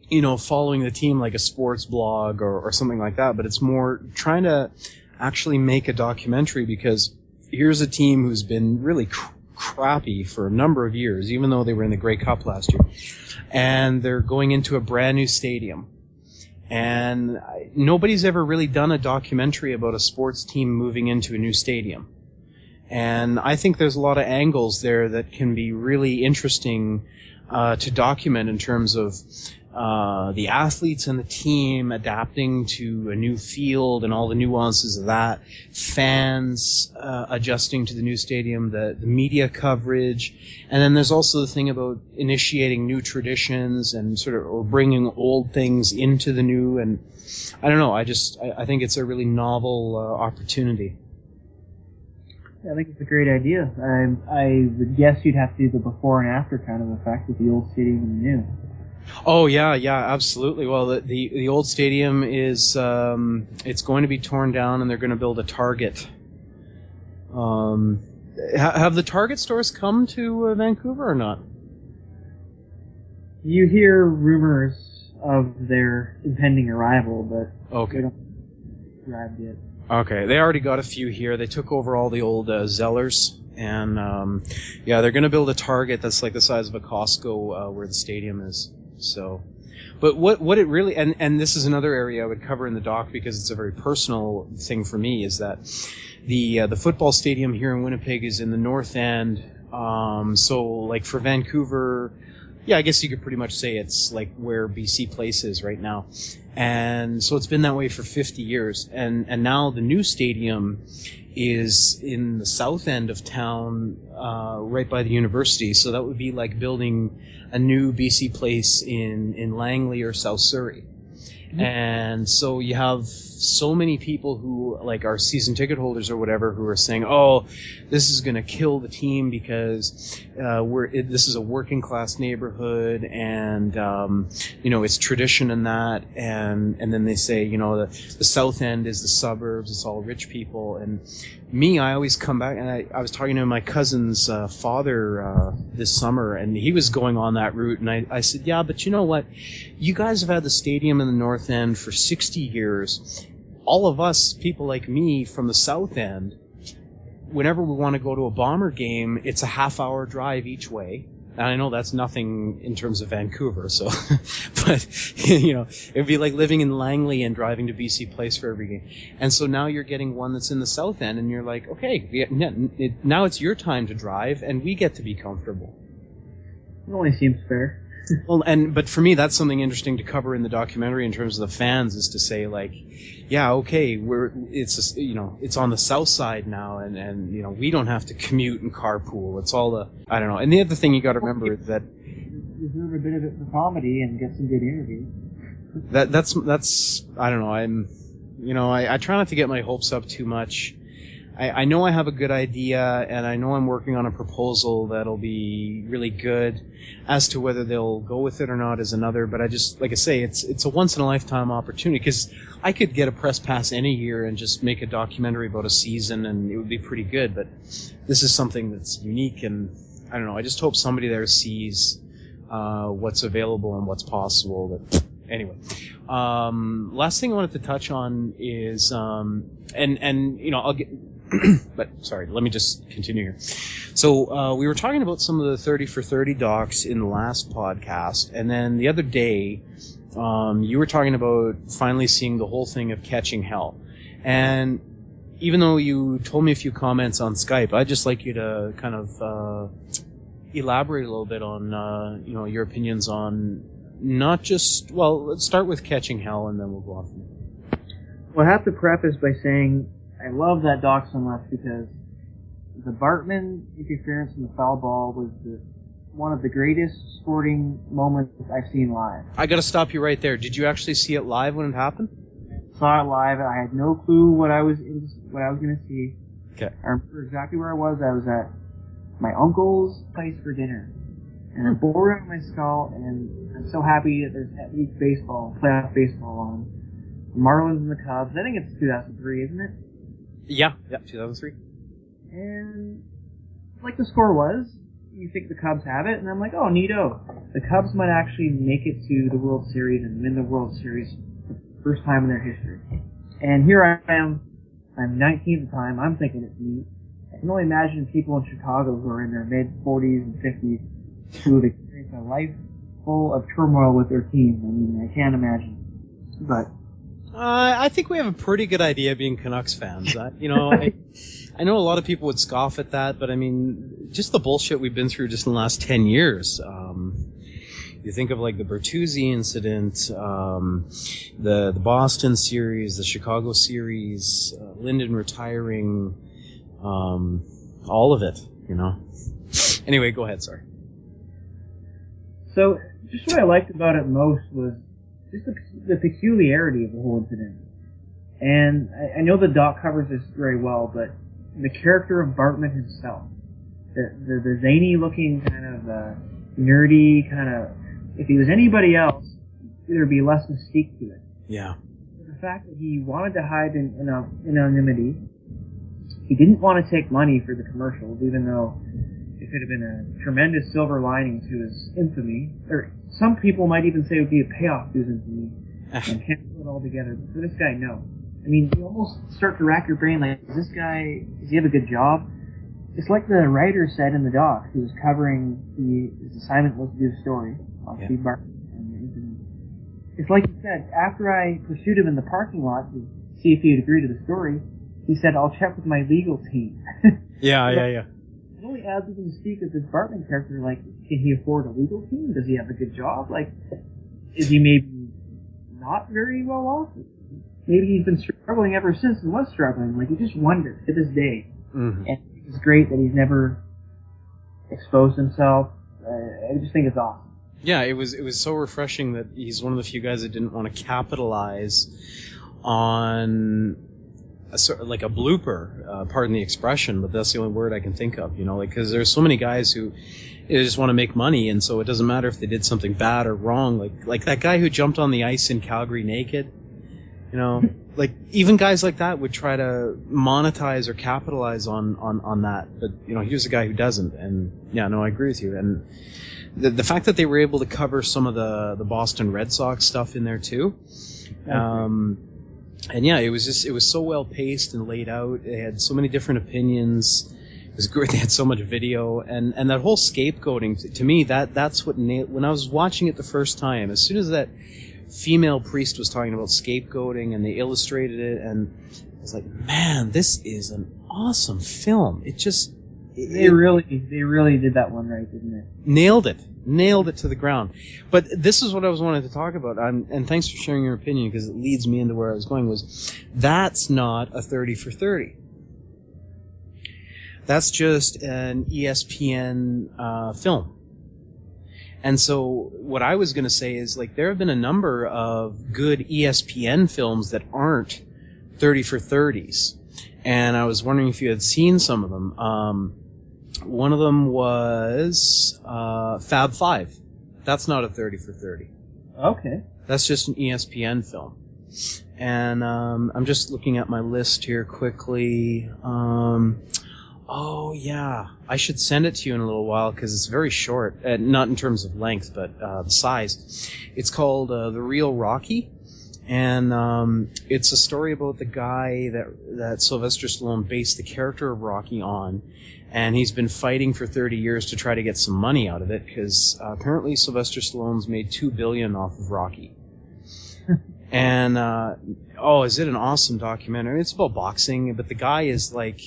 the team like a sports blog or something like that, but it's more trying to actually make a documentary, because here's a team who's been really crappy for a number of years, even though they were in the Grey Cup last year. And they're going into a brand new stadium. And nobody's ever really done a documentary about a sports team moving into a new stadium. And I think there's a lot of angles there that can be really interesting to document in terms of the athletes and the team adapting to a new field and all the nuances of that, fans adjusting to the new stadium, the media coverage, and then there's also the thing about initiating new traditions and or bringing old things into the new, and I don't know, I think it's a really novel opportunity. I think it's a great idea. I would guess you'd have to do the before and after kind of effect with the old stadium and the new. Oh yeah, absolutely. Well, the old stadium is it's going to be torn down, and they're going to build a Target. Have the Target stores come to Vancouver or not? You hear rumors of their impending arrival, but okay. They haven't arrived yet. Okay, they already got a few here. They took over all the old Zellers, and they're going to build a Target that's like the size of a Costco where the stadium is. So, but what it really, and this is another area I would cover in the doc because it's a very personal thing for me, is that the football stadium here in Winnipeg is in the north end. So like for Vancouver, yeah, I guess you could pretty much say it's like where BC Place is right now. And so it's been that way for 50 years. And now the new stadium is in the south end of town, right by the university. So that would be like building a new BC Place in Langley or South Surrey. Mm-hmm. And so you have so many people who, like our season ticket holders or whatever, who are saying, oh, this is going to kill the team because this is a working class neighborhood, and it's tradition in that, and then they say, the south end is the suburbs, it's all rich people. And me, I always come back, and I was talking to my cousin's father this summer, and he was going on that route, and I said, yeah, but you know what? You guys have had the stadium in the north end for 60 years. All of us, people like me from the south end, whenever we want to go to a Bomber game, it's a half-hour drive each way. And I know that's nothing in terms of Vancouver, so, but, it'd be like living in Langley and driving to BC Place for every game. And so now you're getting one that's in the south end, and you're like, okay, now it's your time to drive, and we get to be comfortable. It only seems fair. Well, but for me, that's something interesting to cover in the documentary in terms of the fans, is to say, like, yeah, okay, it's on the south side now, and we don't have to commute and carpool. It's all I don't know. And the other thing you got to remember is that reserve a bit of it for comedy and get some good interviews. That's I don't know. I try not to get my hopes up too much. I know I have a good idea, and I know I'm working on a proposal that'll be really good. As to whether they'll go with it or not is another, but like I say, it's a once-in-a-lifetime opportunity, because I could get a press pass any year and just make a documentary about a season, and it would be pretty good, but this is something that's unique, and I don't know, I just hope somebody there sees what's available and what's possible. But anyway, last thing I wanted to touch on is, I'll get. But sorry, let me just continue here. So we were talking about some of the 30 for 30 docs in the last podcast, and then the other day you were talking about finally seeing the whole thing of Catching Hell. And even though you told me a few comments on Skype, I'd just like you to kind of elaborate a little bit on your opinions on not just, well, let's start with Catching Hell and then we'll go on from there. Well, I have to preface by saying I love that doc so much because the Bartman interference in the foul ball was one of the greatest sporting moments I've seen live. I got to stop you right there. Did you actually see it live when it happened? Saw it live. I had no clue what I was going to see. Okay. I remember exactly where I was. I was at my uncle's place for dinner, and I'm bored out of my skull. And I'm so happy that there's at least playoff baseball on. Marlins and the Cubs. I think it's 2003, isn't it? Yeah, 2003. And like the score was, you think the Cubs have it, and I'm like, oh, neato. The Cubs might actually make it to the World Series and win the World Series for the first time in their history. And here I am, I'm 19 at the time, I'm thinking it's neat. I can only imagine people in Chicago who are in their mid-40s and 50s who have experienced a life full of turmoil with their team. I mean, I can't imagine. But I think we have a pretty good idea being Canucks fans. I know a lot of people would scoff at that, but I mean, just the bullshit we've been through just in the last 10 years. You think of like the Bertuzzi incident, the Boston series, the Chicago series, Linden retiring, all of it, Anyway, go ahead, sorry. So, just what I liked about it most was just the peculiarity of the whole incident. And I know the doc covers this very well, but the character of Bartman himself, the zany-looking kind of nerdy kind of, if he was anybody else, there'd be less mystique to it. Yeah. The fact that he wanted to hide in anonymity, he didn't want to take money for the commercials, even though it could have been a tremendous silver lining to his infamy, or some people might even say it would be a payoff to his infamy, and cancel it all together. But for this guy, no. I mean, you almost start to rack your brain, like, does he have a good job? It's like the writer said in the doc, who was covering his assignment was to do a story on Steve Bartman and the incident. It's like he said, after I pursued him in the parking lot to see if he'd agree to the story, he said, I'll check with my legal team. Yeah. It only adds to the mystique of this Bartman character, like, can he afford a legal team? Does he have a good job? Like, is he maybe not very well off? Maybe he's been struggling ever since and was struggling. Like, you just wonder to this day. Mm-hmm. And it's great that he's never exposed himself. I just think it's awesome. Yeah, it was so refreshing that he's one of the few guys that didn't want to capitalize on a blooper, pardon the expression, but that's the only word I can think of, because there's so many guys who just want to make money, and so it doesn't matter if they did something bad or wrong, like that guy who jumped on the ice in Calgary naked, like even guys like that would try to monetize or capitalize on that, but here's a guy who doesn't, and yeah, no, I agree with you, and the fact that they were able to cover some of the Boston Red Sox stuff in there too, and yeah, it was so well paced and laid out. They had so many different opinions. It was great. They had so much video, and that whole scapegoating, to me, that's what when I was watching it the first time, as soon as that female priest was talking about scapegoating and they illustrated it, and I was like, man, this is an awesome film. They really did that one right, didn't they? Nailed it to the ground. But this is what I was wanting to talk about, and thanks for sharing your opinion, because it leads me into where I was going, was that's not a 30 for 30. That's just an ESPN film. And so what I was going to say is, like, there have been a number of good ESPN films that aren't 30 for 30s. And I was wondering if you had seen some of them. One of them was Fab 5. That's not a 30 for 30. Okay. That's just an ESPN film. And I'm just looking at my list here quickly. Oh, yeah. I should send it to you in a little while because it's very short. Not in terms of length, but the size. It's called The Real Rocky. And it's a story about the guy that Sylvester Stallone based the character of Rocky on. And he's been fighting for 30 years to try to get some money out of it because apparently Sylvester Stallone's made $2 billion off of Rocky. And, is it an awesome documentary? It's about boxing, but the guy is like...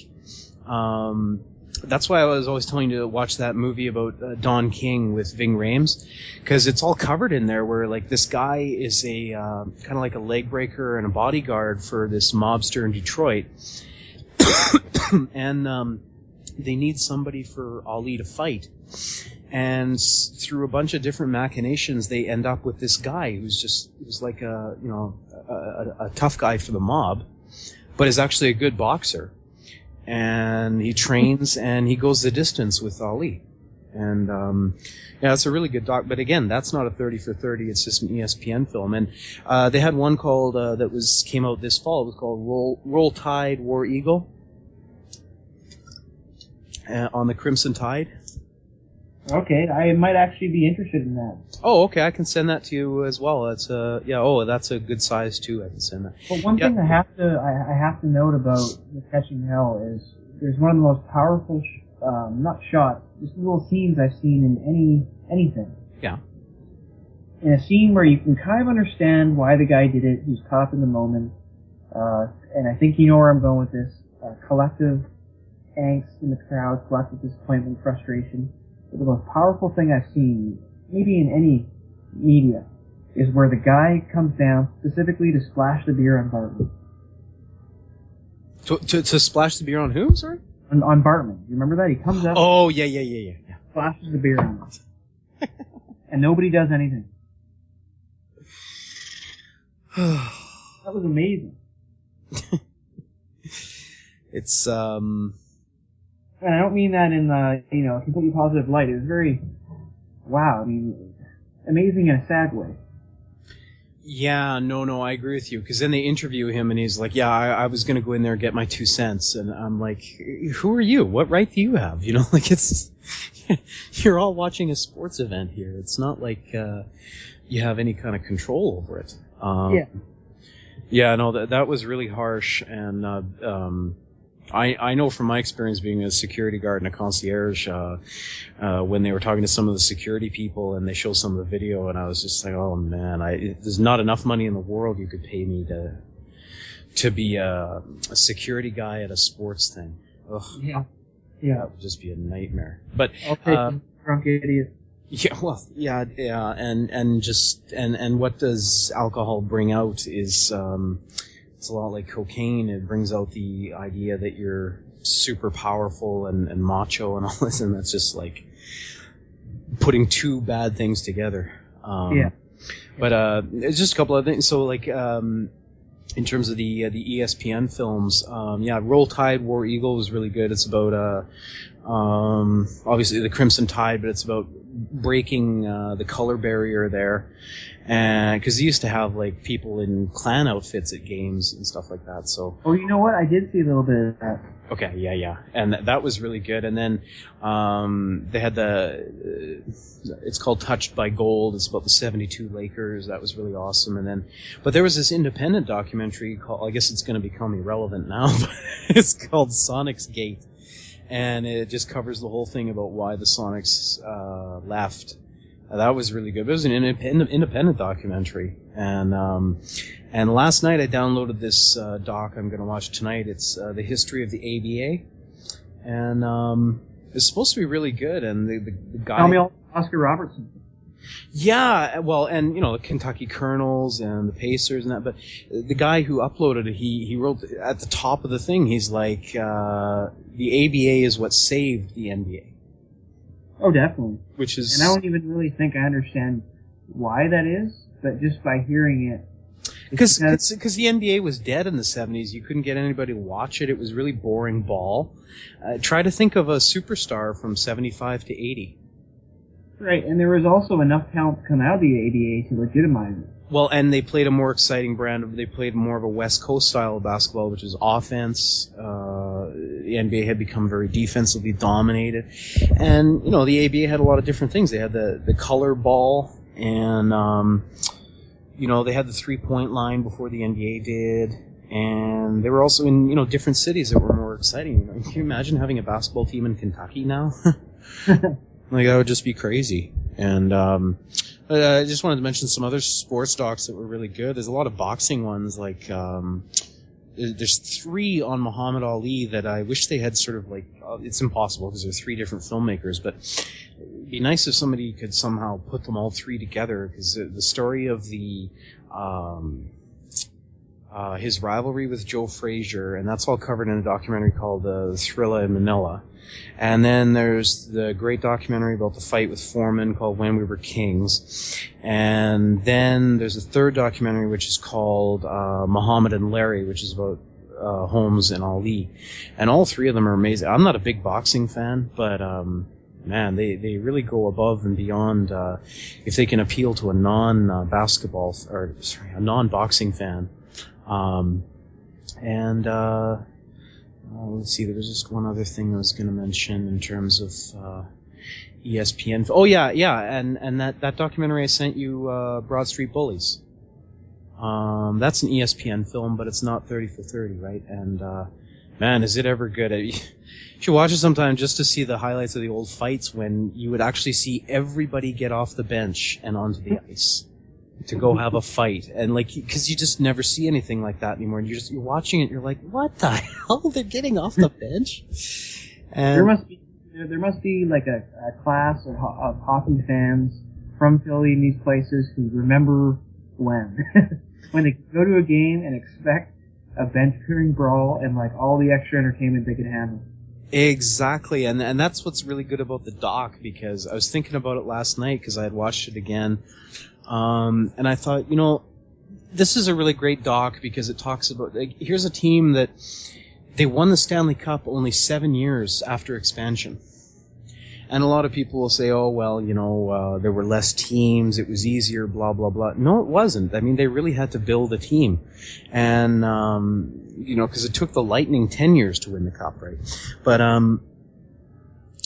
that's why I was always telling you to watch that movie about Don King with Ving Rhames, because it's all covered in there where like this guy is a kind of like a leg breaker and a bodyguard for this mobster in Detroit. And they need somebody for Ali to fight. And through a bunch of different machinations, they end up with this guy who's like a tough guy for the mob, but is actually a good boxer. And he trains and he goes the distance with Ali. And it's a really good doc. But again, that's not a 30 for 30. It's just an ESPN film. And they had one called that came out this fall. It was called Roll Tide, War Eagle, on the Crimson Tide. Okay, I might actually be interested in that. Oh, okay, I can send that to you as well. That's that's a good size too. I can send that. But one thing I have to note about the Catching Hell is there's one of the most powerful, not shots, just little scenes I've seen in anything. Yeah. In a scene where you can kind of understand why the guy did it, who's caught up in the moment, and I think you know where I'm going with this. Collective angst in the crowd, collective disappointment, frustration. But the most powerful thing I've seen, maybe in any media, is where the guy comes down specifically to splash the beer on Bartman. To splash the beer on who? Sorry? On Bartman. You remember that? He comes up. Oh, yeah. Splashes the beer on him. And nobody does anything. That was amazing. It's, And I don't mean that in a completely positive light. It was very, wow, I mean, amazing in a sad way. Yeah, no, I agree with you. Because then they interview him, and he's like, I was going to go in there and get my 2 cents. And I'm like, who are you? What right do you have? Like it's, you're all watching a sports event here. It's not like you have any kind of control over it. Yeah. Yeah, no, that was really harsh. And I know from my experience being a security guard and a concierge, when they were talking to some of the security people and they showed some of the video, and I was just like, oh man, there's not enough money in the world you could pay me to be a security guy at a sports thing. Ugh. Yeah. That would just be a nightmare. But drunk idiot. Yeah, well, yeah, and what does alcohol bring out is it's a lot like cocaine. It brings out the idea that you're super powerful and macho and all this, and that's just like putting two bad things together. But it's just a couple of things. So like in terms of the ESPN films, Roll Tide, War Eagle was really good. It's about obviously the Crimson Tide, but it's about breaking the color barrier there. And because they used to have like people in clan outfits at games and stuff like that. So. Oh, you know what? I did see a little bit of that. Okay, yeah, and that was really good. And then they had it's called Touched by Gold. It's about the '72 Lakers. That was really awesome. And then, but there was this independent documentary called, I guess it's going to become irrelevant now, but it's called Sonics Gate, and it just covers the whole thing about why the Sonics left. That was really good. It was an independent documentary. And last night I downloaded this doc I'm going to watch tonight. It's the history of the ABA. And it's supposed to be really good. And the guy... Tell me all Oscar Robertson. Yeah, well, and, the Kentucky Colonels and the Pacers and that. But the guy who uploaded it, he wrote at the top of the thing, he's like, the ABA is what saved the NBA. Oh, definitely. Which is, and I don't even really think I understand why that is, but just by hearing it. Because the NBA was dead in the 70s. You couldn't get anybody to watch it. It was really boring ball. Try to think of a superstar from 75 to 80. Right, and there was also enough talent to come out of the ABA to legitimize it. Well, and they played a more exciting brand. They played more of a West Coast style of basketball, which is offense. The NBA had become very defensively dominated. And, you know, the ABA had a lot of different things. They had the color ball, and, you know, they had the three-point line before the NBA did. And they were also in, you know, different cities that were more exciting. You know, can you imagine having a basketball team in Kentucky now? Like, that would just be crazy. And I just wanted to mention some other sports docs that were really good. There's a lot of boxing ones, like there's 3 on Muhammad Ali that I wish they had sort of like, it's impossible because there's 3 different filmmakers, but it'd be nice if somebody could somehow put them all 3 together, because the story of the his rivalry with Joe Frazier, and that's all covered in a documentary called Thrilla in Manila. And then there's the great documentary about the fight with Foreman called When We Were Kings. And then there's a third documentary which is called Muhammad and Larry, which is about Holmes and Ali. And all 3 of them are amazing. I'm not a big boxing fan, but man, they really go above and beyond if they can appeal to a non-basketball, or sorry, a non-boxing fan. Let's see, there was just one other thing I was going to mention in terms of ESPN. Oh, yeah, and that documentary I sent you, Broad Street Bullies. That's an ESPN film, but it's not 30 for 30, right? And, man, is it ever good. You should watch it sometime just to see the highlights of the old fights when you would actually see everybody get off the bench and onto the ice to go have a fight, and like, because you just never see anything like that anymore, and you're watching it, you're like, what the hell? They're getting off the bench. And there must be like a class of hockey fans from Philly in these places who remember when they go to a game and expect a bench clearing brawl and like all the extra entertainment they can handle. Exactly, and that's what's really good about the doc, because I was thinking about it last night because I had watched it again. And I thought, you know, this is a really great doc because it talks about, like, here's a team that they won the Stanley Cup only 7 years after expansion. And a lot of people will say, oh, well, you know, there were less teams, it was easier, blah, blah, blah. No, it wasn't. I mean, they really had to build a team. And, you know, because it took the Lightning 10 years to win the Cup, right? But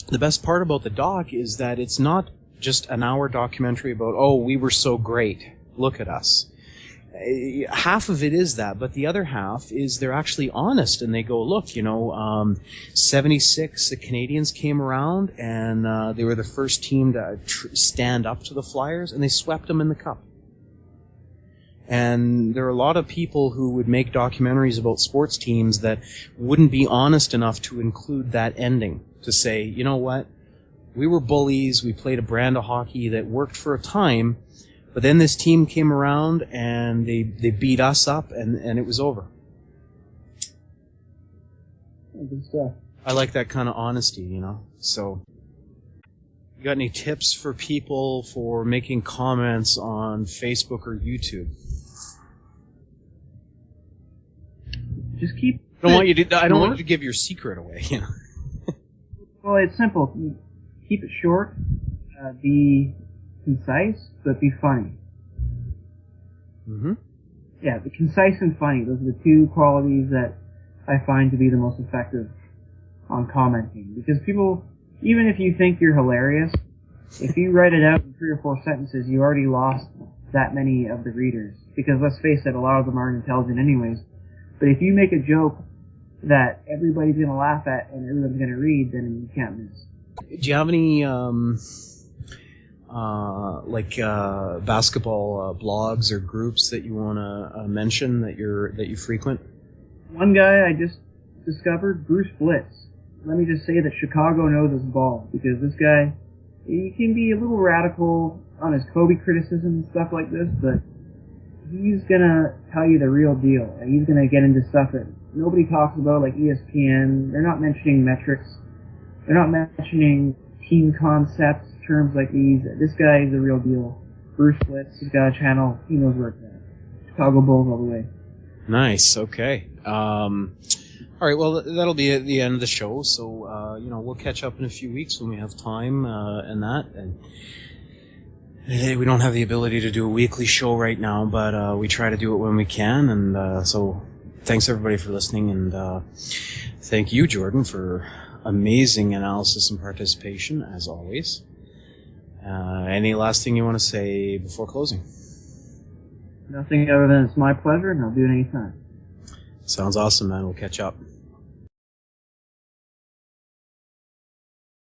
the best part about the doc is that it's not just an hour documentary about, oh, we were so great, look at us. Half of it is that, but the other half is they're actually honest, and they go, look, you know, 76, the Canadians came around, and they were the first team to stand up to the Flyers, and they swept them in the Cup. And there are a lot of people who would make documentaries about sports teams that wouldn't be honest enough to include that ending, to say, you know what, we were bullies, we played a brand of hockey that worked for a time, but then this team came around and they beat us up, and it was over. Good stuff. I like that kind of honesty, you know. So, you got any tips for people for making comments on Facebook or YouTube? Just keep. I don't want you to give your secret away, you know. Well, it's simple. Keep it short, be concise, but be funny. Mm-hmm. Yeah, the concise and funny, those are the 2 qualities that I find to be the most effective on commenting. Because people, even if you think you're hilarious, if you write it out in 3 or 4 sentences, you already lost that many of the readers. Because let's face it, a lot of them aren't intelligent anyways. But if you make a joke that everybody's going to laugh at and everyone's going to read, then you can't miss. Do you have any basketball blogs or groups that you want to mention that you frequent? One guy I just discovered, Bruce Blitz. Let me just say that Chicago knows his ball, because this guy, he can be a little radical on his Kobe criticism and stuff like this, but he's gonna tell you the real deal, and he's gonna get into stuff that nobody talks about, like ESPN. They're not mentioning metrics. They're not mentioning team concepts, terms like these. This guy is the real deal. Bruce Blitz, he's got a channel. He knows where it's at. Chicago Bulls all the way. Nice. Okay. All right. Well, that'll be at the end of the show. So, you know, we'll catch up in a few weeks when we have time and that. we don't have the ability to do a weekly show right now, but we try to do it when we can. And so thanks everybody for listening, and thank you, Jordan, for amazing analysis and participation as always. Any last thing you want to say before closing? Nothing other than it's my pleasure, and I'll do it anytime. Sounds awesome, man. We'll catch up.